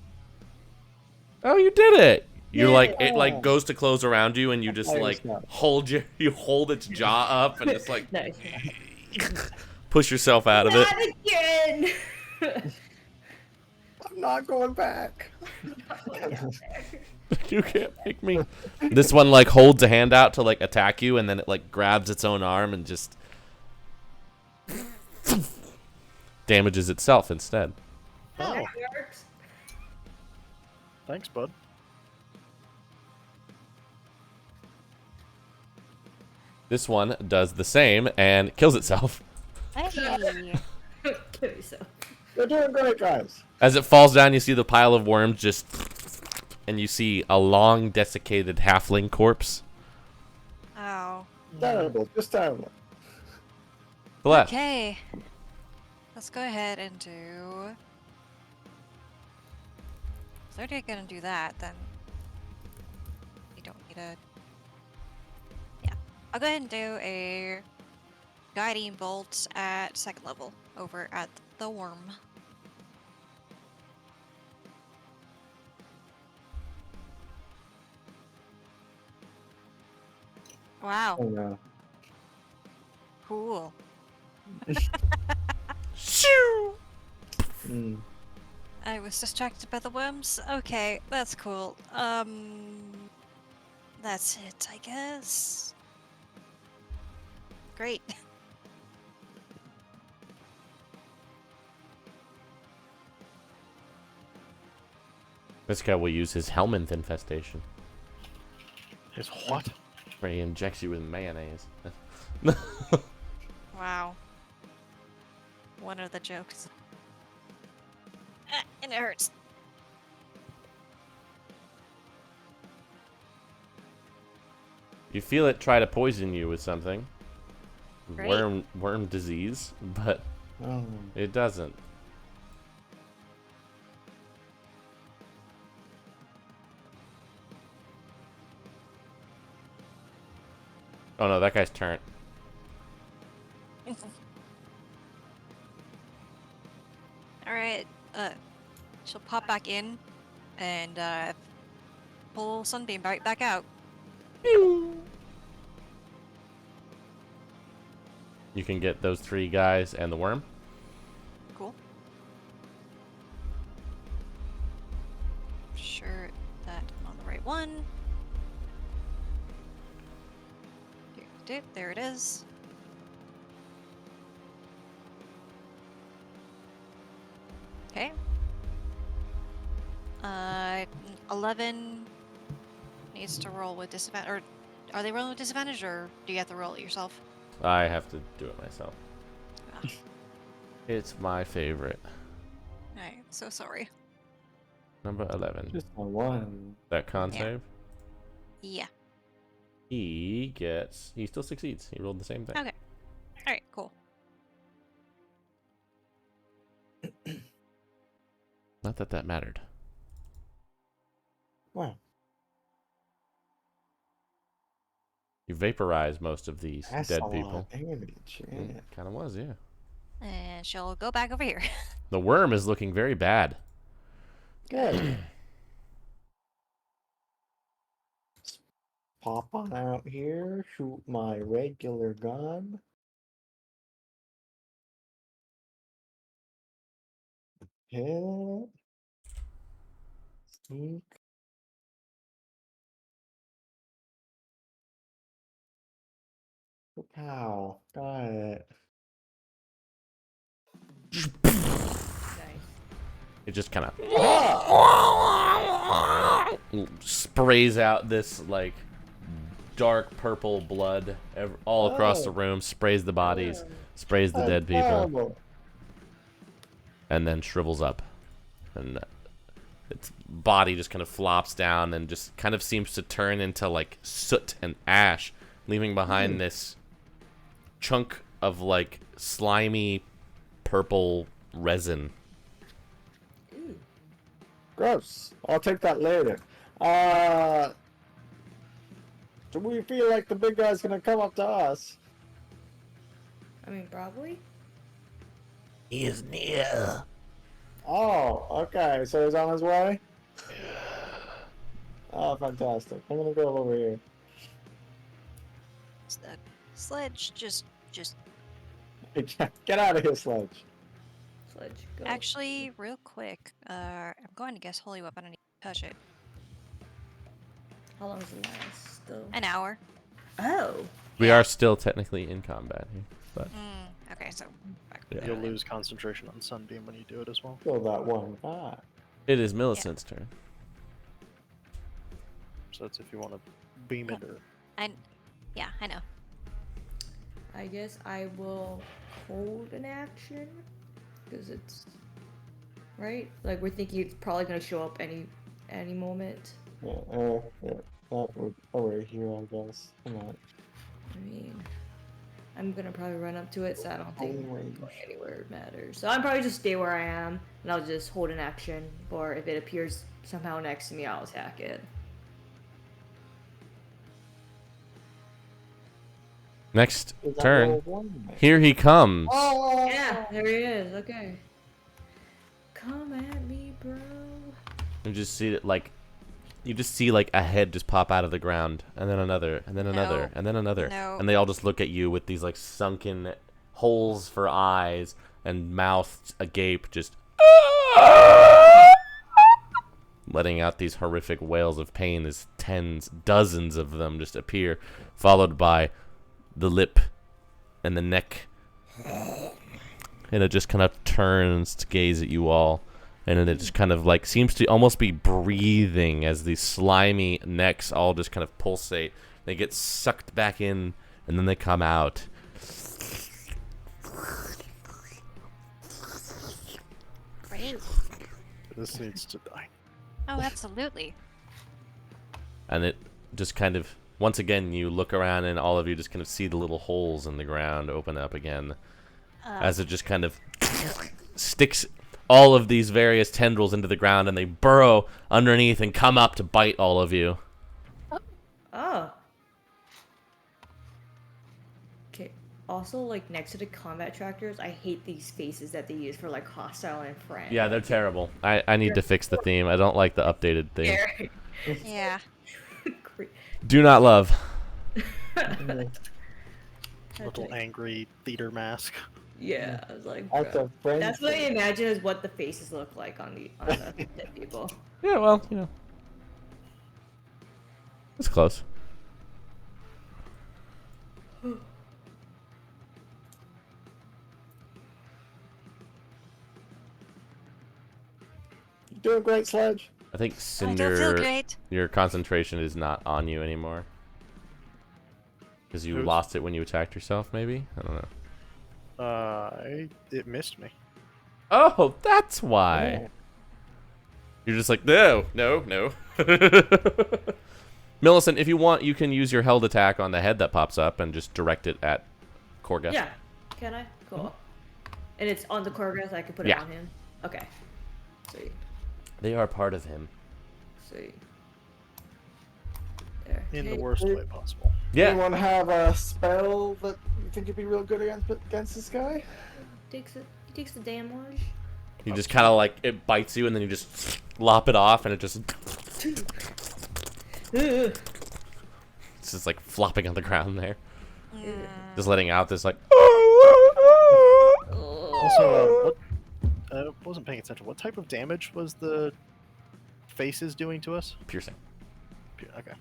Oh, you did it! You're Yay. like it like goes to close around you, and you just Nice. like you hold its jaw up and just like Nice. push yourself out of it. Not again. I'm not going back. You can't make me. This one like holds a hand out to like attack you, and then it like grabs its own arm and just damages itself instead. Oh, That works. thanks, bud. This one does the same and kills itself. Hey. Kill yourself. You're doing great, guys. As it falls down, you see the pile of worms just, and you see a long desiccated halfling corpse. Oh. Terrible. Just terrible. Celeste. Okay. Let's go ahead and do. If they're already gonna do that, then you don't need a. Yeah, I'll go ahead and do a guiding bolt at 2nd level over at the worm. Wow, Oh no. cool. Shoo! Mm. I was distracted by the worms. Okay, that's cool. That's it, I guess. great. This guy will use his Helminth infestation, Is what? where he injects you with mayonnaise. Wow. One of the jokes. Ah, and it hurts. You feel it try to poison you with something. Great. Worm disease, but Oh. it doesn't. Oh no, that guy's turn. Alright, she'll pop back in and pull Sunbeam right back out. You can get those 3 guys and the worm. Cool. Sure that I'm on the right one. There it is. Okay. 11 needs to roll with disadvantage. Or are they rolling with disadvantage, or do you have to roll it yourself? I have to do it myself. Ah. It's my favorite. Alright, so sorry. Number 11. Just a one. That con Yeah. save. Yeah. He still succeeds. He rolled the same thing. Okay. Alright, cool. Not that that mattered. Wow. You vaporize most of these That's dead a lot people. of damage. Yeah. Kind of was, yeah. And she'll go back over here. The worm is looking very bad. Good. Pop on out here, shoot my regular gun. Hit. Sneak. Pow. Got it. Nice. It just kind of Ah! sprays out this like dark purple blood all across the Oh. room, sprays the bodies, sprays the dead people, Terrible. and then shrivels up. And its body just kind of flops down and just kind of seems to turn into like soot and ash, leaving behind this chunk of like slimy purple resin. Ooh. Gross. I'll take that later. Do we feel like the big guy's gonna come up to us? I mean, probably. He is near. Oh, okay. So he's on his way? Oh, fantastic. I'm gonna go over here. So the sledge just Get out of here, Sledge. Sledge, go. actually real quick. I'm going to guess holy weapon. I need to touch it. How long does it last, though? An hour. Oh. We are still technically in combat here, but Okay, so back Yeah. You'll lose concentration on Sunbeam when you do it as well. Kill that one. Ah. it is Millicent's turn. So that's if you want to beam it or yeah, I know. I guess I will hold an action because it's right. Like we're thinking it's probably gonna show up any moment. Yeah, yeah. That would over here, I guess. Come on. I mean, I'm gonna probably run up to it, so I don't think Only range. going anywhere matters. So I'm probably just stay where I am, and I'll just hold an action. Or if it appears somehow next to me, I'll attack it. Next Is that turn. level one? Here he comes. Oh! Yeah, there he is. Okay. Come at me, bro. You just see it like, you just see like a head just pop out of the ground, and then another, and then another, No. and then another, No. and they all just look at you with these like sunken holes for eyes and mouths agape, just letting out these horrific wails of pain as dozens of them just appear, followed by the lip and the neck, and it just kind of turns to gaze at you all, and then it just kind of like seems to almost be breathing as these slimy necks all just kind of pulsate. They get sucked back in, and then they come out. Great. This needs to die. Oh, absolutely. And it just kind of, once again, you look around and all of you just kind of see the little holes in the ground open up again as it just kind of sticks all of these various tendrils into the ground, and they burrow underneath and come up to bite all of you. Oh. Okay. Also, like next to the combat tractors, I hate these faces that they use for like hostile and friend. Yeah, they're terrible. I need to fix the theme. I don't like the updated theme. Yeah. Do not love. Little angry theater mask. Yeah, I was like, That's bro. a friend. That's what I imagine is what the faces look like on the dead people. Yeah, well, you know. It's close. You doing great, Sledge? I think I don't feel Cinder, great. your concentration is not on you anymore. Because you Who's? lost it when you attacked yourself, maybe? I don't know. It missed me. Oh, that's why. Yeah. You're just like, no. Millicent, if you want, you can use your held attack on the head that pops up and just direct it at Korga. Yeah. Can I? Cool. And it's on the Korgoth, I can put it Yeah. on him? Okay. Sweet. They are part of him. Sweet. There. In the Hey, worst way possible. Yeah. Anyone have a spell that you think you'd be real good against this guy? He takes the damage. You just kind of like, it bites you and then you just lop it off and it just... Ugh. It's just like flopping on the ground there. Mm. Just letting out this like... Also, I wasn't paying attention. What type of damage was the faces doing to us? Piercing. Okay.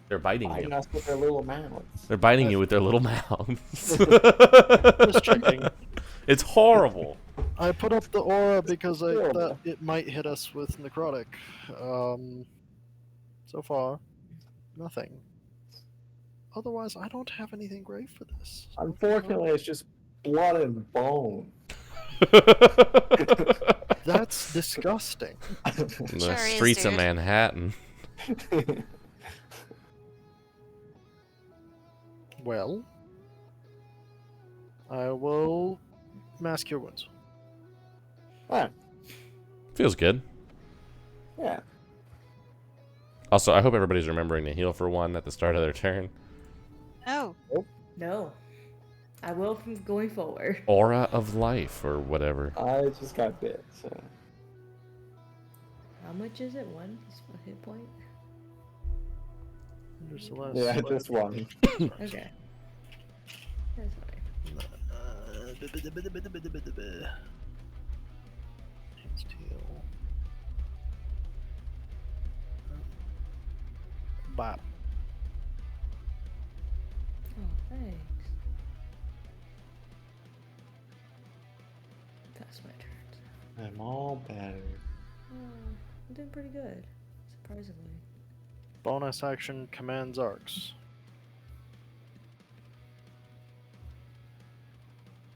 They're biting Biting you. us with their little mouths. They're biting you with their little mouths. Just checking. It's horrible. I put up the aura because I Terrible. thought it might hit us with necrotic. So far, nothing. Otherwise, I don't have anything great for this. Unfortunately, it's just blood and bone. That's disgusting. The Sure is, streets of dude. Manhattan. Well, I will mask your wounds. Ah, Feels good. yeah. Also, I hope everybody's remembering to heal for one at the start of their turn. Oh, No. I will from going forward. Aura of life or whatever. I just got bit, so. How much is it? One hit point? Here's the last. Yeah, just one. Okay. That's fine. Hands tail. Bop. Oh, thanks. That's my turn. I'm all battered. Oh, I'm doing pretty good, surprisingly. Bonus action commands arcs.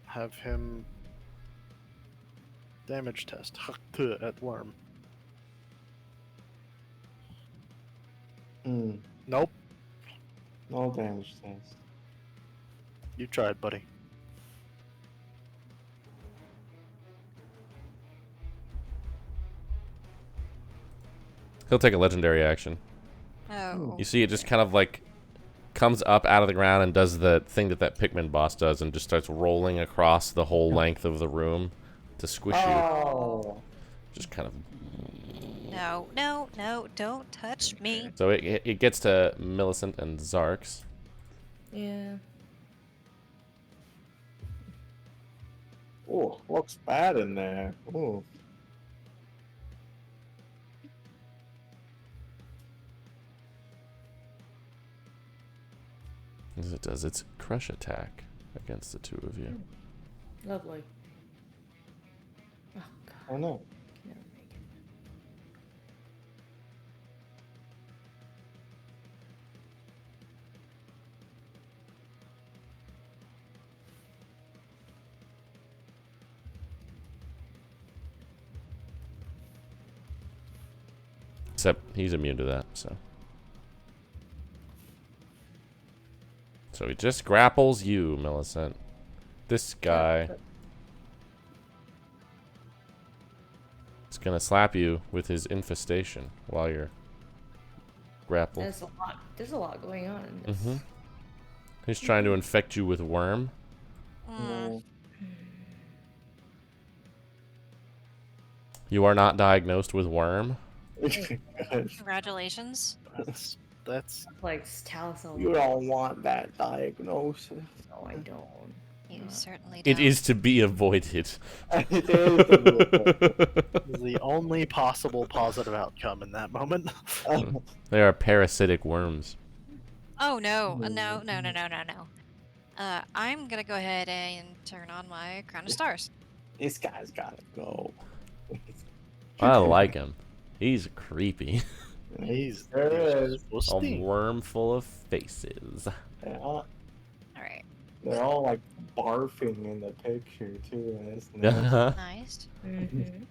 Have him damage test at worm. Nope. No damage test. You tried, buddy. He'll take a legendary action. oh. You see it just kind of like comes up out of the ground and does the thing that Pikmin boss does and just starts rolling across the whole length of the room to squish you. Oh. Just kind of... No, no, no, don't touch me. So it gets to Millicent and Zarks. Yeah. Oh, looks bad in there. Ooh. As it does its crush attack. against the two of you. Lovely. Oh god. Oh no. Can never make it. Except he's immune to that, so. So he just grapples you, Millicent. This guy is gonna slap you with his infestation while you're grappled. There's a lot. There's a lot going on. In this. Mm-hmm. He's trying to infect you with worm. No. You are not diagnosed with worm. Congratulations. That's Like Talcel. You don't want that diagnosis. No, I don't. You certainly It don't. is to be avoided. It is. the only possible positive outcome in that moment. They are parasitic worms. Oh no, no, no, no, no, no, no. I'm gonna go ahead and turn on my Crown of Stars. This guy's gotta go. I like him. He's creepy. He's There it is. A Lusty. worm full of faces. Yeah, Alright, they're all like barfing in the picture too. That's nice. nice. Mm-hmm.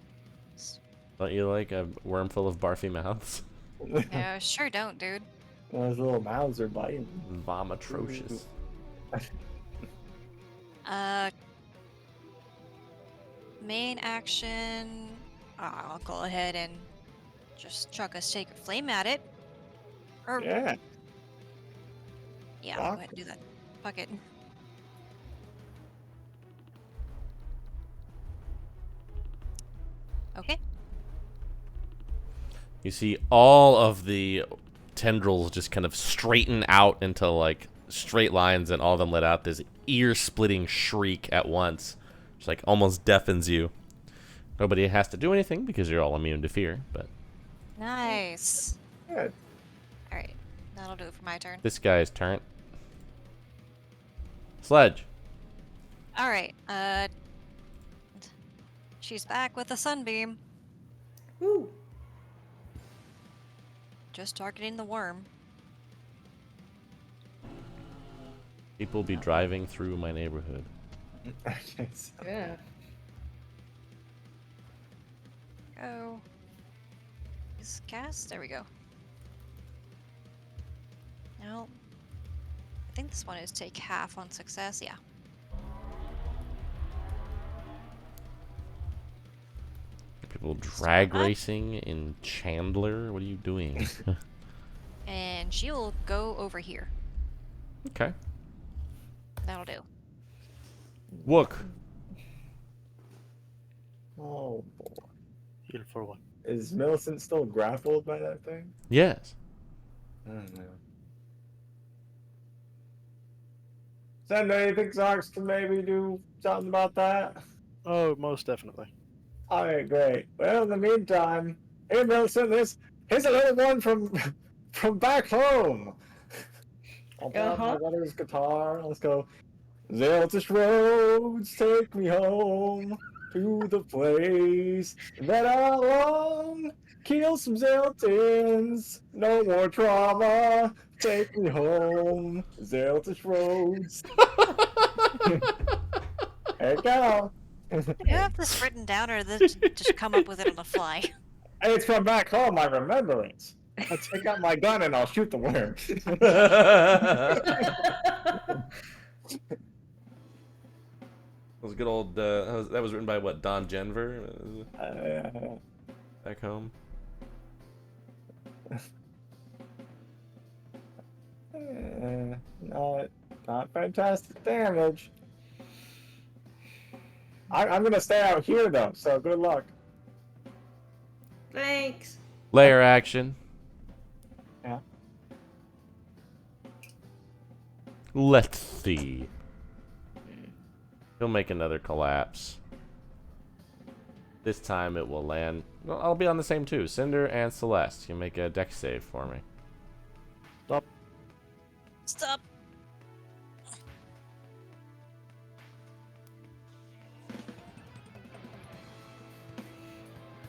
Don't you like a worm full of barfy mouths? Yeah, sure don't, dude. Those little mouths are biting. Vomitrocious. Main action. I'll go ahead and just chuck a sacred flame at it. Or, Yeah. yeah, I'll go ahead and do that. Fuck it. Okay. You see all of the tendrils just kind of straighten out into like straight lines, and all of them let out this ear-splitting shriek at once. Which like almost deafens you. Nobody has to do anything because you're all immune to fear, but Nice. Good. Alright, that'll do it for my turn. this guy's turn. Sledge. Alright, she's back with a sunbeam. Woo. Just targeting the worm. People be driving through my neighborhood. Okay, so- Yeah. Go. Is cast? There we go. No. I think this one is take half on success. Yeah. People drag Stop. racing in Chandler. What are you doing? And she'll go over here. Okay. That'll do. Look. Oh boy. Heal for one. Is Millicent still grappled by that thing? Yes. I don't know. Send anything Zox can maybe do something about that? Oh, most definitely. Alright, great. Well, in the meantime, hey Millicent, here's a little one from back home. I'll play out my brother's guitar. Let's go. Zeltish roads take me home to the place that I long. Kill some Zeltins, no more trauma. Take me home, Zeltish roads. There you go. Do you have this written down, or this just come up with it on the fly? It's from back home, I remember it. I'll take out my gun and I'll shoot the worm. That was good old. That was written by what? Don Jenver. Back home. Not fantastic damage. I'm gonna stay out here though, so good luck. Thanks. Layer action. Yeah. Let's see. He'll make another collapse. This time it will land. Well, I'll be on the same two. Cinder and Celeste. You make a dex save for me. Stop.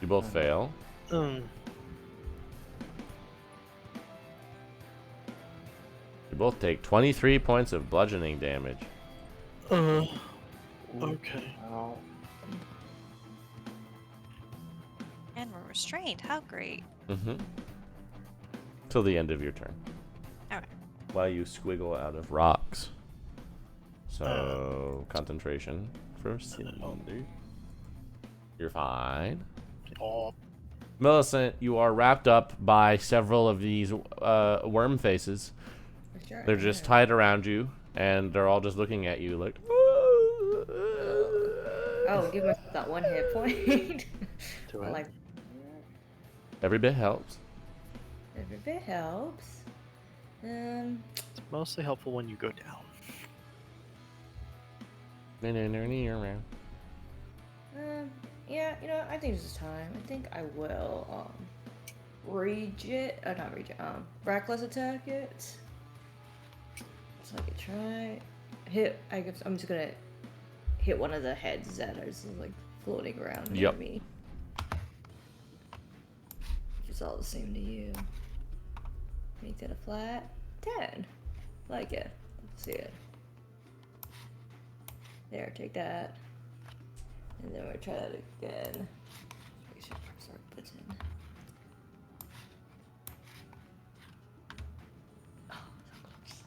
You both fail. Mm. You both take 23 points of bludgeoning damage. Okay. Ow. And we're restrained. How great. Mm-hmm. Till the end of your turn. Alright. While you squiggle out of rocks. So, concentration for Cindy. You're fine. Oh, Millicent, you are wrapped up by several of these worm faces. For sure. They're just tied around you, and they're all just looking at you like. Oh, give myself that one hit point. do I it. like Every bit helps. every bit helps. It's mostly helpful when you go down. Yeah, you know, I think this is time. I think I will, reckless attack it. So I could try hit. I guess I'm just gonna hit one of the heads that are just like floating around near Yep. me. If it's all the same to you. Make that a flat 10. Like it. Let's see it. There, take that. And then we're gonna try that again. Make sure I press our button. Oh, so close.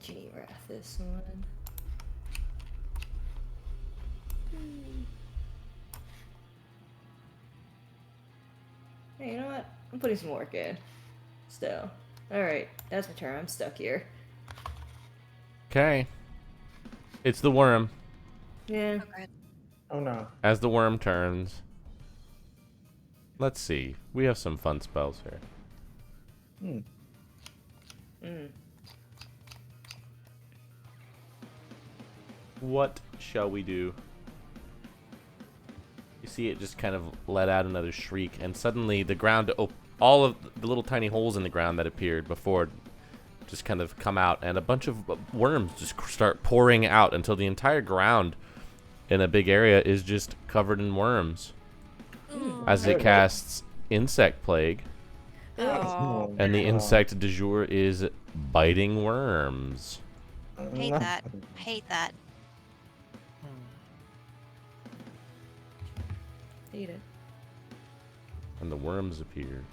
Genie Wrath this one. Hey, you know what? I'm putting some work in. Still. Alright, that's my turn. I'm stuck here. Okay. It's the worm. Yeah. Oh, good. Oh no. As the worm turns. Let's see. We have some fun spells here. What shall we do? You see it just kind of let out another shriek, and suddenly the ground, all of the little tiny holes in the ground that appeared before just kind of come out, and a bunch of worms just start pouring out until the entire ground in a big area is just covered in worms. As it casts Insect Plague, Oh, and the insect du jour is biting worms. hate that. Hate that. Eat it. And the worms appear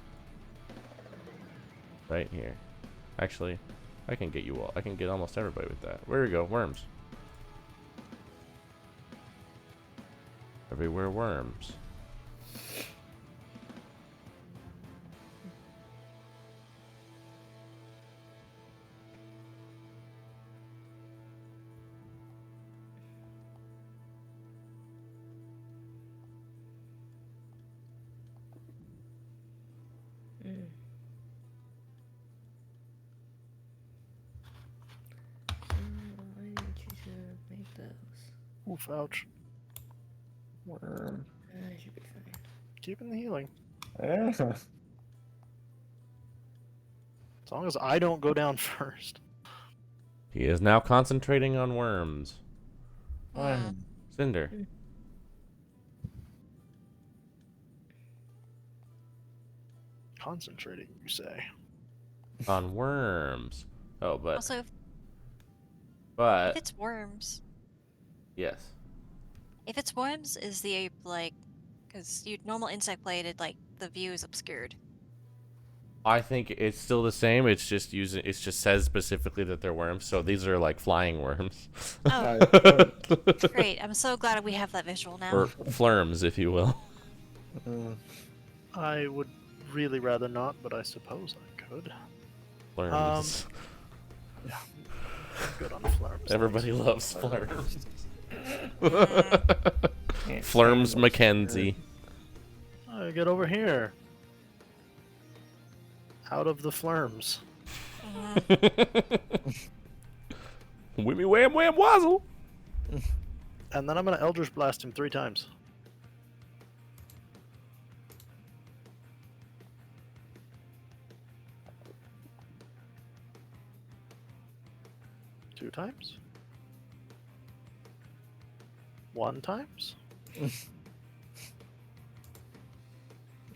right here. Actually, I can get you all. I can get almost everybody with that. Where we go, worms. Everywhere worms. I need you to make those. Oof, ouch. Worm. I should be fine. Keeping the healing. Yeah. As long as I don't go down first. He is now concentrating on worms. Fine. Cinder. Concentrating, you say. On worms. Oh, but Also, if but it's worms, yes. if it's worms, is the like, because you normal insect plated, like the view is obscured. I think it's still the same. It's just says specifically that they're worms. So these are like flying worms. Oh, great! I'm so glad we have that visual now. Or flurms, if you will. I would really rather not, but I suppose I could. Flurms. Yeah. Good on flurms. Everybody loves flurms. Can't Flurms stand Mackenzie. Oh, get over here. Out of the flurms. Wimmy wham wham wazzle. And then I'm gonna Eldritch Blast him 3 times. Two times? 1 times?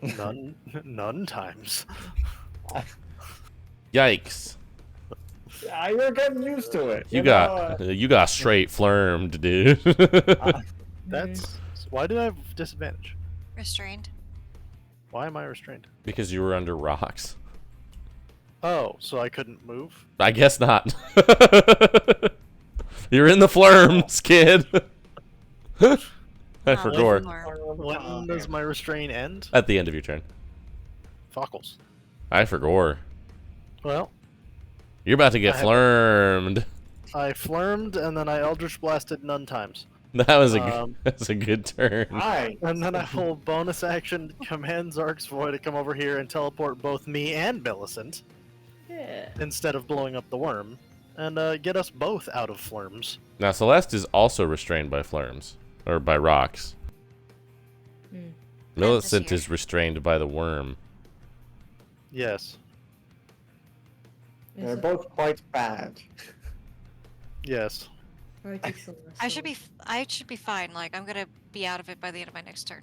None times. Yikes! You're getting used to it. You know, got straight flirmed, dude. That's why did I have disadvantage? Restrained. Why am I restrained? Because you were under rocks. Oh, so I couldn't move? I guess not. You're in the flirms, kid. I Not forgot. anymore. When does my restrain end? At the end of your turn. Fockles. I forgot. Well, You're about to get I have- flirmed. I flirmed and then I Eldritch Blasted none times. That was that's a good turn. Hi. And then I will bonus action command Zark's Void to come over here and teleport both me and Millicent Yeah. instead of blowing up the worm, and get us both out of flirms. Now Celeste is also restrained by flirms. Or by rocks. Hmm. Millicent here. is restrained by the worm. Yes. They're both quite bad. Yes. I should be fine. Like I'm gonna be out of it by the end of my next turn.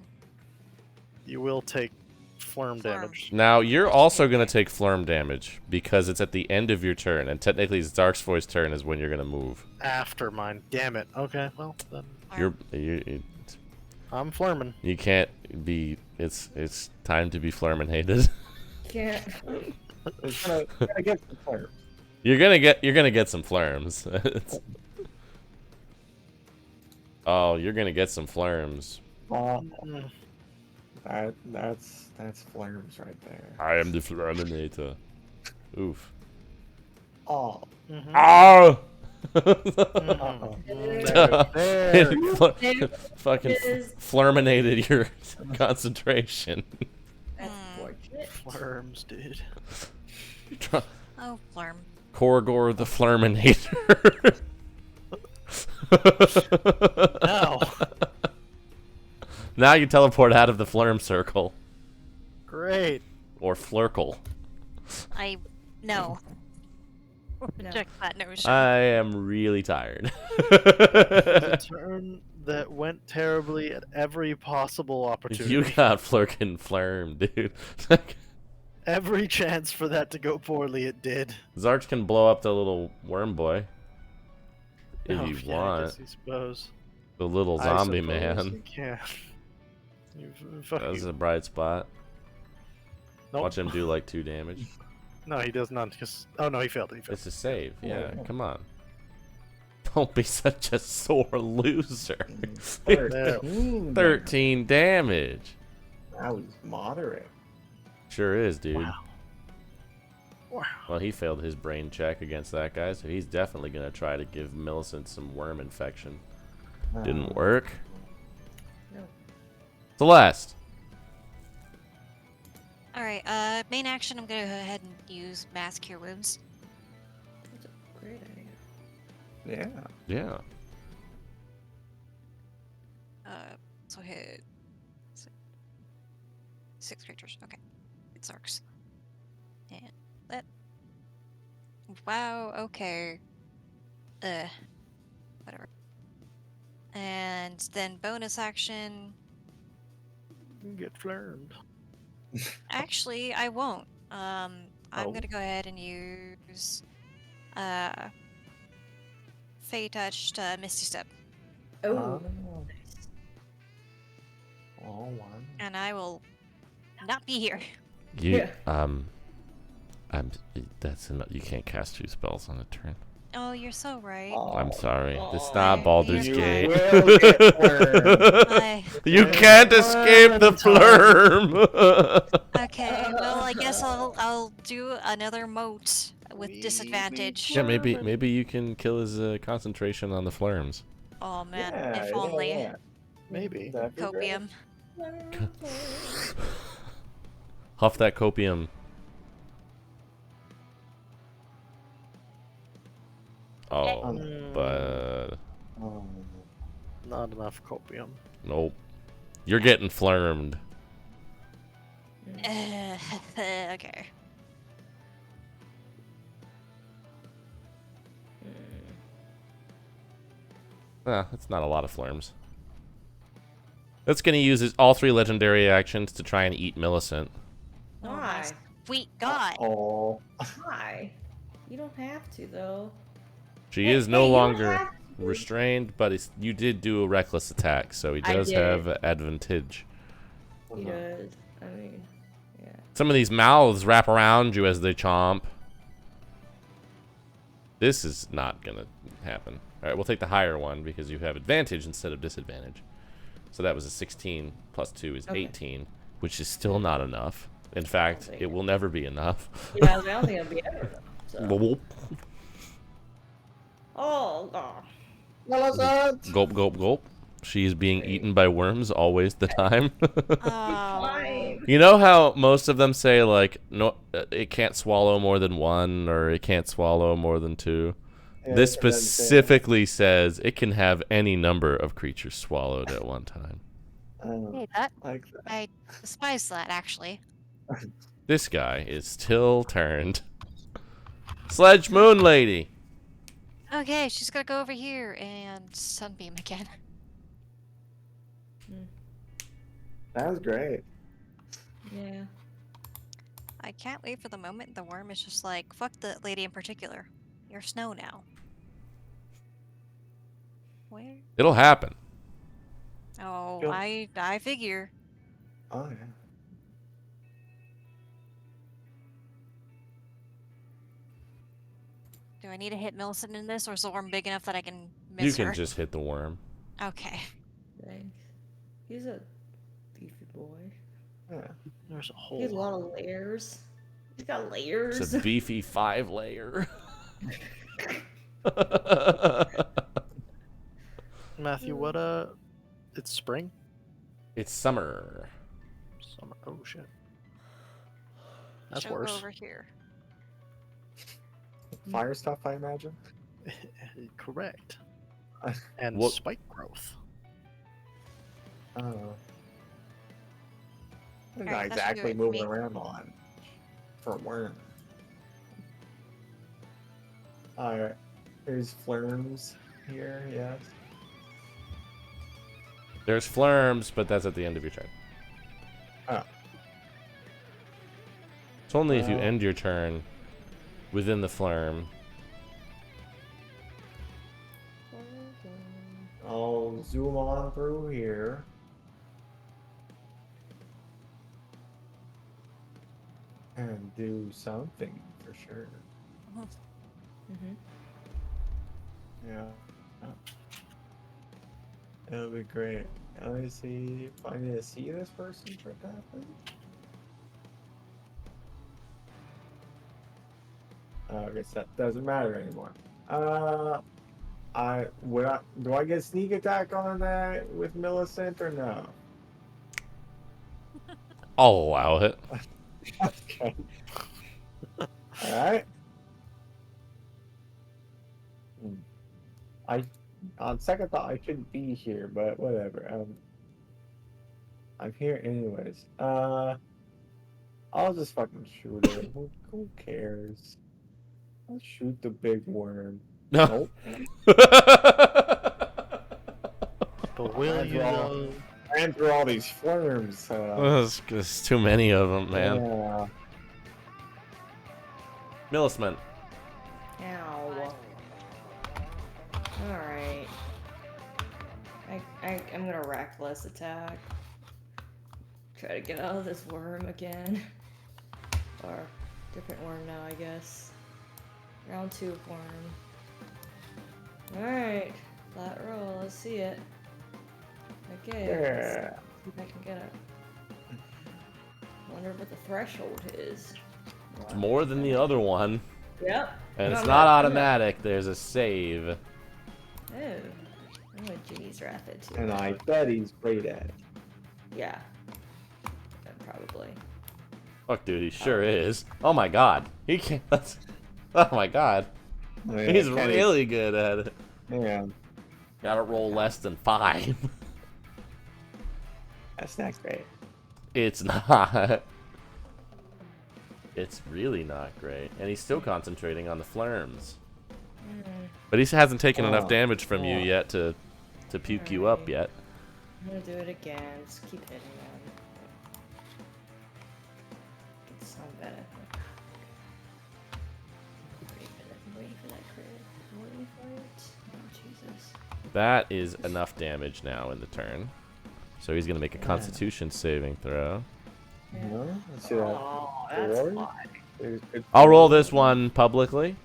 You will take flirm Flirm. damage. Now, you're also going to take flirm damage because it's at the end of your turn, and technically Zark's turn is when you're going to move. After mine. Damn it. Okay, well, then I'm flirming. You can't be. It's time to be flirminated. Can't. It's gonna get some fire. You're gonna get some flirms. Oh, you're gonna get some flirms. Mm. That's flames right there. I am the flirminator. Oof. Oh. Mhm. Oh! There. Fucking Is- flirminated your concentration. That's Hmm. fortunate. Flirms, dude. Oh, Flurm. Korgor the Flirminator. Now. Now you teleport out of the Flirm circle. Great. Or Flurkle. No. No. Reject that notion. I am really tired. The turn that went terribly at every possible opportunity. You got Flurkin Flirm, dude. Every chance for that to go poorly, it did. Zarch can blow up the little worm boy. If Oh, you yeah, I want. guess I suppose. The little I zombie suppose man. you can. Fuck That's you. a bright spot. Nope. Watch him do like 2 damage. No, he does not. Oh no, he failed. He failed. It's a save. Yeah, Yeah. come on. Don't be such a sore loser. 13. 13 damage. That was moderate. Sure is, dude. Wow. Wow. Well, he failed his brain check against that guy, so he's definitely going to try to give Millicent some worm infection. Didn't work. No. Celeste. Alright, main action, I'm gonna go ahead and use Mass Cure Wounds. That's a great idea. Yeah. Yeah. So hit 6 creatures. Okay. It's Arcs. And that. Wow, okay. Whatever. And then bonus action. You get flirmed. Actually, I won't. I'm Oh. gonna go ahead and use Fey Touched Misty Step. Oh. All one. And I will not be here. You, Yeah. you can't cast 2 spells on a turn. Oh, you're so right. I'm sorry. Oh, It's not Baldur's you Gate. will get flirmed. I, You can't escape the flirm. okay, well, I guess I'll do another moat with We disadvantage. Yeah, maybe you can kill his concentration on the flirms. Oh man, Yeah, if yeah, only. yeah. Maybe. That'd be great. Copium. Huff that copium. Oh, Mm, but Oh. Not enough copium. nope. You're getting flirmed. Okay. It's not a lot of flirms. That's going to use all 3 legendary actions to try and eat Millicent. Oh my Why? sweet god. Oh. Why? You don't have to though. She Hey, is no hey, you don't longer have to. restrained, but you did do a reckless attack, so he I does did. have advantage. He does. I mean, yeah. Some of these mouths wrap around you as they chomp. This is not going to happen. All right, we'll take the higher one because you have advantage instead of disadvantage. So that was a 16 plus 2 is 18, which is still not enough. In fact, it will never be enough. Yeah, I don't think it'll be ever enough. So. Oh god. Millicent! Gulp, gulp, gulp. She is being eaten by worms always the time. Oh. You know how most of them say, like, no, it can't swallow more than 1 or it can't swallow more than 2? Yeah, This it doesn't say specifically says it can have any number of creatures swallowed at one time. Hey, that Like that. I despise that actually. This guy is still turned. Sledge Moon Lady. Okay, she's gonna go over here and sunbeam again. That was great. Yeah. I can't wait for the moment the worm is just like, fuck the lady in particular. You're snow now. Where? It'll happen. Oh, Go. I figure. Oh yeah. Do I need to hit Millicent in this, or is the worm big enough that I can You miss can her? just hit the worm. Okay. Thanks. He's a beefy boy. There's a He has a whole lot of layers. He's got layers. It's a beefy 5-layer. Matthew, what it's spring? It's summer. Summer. Oh shit. That's She'll go worse. over here. Fire stuff, I imagine. Correct. And What- spike growth. Oh. Not Alright, that should do exactly it for moving me. around on for a worm. Alright. There's flurms here, yes. There's flurms, but that's at the end of your turn. Oh. It's only if you Well. end your turn within the flurm. I'll zoom on through here. And do something for sure. Mm-hmm. Yeah. It'll be great. Let me see if I need to see this person for it to happen. I guess that doesn't matter anymore. Do I get sneak attack on that with Millicent or no? I'll allow it. Okay. Alright. On second thought, I shouldn't be here, but whatever. I'm here anyways. I'll just fucking shoot it. Who cares? I'll shoot the big worm. No. Nope. But will you though? Ran through all these flurms. There's too many of them, man. Yeah. Millicent. Ow. Alright. I'm gonna reckless attack. Try to get out of this worm again. Or different worm now, I guess. Round 2 of worm. Alright. Flat roll, let's see it. Okay. Yeah. Let's see if I can get it. Wonder what the threshold is. It's more than the other one. Yep. And it's I'm not not- automatic. There's a save. Oh. I'm gonna Ginny's Wrath it too. And I bet he's great at it. Yeah. Probably. Fuck, dude, he sure is. Oh my god. He can't. Oh my god. Oh, yeah, He's Kenny- really good at it. Yeah. Gotta roll less than 5. That's not great. It's not. It's really not great. And he's still concentrating on the flurms. But he hasn't taken enough Oh, damage from you God. yet to puke you up Alright. yet. I'm gonna do it again. Just keep hitting them. Get some benefit. I'm waiting for that crit. I'm waiting for it. Oh, Jesus. That is enough damage now in the turn. So he's going to make a Constitution saving throw. No? Let's see that. Oh, that's Four? why. I'll roll this one publicly.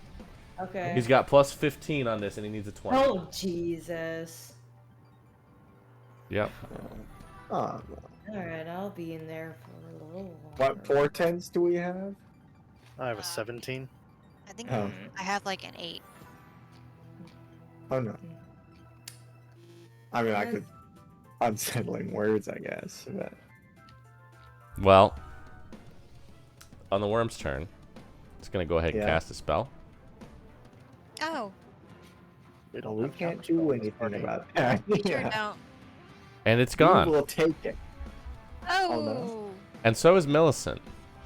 Okay. He's got plus 15 on this, and he needs a 20. Oh, Jesus. Yep. Oh, Alright, I'll be in there for a little longer. what portents do we have? I have a 17. I think Oh. I have like an 8. Oh no. I mean, I could unsettling words, I guess. But... Well, on the worm's turn, it's going to go ahead and Yeah. cast a spell. Oh, We Well, don't we have can't counterspell do in this anything party. about that. sure don't. And it's We gone. will take it. Oh, no. And so is Millicent.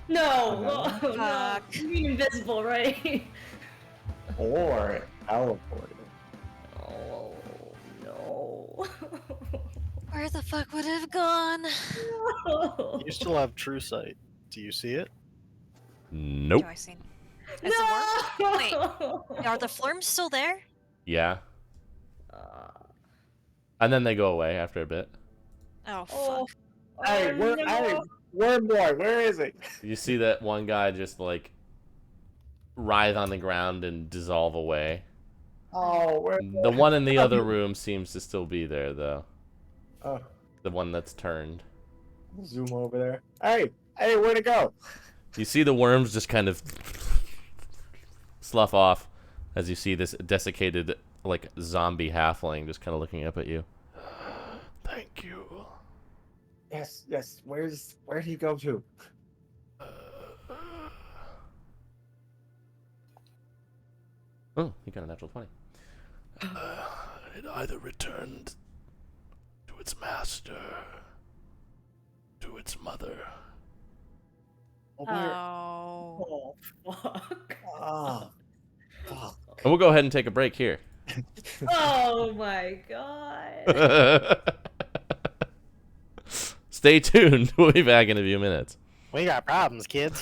No! Okay. Oh, no. Fuck. You mean invisible, right? Or teleported. Oh, no. where the fuck would it have gone? No. You still have true sight. Do you see it? Nope. Do I see? Is the worm? Wait, are the florms still there? Yeah. Uh, And then they go away after a bit. Oh fuck. oh, Hey, oh, no. hey, worm boy, where is he? You see that one guy just, like, writhe on the ground and dissolve away. Oh, where? The one in the other room seems to still be there, though. Oh, The one that's turned. zoom over there. Hey, where'd it go? You see the worms just kind of slough off as you see this desiccated, like, zombie halfling just kind of looking up at you. Thank you. Yes. Where'd he go to? Oh, he got a natural 20. It either returned to its master, to its mother. Oh. Oh, fuck. Oh, fuck. And we'll go ahead and take a break here. Oh my god. Stay tuned. We'll be back in a few minutes. We got problems, kids.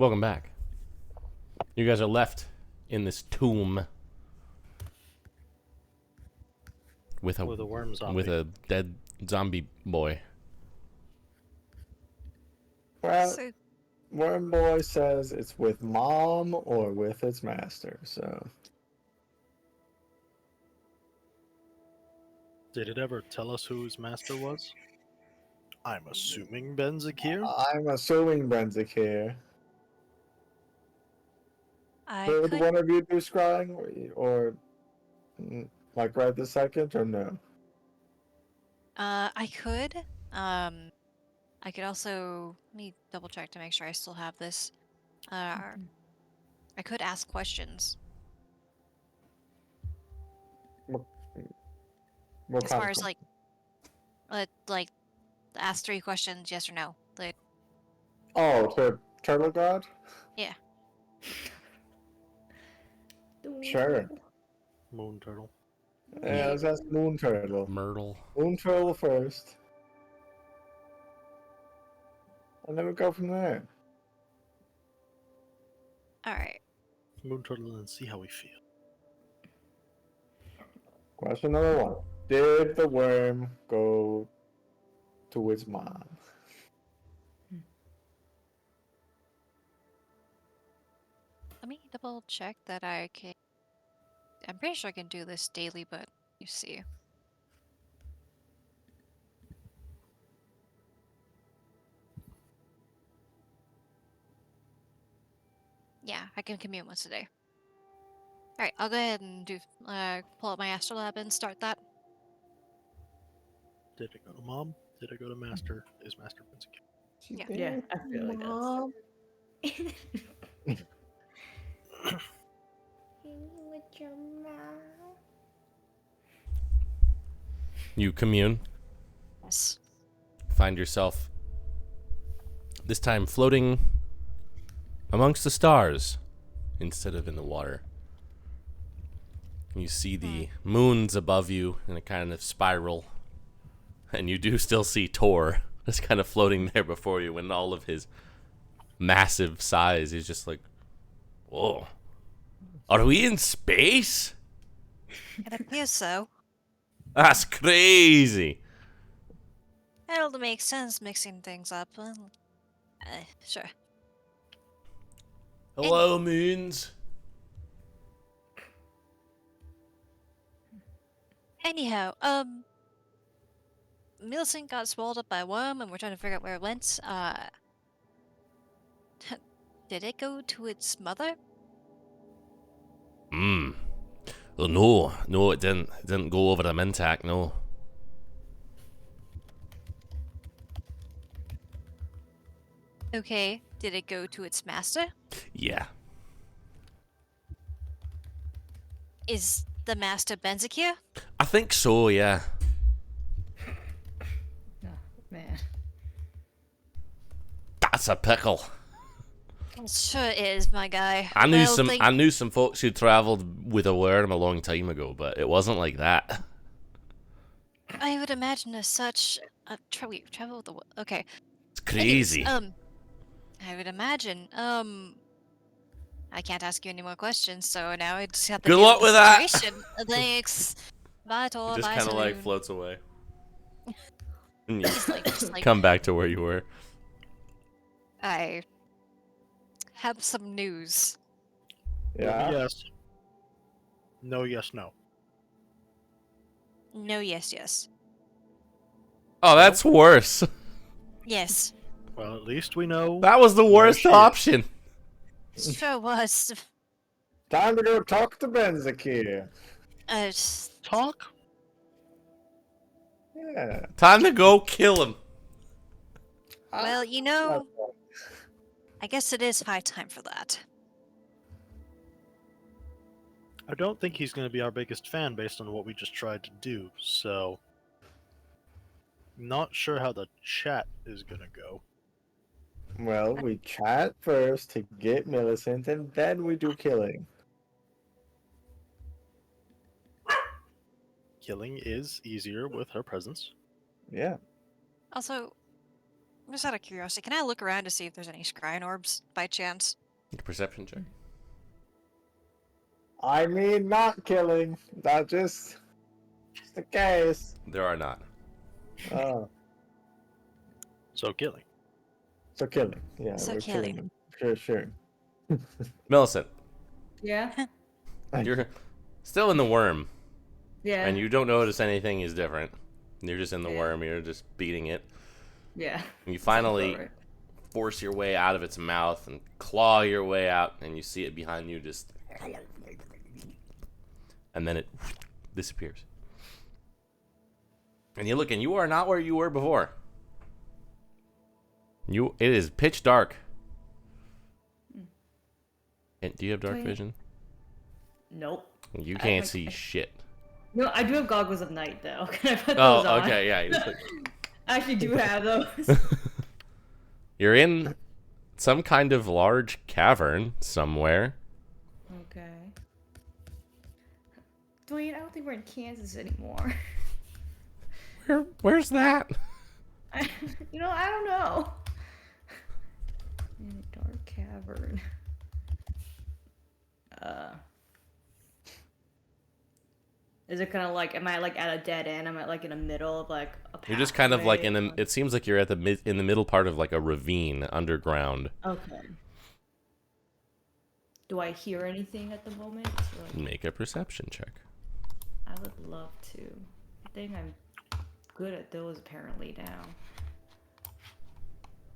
Welcome back. You guys are left in this tomb with a worm zombie. with a dead zombie boy. Well, So, Worm Boy says it's with mom or with its master, so. Did it ever tell us who his master was? I'm assuming Ben Zakir. I'm assuming Brenzick here. I Would could. one of you do scrying or like right this second or no? I could. I could also. Let me double check to make sure I still have this. I could ask questions. What As kind far of as like, ask 3 questions, yes or no. Like, Oh, to Turtle God? yeah. Sure. Moon turtle. Yeah, let's ask Moon Turtle. Myrtle. Moon Turtle first. And then we go from there. All right. Moon turtle and see how we feel. Question number 1. Did the worm go to its mom? Let me double check that I can. I'm pretty sure I can do this daily, but you see. Yeah, I can commute once a day. All right, I'll go ahead and pull up my astrolab and start that. Did it go to mom? Did it go to master? Is master Ben Zakir? Yeah. Yeah, I feel like that's. You commune. Yes. Find yourself this time floating amongst the stars instead of in the water. You see the moons above you in a kind of spiral, and you do still see Tor just kind of floating there before you in all of his massive size. He's just like, whoa, are we in space? It appears so. That's crazy. It'll make sense mixing things up. Sure. Hello, moons. Anyhow, Millicent got swallowed up by a worm, and we're trying to figure out where it went. Did it go to its mother? Oh, no, it didn't. It didn't go over the Mintac, no. Okay. Did it go to its master? Yeah. Is the master Benzakir? I think so, yeah. Oh, man. That's a pickle. It sure is, my guy. I knew Well, I knew some folks who traveled with a worm a long time ago, but it wasn't like that. I would imagine as such. Wait, travel with the. Okay. It's crazy. Anyways, I would imagine. I can't ask you any more questions, so now I just have to Good deal luck with with the that. situation. Thanks. Bye, Tor. It just Bye, kind of like Saloon. floats away. And you Just like come back to where you were. I have some news. Yeah. Yes. No, yes, no. No, yes, yes. Oh, that's worse. Yes. Well, at least we know. That was the where worst she is. option. Sure was. Time to go talk to Benzakir. Talk? Yeah. Time to go kill him. Well, you know, I guess it is high time for that. I don't think he's going to be our biggest fan based on what we just tried to do, so. Not sure how the chat is going to go. Well, we chat first to get Millicent, and then we do killing. Killing is easier with her presence. Yeah. Also, Just out of curiosity, can I look around to see if there's any scrying orbs by chance? Perception check. I mean, not killing. Not just the case. There are not. Oh, So killing. so killing. Yeah, So we're killing. them. Sure, sure. Millicent, Yeah. you're still in the worm, Yeah. and you don't notice anything is different. You're just in the Yeah. worm. You're just beating it. Yeah. And you Sounds finally about right. force your way out of its mouth and claw your way out, and you see it behind you just... And then it disappears. And you look, and you are not where you were before. It is pitch dark. And do you have dark Wait. vision? Nope. You I can't like- see shit. No, I do have goggles of night though. Can I put Oh, those on? okay, yeah. you just I actually do have those. You're in some kind of large cavern somewhere. Okay. Dwayne, I don't think we're in Kansas anymore. Where's that? I don't know. In a dark cavern. Is it kind of like, am I like at a dead end? Am I like in the middle of like a You're just kind of like pathway, it seems like you're at in the middle part of like a ravine underground. Okay. Do I hear anything at the moment? Or, like, Make a perception check. I would love to. I think I'm good at those apparently now.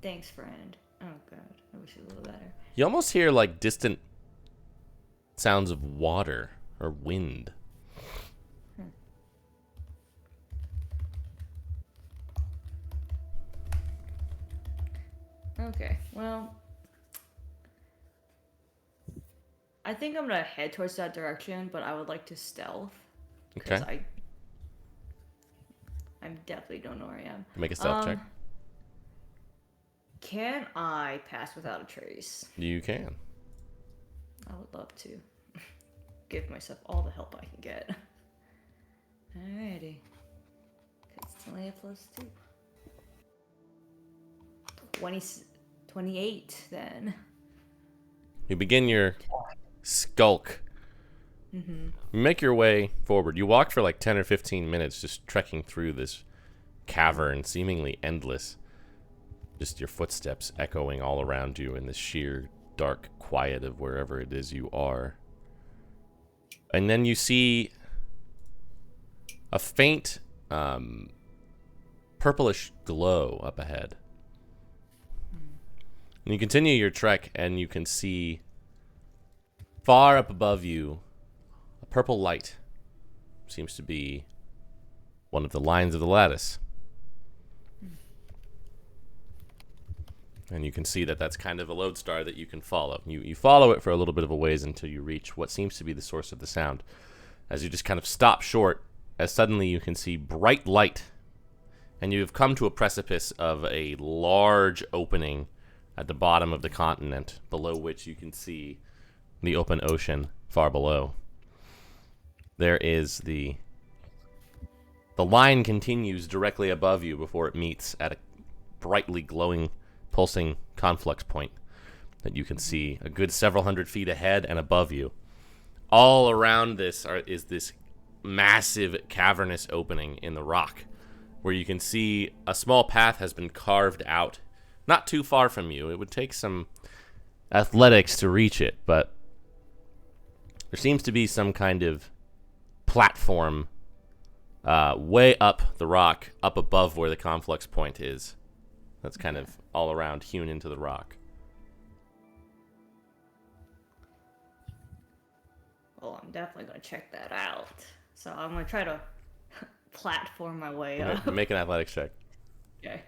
Thanks, friend. Oh god, I wish it was a little better. You almost hear like distant sounds of water or wind. Okay, well, I think I'm gonna head towards that direction, but I would like to stealth. Because Okay. I definitely don't know where I am. Make a stealth check. Can I pass without a trace? You can. I would love to. Give myself all the help I can get. Alrighty. It's only a +2. 28 then. You begin your skulk. You make your way forward. You walk for like 10 or 15 minutes just trekking through this cavern, seemingly endless. Just your footsteps echoing all around you in the sheer dark quiet of wherever it is you are. And then you see a faint purplish glow up ahead. And you continue your trek, and you can see far up above you a purple light. Seems to be one of the lines of the lattice. And you can see that that's kind of a lodestar that you can follow. You follow it for a little bit of a ways until you reach what seems to be the source of the sound. As you just kind of stop short, as suddenly you can see bright light. And you have come to a precipice of a large opening at the bottom of the continent, below which you can see the open ocean far below. There is the line continues directly above you before it meets at a brightly glowing, pulsing conflux point that you can see a good several hundred feet ahead and above you. All around this is this massive cavernous opening in the rock, where you can see a small path has been carved out not too far from you. It would take some athletics to reach it, but there seems to be some kind of platform way up the rock, up above where the conflux point is. That's kind of all around hewn into the rock. Well, I'm definitely gonna check that out. So I'm gonna try to platform my way up. Make an athletics check. Okay.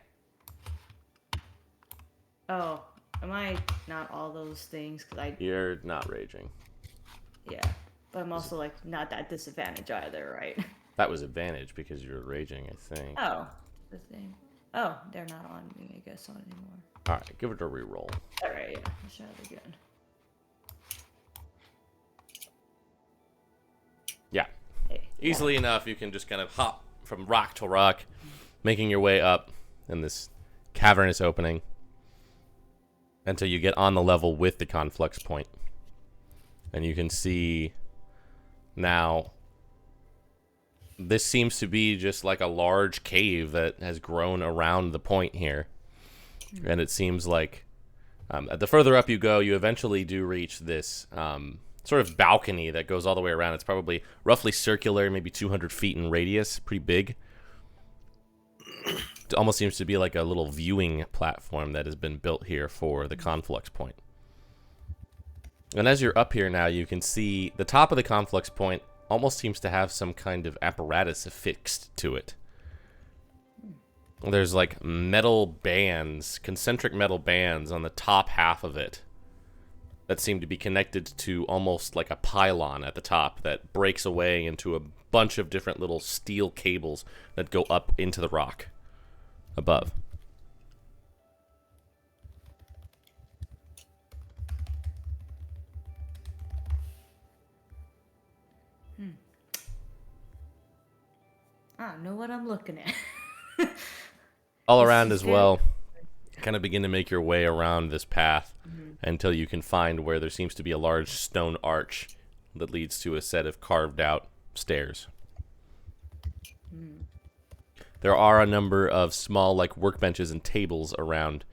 Oh, am I not all those things? You're not raging. Yeah, but I'm also like not that disadvantaged either, right? That was advantage because you're raging, I think. Oh, the thing. Oh, they're not on me, I guess, on anymore. All right, give it a reroll. All right, yeah, let's try it again. Yeah. Hey, Easily enough, you can just kind of hop from rock to rock, making your way up in this cavernous opening until you get on the level with the conflux point. And you can see now this seems to be just like a large cave that has grown around the point here. And it seems like the further up you go, you eventually do reach this sort of balcony that goes all the way around. It's probably roughly circular, maybe 200 feet in radius, pretty big. It almost seems to be like a little viewing platform that has been built here for the conflux point. And as you're up here now, you can see the top of the conflux point almost seems to have some kind of apparatus affixed to it. There's like metal bands, concentric metal bands on the top half of it that seem to be connected to almost like a pylon at the top that breaks away into a bunch of different little steel cables that go up into the rock above. I don't know what I'm looking at. All This around is as well, kind of begin to make your way around this path until you can find where there seems to be a large stone arch that leads to a set of carved out stairs. There are a number of small like workbenches and tables around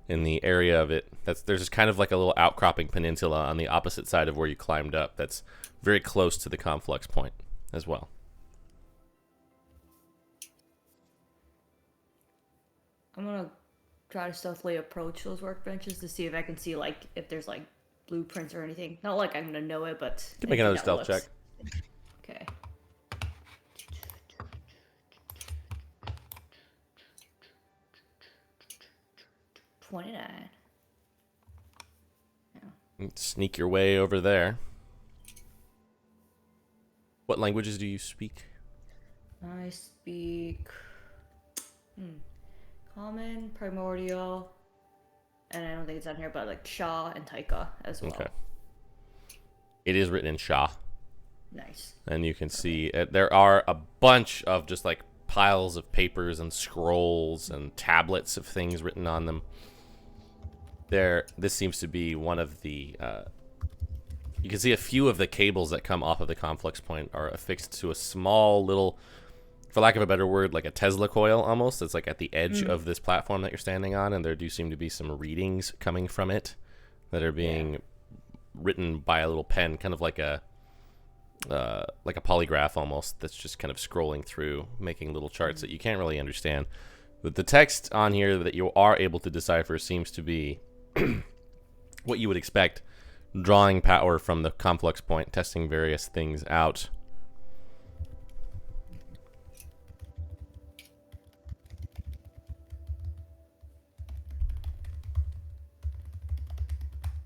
in the area of it. There's just kind of like a little outcropping peninsula on the opposite side of where you climbed up that's very close to the conflux point as well. I'm gonna try to stealthily approach those workbenches to see if I can see like if there's like blueprints or anything. Not like I'm gonna know it, but You can make another stealth check. Okay. $29. Sneak your way over there. What languages do you speak? I speak Common, Primordial, and I don't think it's on here, but like Shah and Taika as well. Okay. It is written in Shah. Nice. And you can see there are a bunch of just like piles of papers and scrolls and tablets of things written on them. This seems to be one of the you can see a few of the cables that come off of the conflux point are affixed to a small little, for lack of a better word, like a Tesla coil almost. It's like at the edge of this platform that you're standing on, and there do seem to be some readings coming from it that are being written by a little pen, kind of like a polygraph almost, that's just kind of scrolling through, making little charts that you can't really understand. But the text on here that you are able to decipher seems to be what you would expect, drawing power from the conflux point, testing various things out.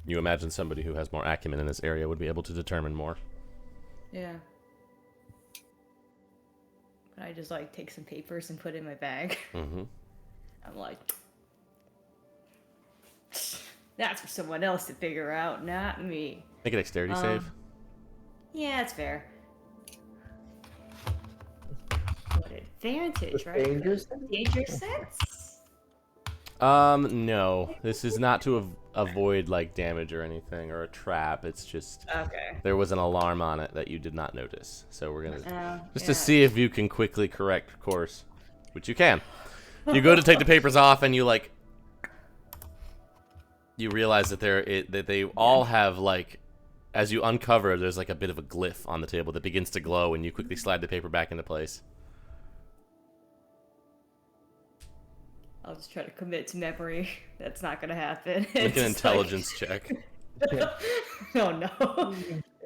You imagine somebody who has more acumen in this area would be able to determine more. Yeah. I just like take some papers and put it in my bag. Mm-hmm. I'm like, that's for someone else to figure out, not me. Make a dexterity save. Yeah, it's fair. What advantage, right? Danger sense? Danger sense? No. This is not to avoid like damage or anything or a trap. It's just Okay. there was an alarm on it that you did not notice. So we're gonna just yeah. to see if you can quickly correct course, which you can. You go to take the papers off, and you realize that that they all have like, as you uncover, there's like a bit of a glyph on the table that begins to glow, and you quickly slide the paper back into place. I'll just try to commit to memory. That's not gonna happen. Make an It's intelligence check. Oh no.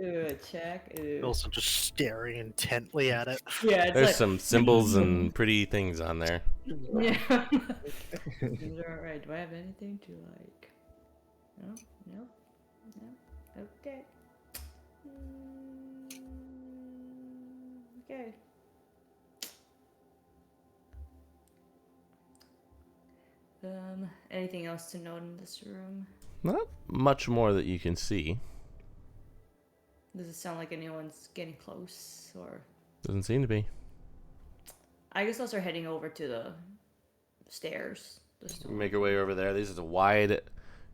Ooh, check. Ooh. Also just staring intently at it. Yeah, it's There's like, some symbols and pretty things on there. yeah. These are alright. Do I have anything to like? No, no, no. Okay. Okay. Anything else to note in this room? Not much more that you can see. Does it sound like anyone's getting close, or? Doesn't seem to be. I guess I'll start heading over to the stairs This You make your way over there. This is a wide,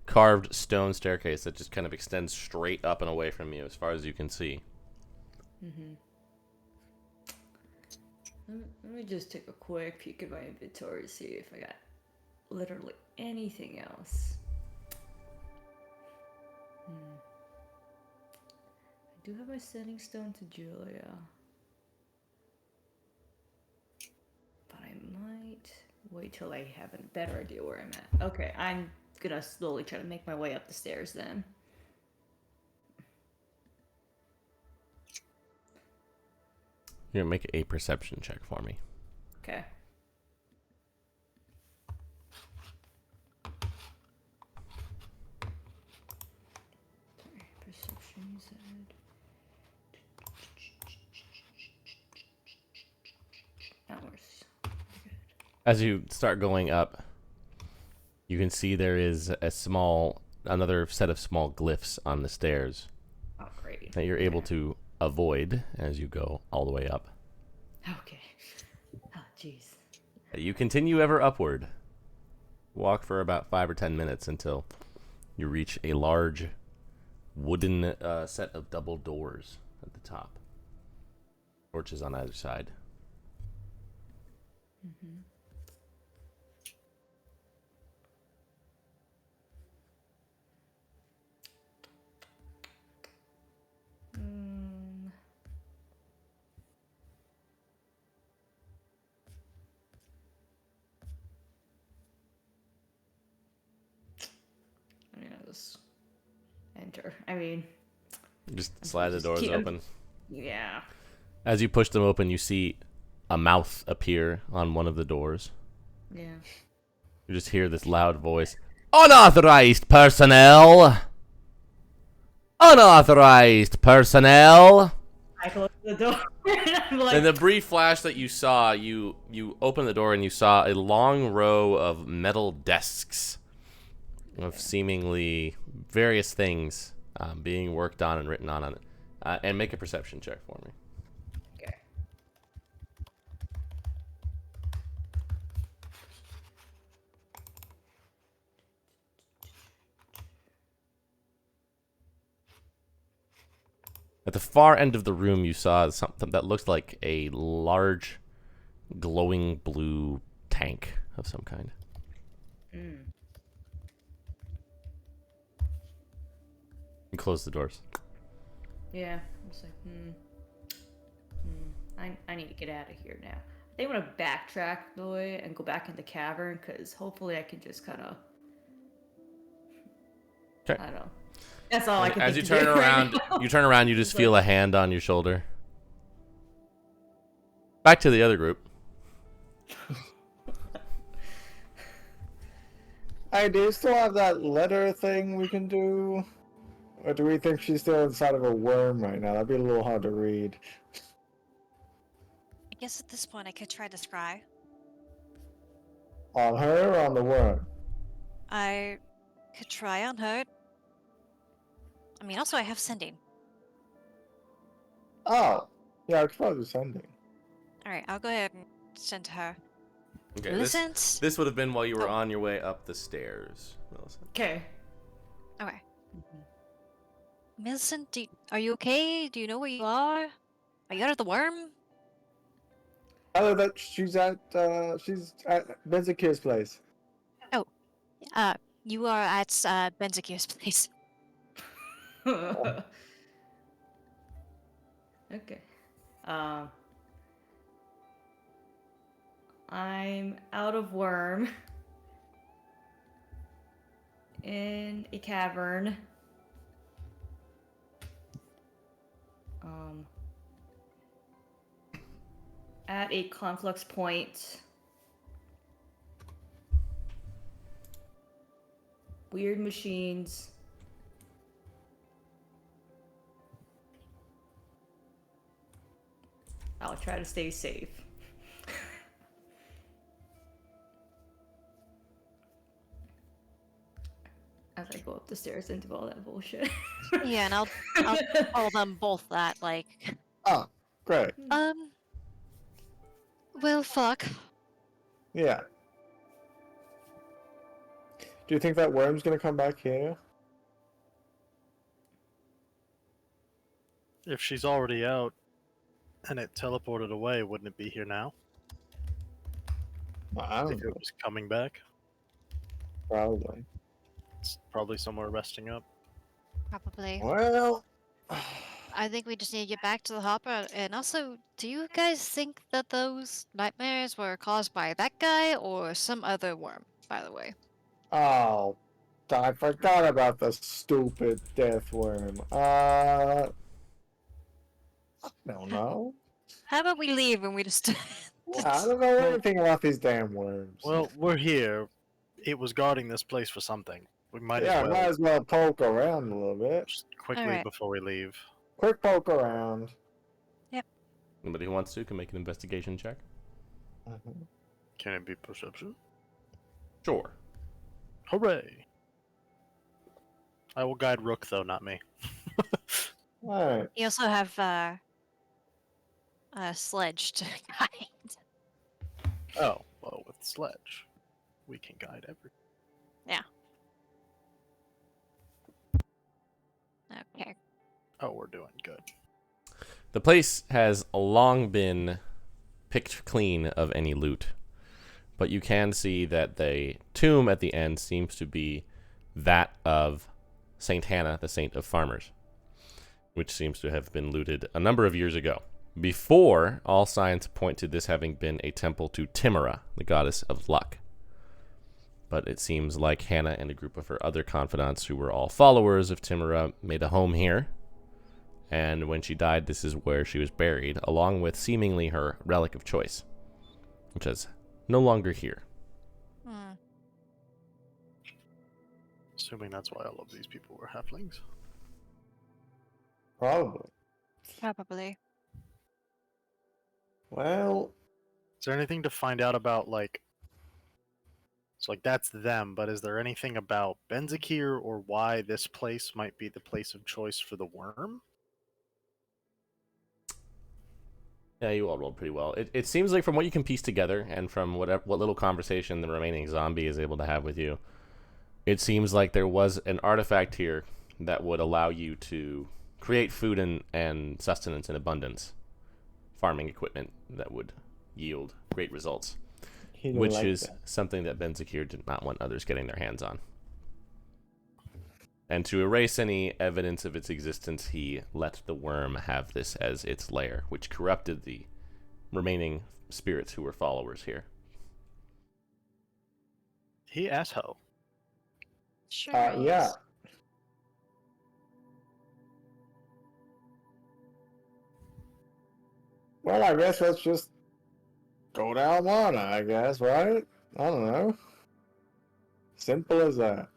carved stone staircase that just kind of extends straight up and away from you as far as you can see. Let me just take a quick peek at my inventory to see if I got literally anything else. I do have my sending stone to Julia. But I might wait till I have a better idea where I'm at. Okay, I'm gonna slowly try to make my way up the stairs then. You're gonna make a perception check for me. Okay. Perception, you said. That works. As you start going up, you can see there is another set of small glyphs on the stairs Oh, great. that you're able to avoid as you go all the way up. Okay. Oh, jeez. You continue ever upward. Walk for about 5 or 10 minutes until you reach a large wooden set of double doors at the top. Torches on either side. I mean, I'll just enter. I mean, Just slide the doors open. yeah. As you push them open, you see a mouth appear on one of the doors. Yeah. You just hear this loud voice. Unauthorized personnel! Unauthorized personnel! I close the door. And I'm like, In the brief flash that you saw, you opened the door and you saw a long row of metal desks of seemingly various things being worked on and written on it. And make a perception check for me. okay. At the far end of the room, you saw something that looked like a large, glowing blue tank of some kind. You close the doors. Yeah. I was like, I need to get out of here now. I think I'm gonna backtrack though and go back in the cavern because hopefully I can just kind of. Okay. I don't know. That's all I can. As you think to turn do around, right now. you turn around, you just It's feel like- a hand on your shoulder. Back to the other group. Hey, do you still have that letter thing we can do? Or do we think she's still inside of a worm right now? That'd be a little hard to read. I guess at this point I could try to scry. On her or on the worm? I could try on her. I mean, also I have sending. Oh, yeah, I could probably do sending. All right, I'll go ahead and send to her. Okay, Millicent. this would have been while you were Oh. on your way up the stairs, Millicent. Okay. Okay. Millicent, are you okay? Do you know where you are? Are you out of the worm? Tell her that she's at Benzakir's place. You are at Benzakir's place. Okay. I'm out of worm in a cavern. At a conflux point. Weird machines. I'll try to stay safe. As I go up the stairs into all that bullshit. Yeah, and I'll tell them both that, like, Oh, great. well, fuck. Yeah. Do you think that worm's gonna come back here? If she's already out and it teleported away, wouldn't it be here now? I If don't know. it was coming back, Probably. it's probably somewhere resting up. Probably. Well, I think we just need to get back to the hopper. And also, do you guys think that those nightmares were caused by that guy or some other worm, by the way? oh, I forgot about the stupid death worm. I don't know. How about we leave and we just... Yeah, I don't know anything about these damn worms. Well, we're here. It was guarding this place for something. We might yeah, as well might as well poke around a little bit. just quickly Alright. before we leave. Quick poke around. Anybody who wants to can make an investigation check. Can it be perception? Sure. Hooray! I will guide Rook, though, not me. Alright. You also have a sledge to guide. Oh, well, with Sledge, we can guide everything. Okay. Oh, we're doing good. The place has long been picked clean of any loot, but you can see that the tomb at the end seems to be that of Saint Hannah, the saint of farmers, which seems to have been looted a number of years ago. Before, all signs point to this having been a temple to Timora, the goddess of luck. But it seems like Hannah and a group of her other confidants, who were all followers of Timora, made a home here. And when she died, this is where she was buried, along with seemingly her relic of choice, which is no longer here. Hmm. Assuming that's why all of these people were halflings. Probably. Probably. Well, Is there anything to find out about, like... So, like, that's them, but is there anything about Benzakir or why this place might be the place of choice for the worm? Yeah, you all rolled pretty well. It seems like from what you can piece together and from what little conversation the remaining zombie is able to have with you, it seems like there was an artifact here that would allow you to create food and sustenance in abundance. Farming equipment that would yield great results, he didn't which like is that. something that Benzakir did not want others getting their hands on. And to erase any evidence of its existence, he let the worm have this as its lair, which corrupted the remaining spirits who were followers here. He asshole. Sure Yeah. is. Well, I guess let's just go down one, I guess, right? I don't know. Simple as that.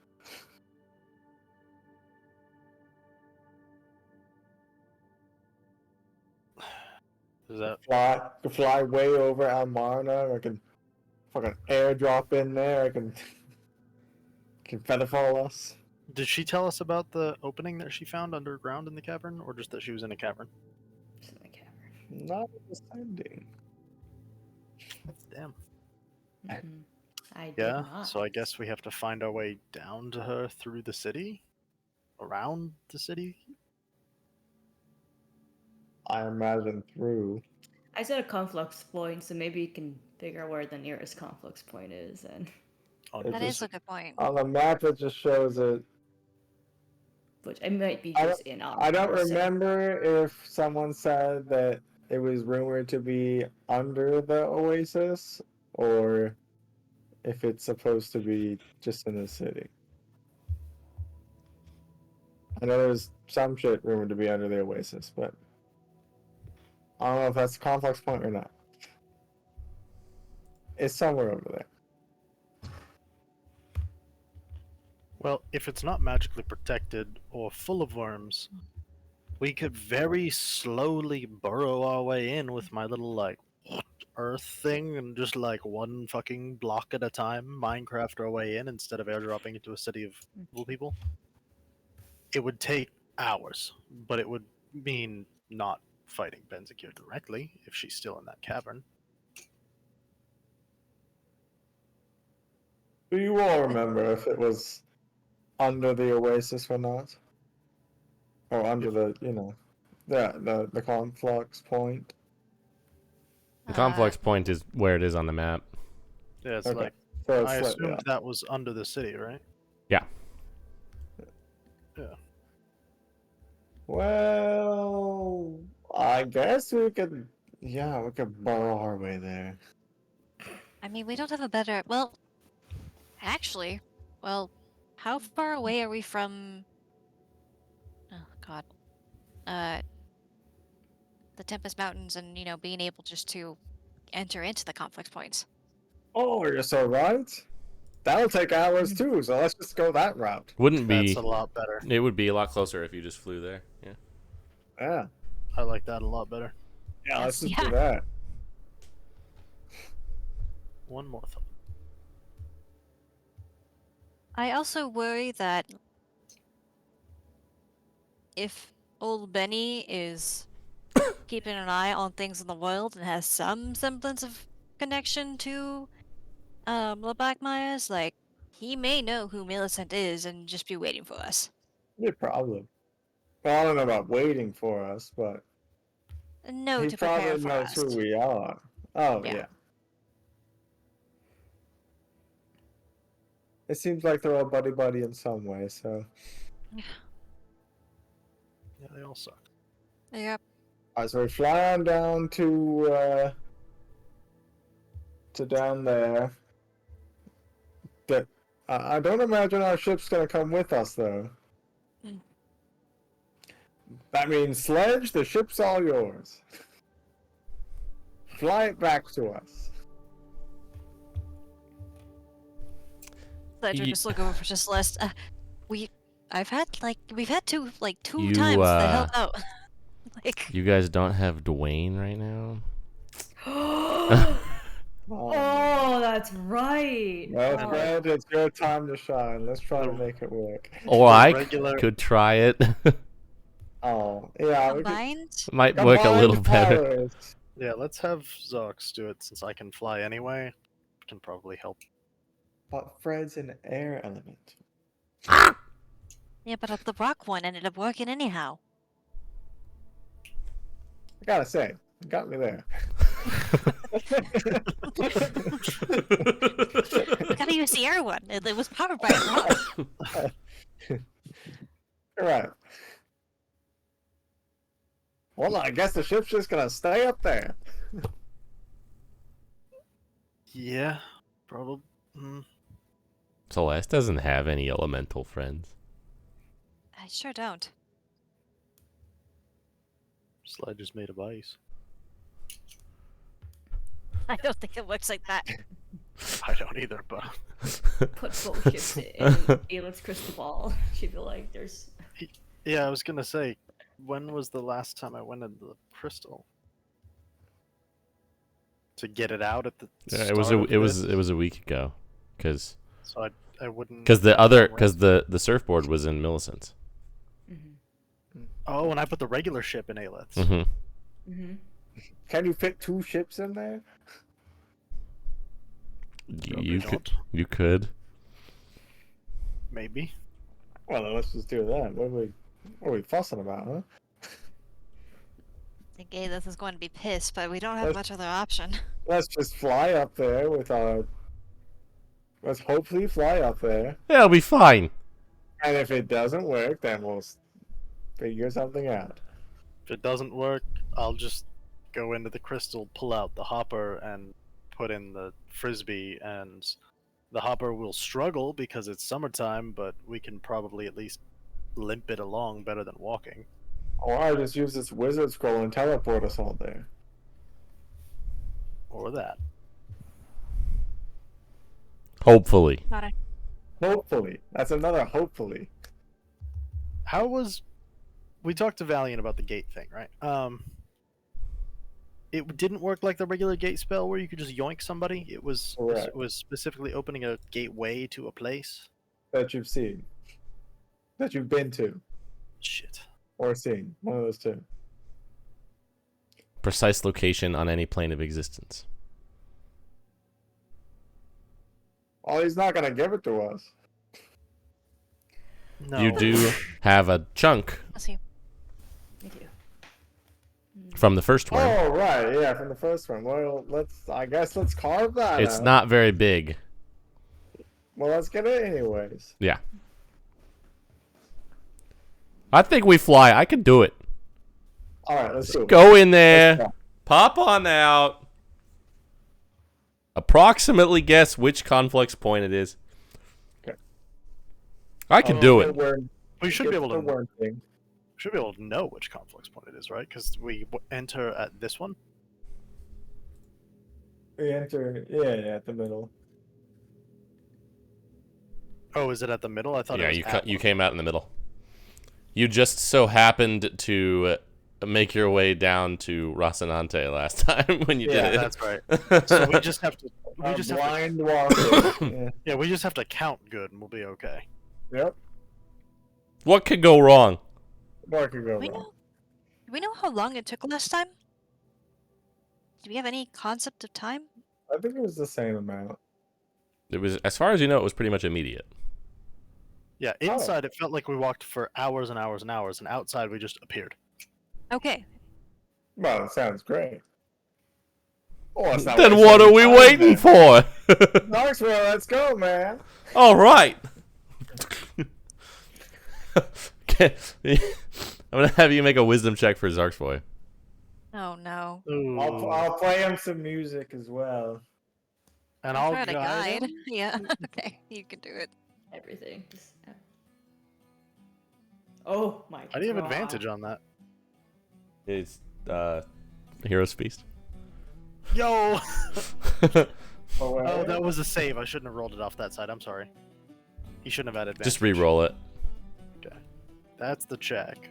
Is that... Fly way over Almarna. I can fucking airdrop in there. I can featherfall us. Did she tell us about the opening that she found underground in the cavern, or just that she was in a cavern? It's in the cavern. Not understanding. Damn. Mhm. I did Yeah, not. so I guess we have to find our way down to her through the city? Around the city? I imagine through. I said a conflux point, so maybe you can figure out where the nearest conflux point is, and Oh, It That just- is a good point. On the map, it just shows it. which it might be I just in. I don't Almar, so- remember if someone said that it was rumored to be under the oasis or if it's supposed to be just in the city. I know there's some shit rumored to be under the oasis, but I don't know if that's a complex point or not. It's somewhere over there. Well, if it's not magically protected or full of worms, we could very slowly burrow our way in with my little, like, earth thing and just, like, one fucking block at a time Minecraft our way in instead of airdropping into a city of evil people. It would take hours, but it would mean not fighting Benzakir directly if she's still in that cavern. Do you all remember if it was under the oasis or not? Or under the, the conflux point? The Uh, conflux point is where it is on the map. Yeah, it's Okay. like So I it's like, assumed that was under the city, right? Yeah. Yeah. well, I guess we could burrow our way there. I mean, we don't have a better. Well, actually, well, how far away are we from? Oh God. Uh, the Tempest Mountains, and being able just to enter into the conflict points. Oh, you're so right. That'll take hours too, so let's just go that route. Wouldn't That's be. a lot better. It would be a lot closer if you just flew there. Yeah. Yeah. I like that a lot better. Yeah, let's Yes. just do Yeah. that. One more thought. I also worry that if old Benny is keeping an eye on things in the world and has some semblance of connection to the Black Myers, like he may know who Millicent is and just be waiting for us. No problem. Well, I don't know about waiting for us, but No, he to prepare probably for knows us. who we are. Oh, Yeah. yeah. It seems like they're all buddy-buddy in some way, so... Yeah, they all suck. Yep. Alright, so we fly on down to down there. I don't imagine our ship's gonna come with us, though. Mm. That means, Sledge, the ship's all yours. Fly it back to us. Ledger Ye- just look over for just list. We've had two You, times that help out. Like You guys don't have Dwayne right now. Oh, that's right. Well, Oh. Fred, it's your time to shine. Let's try to make it work. Or I regular- could try it. Oh, yeah. We could combined. Might work a little combine better. powers. Yeah, let's have Zox do it since I can fly anyway. Can probably help. But Fred's an air element. Yeah, but the rock one ended up working anyhow. I gotta say, you got me there. Gotta use the air one. It was powered by a rock. You're right. Well, I guess the ship's just gonna stay up there. Yeah, probably. Mm. Celeste doesn't have any elemental friends. I sure don't. Sledge is made of ice. I don't think it works like that. I don't either, but Put both ships in Aelith's crystal ball. She'd be like, there's... yeah, I was gonna say, when was the last time I went into the crystal to get it out at the Yeah, start it was of it this? was a week ago, because So I wouldn't. the surfboard was in Millicent's. Oh, and I put the regular ship in Aelith's. Mm-hmm. Mm-hmm. Can you fit two ships in there? You could. don't. You could. Maybe. Well, then let's just do that. What are we fussing about, huh? I think Aelith is going to be pissed, but we don't have Let's- much other option. Let's just fly up there with our... Let's hopefully fly up there. Yeah, it'll be fine. And if it doesn't work, then we'll figure something out. If it doesn't work, I'll just go into the crystal, pull out the hopper, and put in the frisbee, and the hopper will struggle because it's summertime, but we can probably at least limp it along better than walking. Or I just use this wizard scroll and teleport us all there. Or that. Hopefully. Not a... Hopefully. That's another hopefully. How was... We talked to Valiant about the gate thing, right? It didn't work like the regular gate spell where you could just yoink somebody. It was Correct. it was specifically opening a gateway to a place. That you've seen. That you've been to. Shit. Or seen. One of those two. Precise location on any plane of existence. Oh, he's not gonna give it to us. No. You do have a chunk Let's see. Thank you. from the first one. Oh, right, yeah, from the first one. Well, I guess let's carve that It's out. not very big. Well, let's get it anyways. Yeah. I think we fly. I can do it. All right, let's do it. Go in Let's there. go. Pop on out. Approximately guess which conflux point it is. Okay. I can do it. We should be able to. Worm thing. Should be able to know which conflux point it is, right? Because we enter at this one. We enter, yeah, at the middle. Oh, is it at the middle? I thought. Yeah, it was you came out in the middle. You just so happened to make your way down to Rocinante last time when you Yeah, did it. That's right. So we just have to. We just have to. Blind walker. Yeah. Yeah, we just have to count good, and we'll be okay. Yep. What could go wrong? What could go We wrong? know. Do we know how long it took last time? Do we have any concept of time? I think it was the same amount. It was, as far as you know, it was pretty much immediate. Yeah, inside it felt like we walked for hours and hours and hours, and outside we just appeared. Okay. Well, it sounds great. Oh, it's not Then wasting what are we time, waiting man. for? Knoxville, let's go, man. All right. Okay. I'm gonna have you make a wisdom check for Zark's Oh no. Ooh. I'll play him some music as well. And I'll Try to guide guide. him? Yeah. Okay. You can do it. Everything. Oh my god. I do you have advantage on that? It's Hero's Feast. Yo! Oh, wait. Oh, that was a save. I shouldn't have rolled it off that side. I'm sorry. He shouldn't have had advantage. Just re-roll it. That's the check.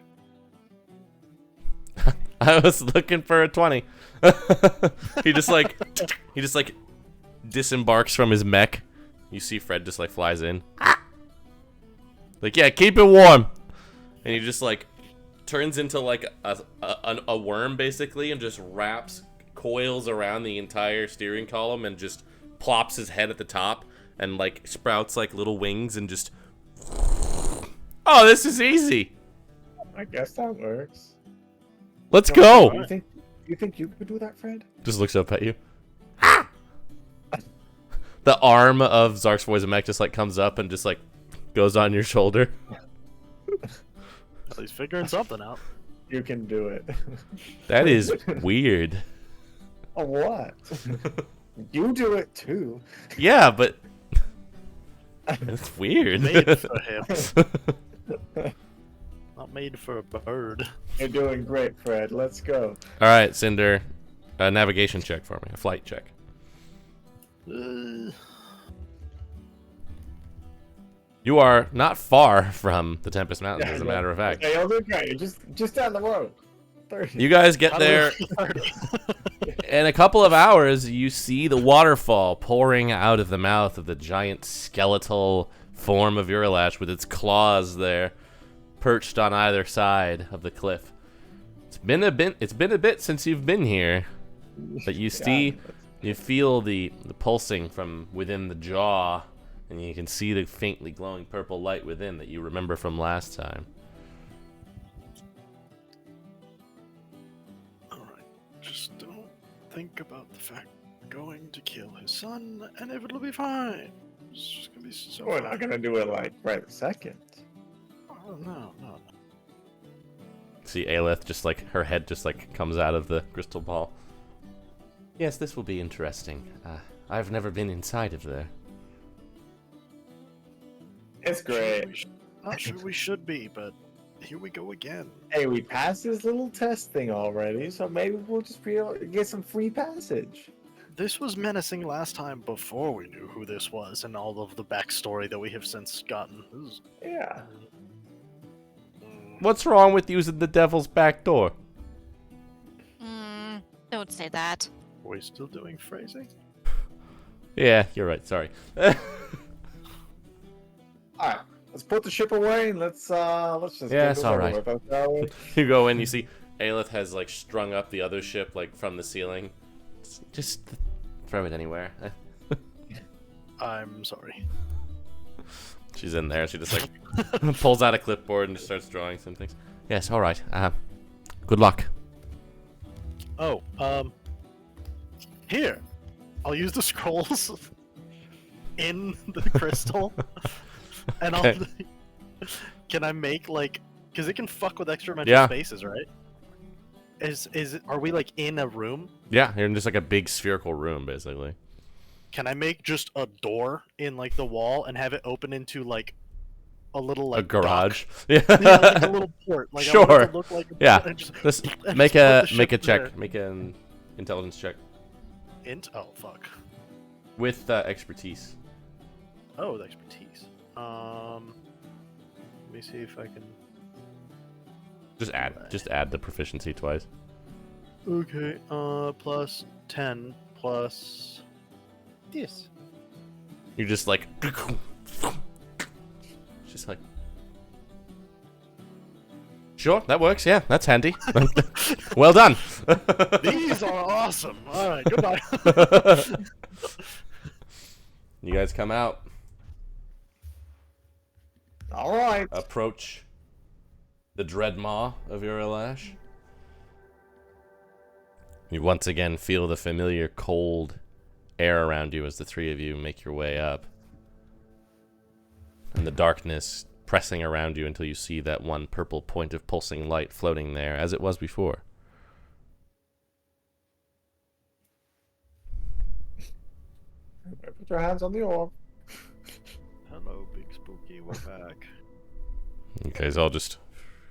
I was looking for a 20. he just like disembarks from his mech. You see Fred just like flies in. Like, yeah, keep it warm. And he just like turns into like a worm basically and just wraps coils around the entire steering column and just plops his head at the top and like sprouts like little wings and just oh, this is easy. I guess that works. Let's go. You think you could do that, Fred? Just looks up at you. The arm of Zark's mech just like comes up and just like goes on your shoulder. Well, he's figuring something out. You can do it. That is weird. A what? You do it too. Yeah, but it's weird. Made for him. Not made for a bird. You're doing great, Fred. Let's go. All right, Cinder, a navigation check for me, a flight check. You are not far from the Tempest Mountains, as a matter of fact. Yeah, you'll do great. You're just down the road. 30. You guys get there. In a couple of hours, you see the waterfall pouring out of the mouth of the giant skeletal form of Uralash with its claws there, perched on either side of the cliff. It's been a bit since you've been here, but you see, you feel the pulsing from within the jaw, and you can see the faintly glowing purple light within that you remember from last time. Just don't think about the fact we're going to kill his son, and it'll be fine. It's just gonna be so. We're not gonna do it like right a second. Oh, no. See Aelith just like her head just like comes out of the crystal ball. Yes, this will be interesting. I've never been inside of there. It's great. Not sure we should be, but here we go again. Hey, we passed this little test thing already, so maybe we'll just be able to get some free passage. This was menacing last time before we knew who this was and all of the backstory that we have since gotten. Yeah. What's wrong with using the devil's back door? Don't say that. Are we still doing phrasing? Yeah, you're right. Sorry. All right, let's put the ship away and let's just. Yeah, get it's this all over right. with, shall we? You go in, you see Aelith has like strung up the other ship like from the ceiling. Just throw it anywhere. I'm sorry. She's in there. She just like pulls out a clipboard and just starts drawing some things. Yes, all right. Good luck. Oh, here. I'll use the scrolls in the crystal, and Okay. Can I make like? Because it can fuck with extra dimensional Yeah. spaces, right? Are we like in a room? Yeah, you're in just like a big spherical room, basically. Can I make just a door in like the wall and have it open into like a little like a garage. dock? Yeah, like a little port. Like I want it Sure. to look like a Yeah. and just, Just and make just put a the ship check. there. Make an intelligence check Oh fuck. with expertise. Oh, the expertise. Let me see if I can. Just add the proficiency twice. Okay. Plus 10 plus this. You're just like, just like. Sure, that works. Yeah, that's handy. Well done. These are awesome. All right. Goodbye. You guys come out, All right. approach the dread maw of Urilash. You once again feel the familiar cold air around you as the three of you make your way up. And the darkness pressing around you until you see that one purple point of pulsing light floating there as it was before. Put your hands on the orb. Hello, big spooky. We're back. You guys all just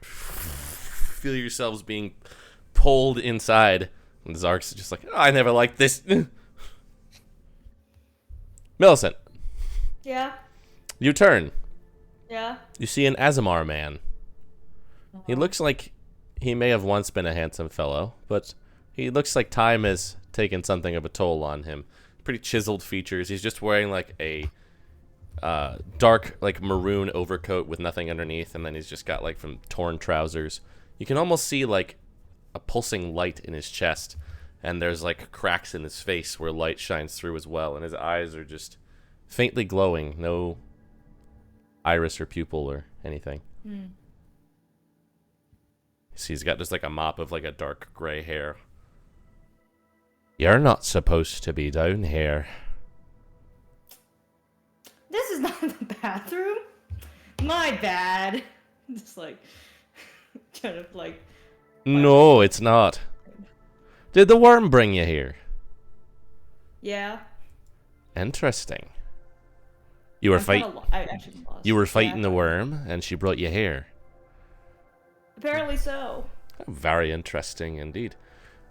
feel yourselves being pulled inside. And Zark's just like, oh, I never liked this. Millicent, Yeah. you turn. Yeah. You see an Azamar man. He looks like he may have once been a handsome fellow, but he looks like time has taken something of a toll on him. Pretty chiseled features. He's just wearing like a dark, like maroon overcoat with nothing underneath, and then he's just got like from torn trousers. You can almost see like a pulsing light in his chest, and there's like cracks in his face where light shines through as well, and his eyes are just faintly glowing. No iris or pupil or anything. See, he's got just like a mop of like a dark gray hair. You're not supposed to be down here. This is not the bathroom. My bad. Just like kind of like. No, it's not. Did the worm bring you here? Yeah. Interesting. You were I actually lost. You were fighting the Yeah. worm, and she brought you here. Apparently so. Very interesting indeed.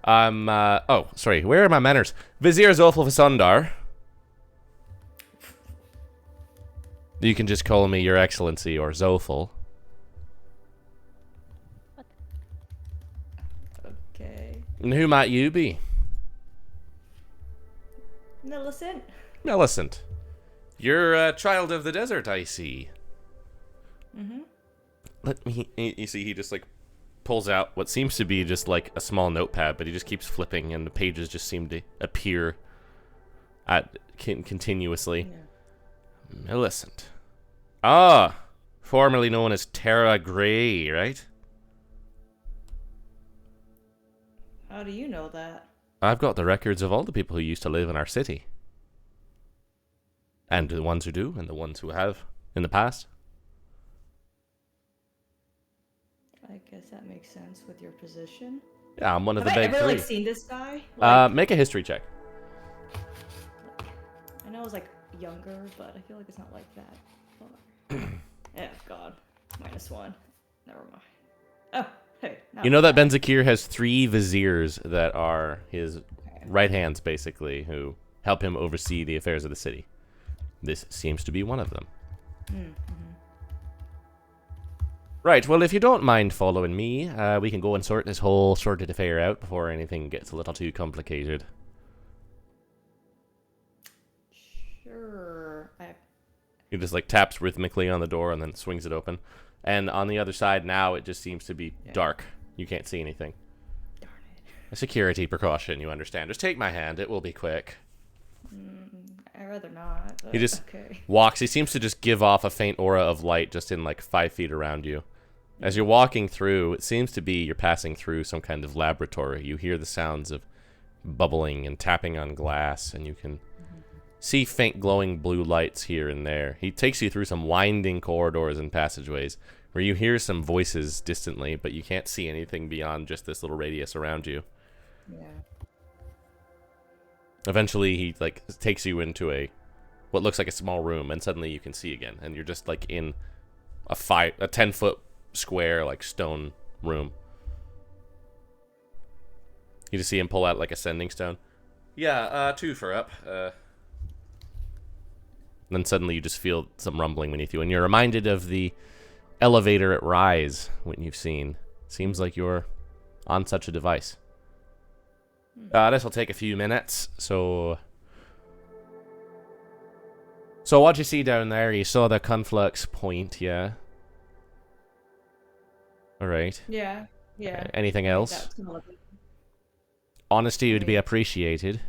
Oh, sorry. Where are my manners? Vizier Zolful Vasundar. You can just call me Your Excellency or Zolful. Okay. And who might you be? Millicent. Millicent. You're a child of the desert, I see. Mm-hmm. Let me. You see, he just like pulls out what seems to be just like a small notepad, but he just keeps flipping, and the pages just seem to appear continuously. Yeah. Millicent. Ah, formerly known as Terra Gray, right? How do you know that? I've got the records of all the people who used to live in our city. And the ones who do, and the ones who have in the past. I guess that makes sense with your position. Yeah, I'm one of Have the I big ever three. like seen this guy? Like, Make a history check. I know I was like younger, but I feel like it's not like that. Oh God, -1. Never mind. Oh, hey. No. You know that Benzakir has 3 viziers that are his right hands, basically, who help him oversee the affairs of the city. This seems to be one of them. Right, well, if you don't mind following me, we can go and sort this whole sordid affair out before anything gets a little too complicated. Sure. He just, like, taps rhythmically on the door and then swings it open. And on the other side now, it just seems to be dark. You can't see anything. Darn it. A security precaution, you understand. Just take my hand, it will be quick. I'd rather not. But He just okay. walks. He seems to just give off a faint aura of light just in like 5 feet around you. As you're walking through, it seems to be you're passing through some kind of laboratory. You hear the sounds of bubbling and tapping on glass, and you can see faint glowing blue lights here and there. He takes you through some winding corridors and passageways where you hear some voices distantly, but you can't see anything beyond just this little radius around you. Yeah. Eventually, he like takes you into what looks like a small room, and suddenly you can see again, and you're just like in a 10-foot square like stone room. You just see him pull out like a sending stone. Yeah, 2 for up. Then suddenly you just feel some rumbling beneath you, and you're reminded of the elevator at Rise when you've seen. Seems like you're on such a device. This will take a few minutes, so what'd you see down there? You saw the conflux point, yeah? Alright. Yeah. Yeah. Anything else? That's not- Honesty would be appreciated.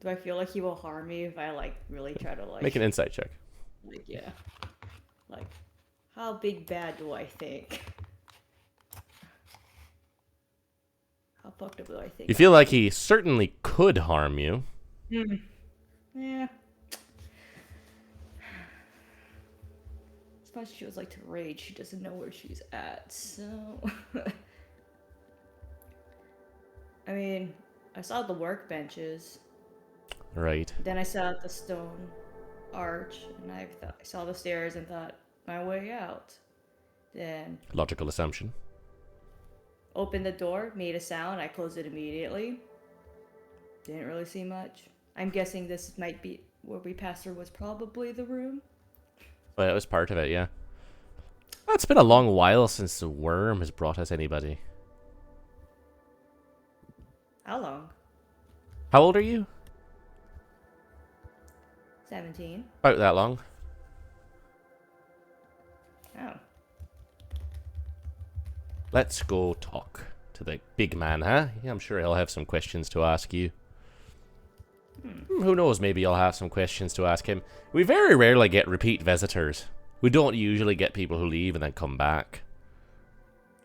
Do I feel like he will harm me if I like really try to like Make an insight check. like yeah. Like how big bad do I think? How fucked up do I think? You feel like he certainly could harm you. Yeah. As much as she was like to rage, she doesn't know where she's at, so I mean, I saw the workbenches. Right. Then I saw the stone arch, and I saw the stairs and thought, my way out. Then Logical assumption. opened the door, made a sound, I closed it immediately. Didn't really see much. I'm guessing this might be where we passed through was probably the room. Well, it was part of it, yeah. Well, it's been a long while since the worm has brought us anybody. How long? How old are you? 17. About that long. Oh. Let's go talk to the big man, huh? Yeah, I'm sure he'll have some questions to ask you. Who knows, maybe you'll have some questions to ask him. We very rarely get repeat visitors. We don't usually get people who leave and then come back.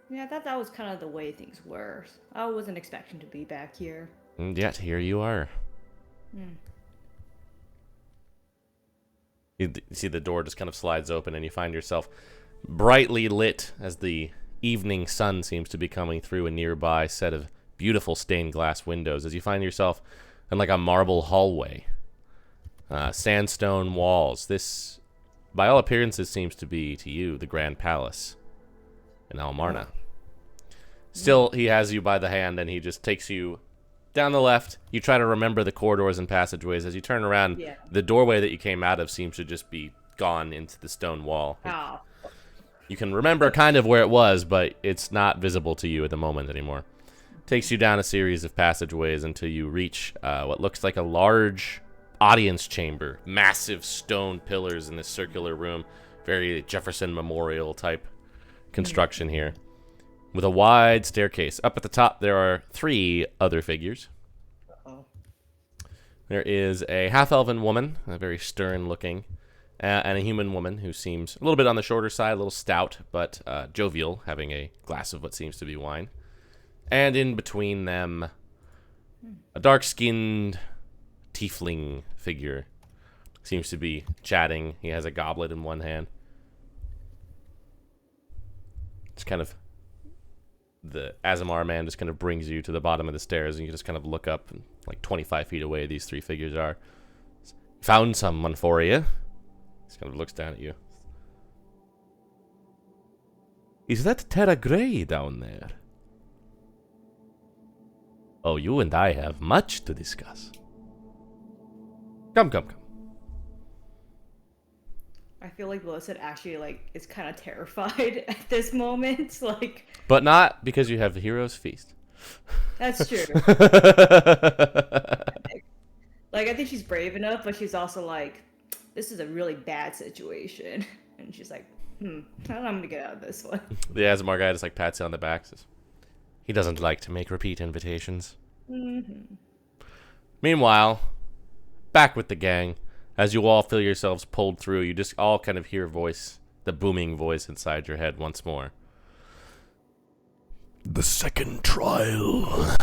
Yeah, I thought that was kind of the way things were. I wasn't expecting to be back here. And yet, here you are. You see the door just kind of slides open and you find yourself brightly lit as the evening sun seems to be coming through a nearby set of beautiful stained glass windows as you find yourself in like a marble hallway. Sandstone walls. This, by all appearances, seems to be, to you, the Grand Palace in Almarna. Still, he has you by the hand and he just takes you down the left. You try to remember the corridors and passageways. As you turn around, the doorway that you came out of seems to just be gone into the stone wall. Oh. You can remember kind of where it was, but it's not visible to you at the moment anymore. Takes you down a series of passageways until you reach what looks like a large audience chamber. Massive stone pillars in this circular room. Very Jefferson Memorial type construction here. With a wide staircase. Up at the top, there are 3 other figures. There is a half-elven woman, very stern-looking, and a human woman who seems a little bit on the shorter side, a little stout, but jovial, having a glass of what seems to be wine. And in between them, a dark-skinned tiefling figure seems to be chatting. He has a goblet in one hand. It's kind of... The Azamar man just kind of brings you to the bottom of the stairs, and you just kind of look up, and like 25 feet away these 3 figures are. Found someone for you. He kind of looks down at you. Is that Terra Grey down there? Oh, you and I have much to discuss. Come, come, come. I feel like Wilson actually like is kind of terrified at this moment. Like, But not because you have the hero's feast. that's true. Like, I think she's brave enough, but she's also like, this is a really bad situation. And she's like, I don't know, I'm gonna get out of this one. The Azamar guy just like pats you on the back. Says, he doesn't like to make repeat invitations. Meanwhile, back with the gang, as you all feel yourselves pulled through, you just all kind of hear the booming voice inside your head once more. The second trial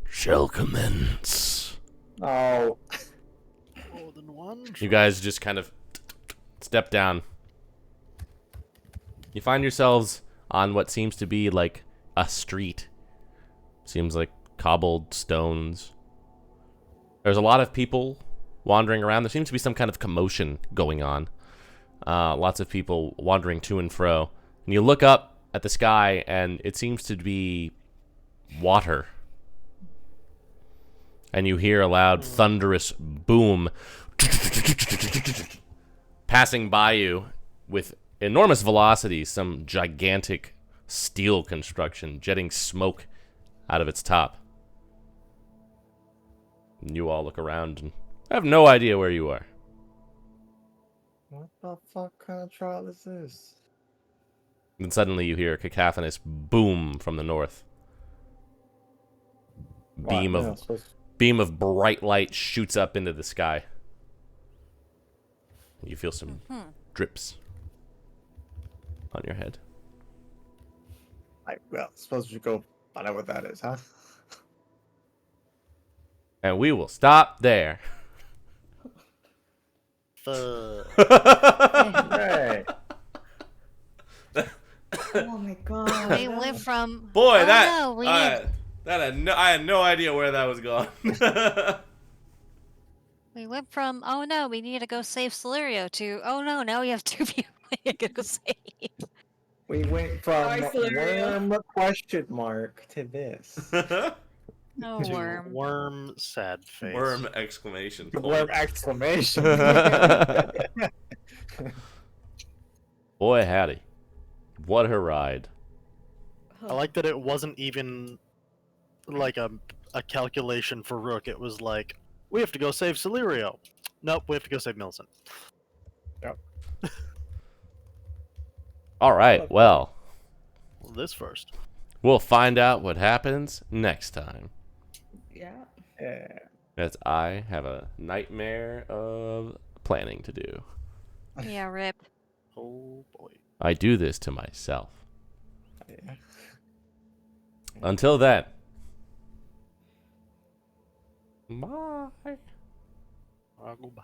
shall commence. Oh. More than one. You guys just kind of step down. You find yourselves on what seems to be like a street. Seems like cobbled stones. There's a lot of people wandering around. There seems to be some kind of commotion going on. Lots of people wandering to and fro. And you look up at the sky, and it seems to be water. And you hear a loud, thunderous boom passing by you with enormous velocity, some gigantic steel construction jetting smoke out of its top. And you all look around and have no idea where you are. What the fuck kind of trial is this? Then suddenly you hear a cacophonous boom from the north. Beam of bright light shoots up into the sky. You feel some drips on your head. Well, suppose we should go find out what that is, huh? And we will stop there. Hey. Oh my god. We went from Boy, I had no idea where that was going. we went from oh no, we need to go save Celerio to oh no, now we have 2 people we gotta go save. We went from Sorry, Celerio. worm question mark to this. No To worm. worm sad face. Worm exclamation point. Worm exclamation. Boy, howdy. What a ride. I like that it wasn't even like a calculation for Rook. It was like, we have to go save Celerio. Nope, we have to go save Millicent. All right, well, Well, this first. we'll find out what happens next time. Yeah. Yeah. As I have a nightmare of planning to do. Yeah, rip. Oh boy. I do this to myself. Yeah. Until then. Bye. I'll go bye.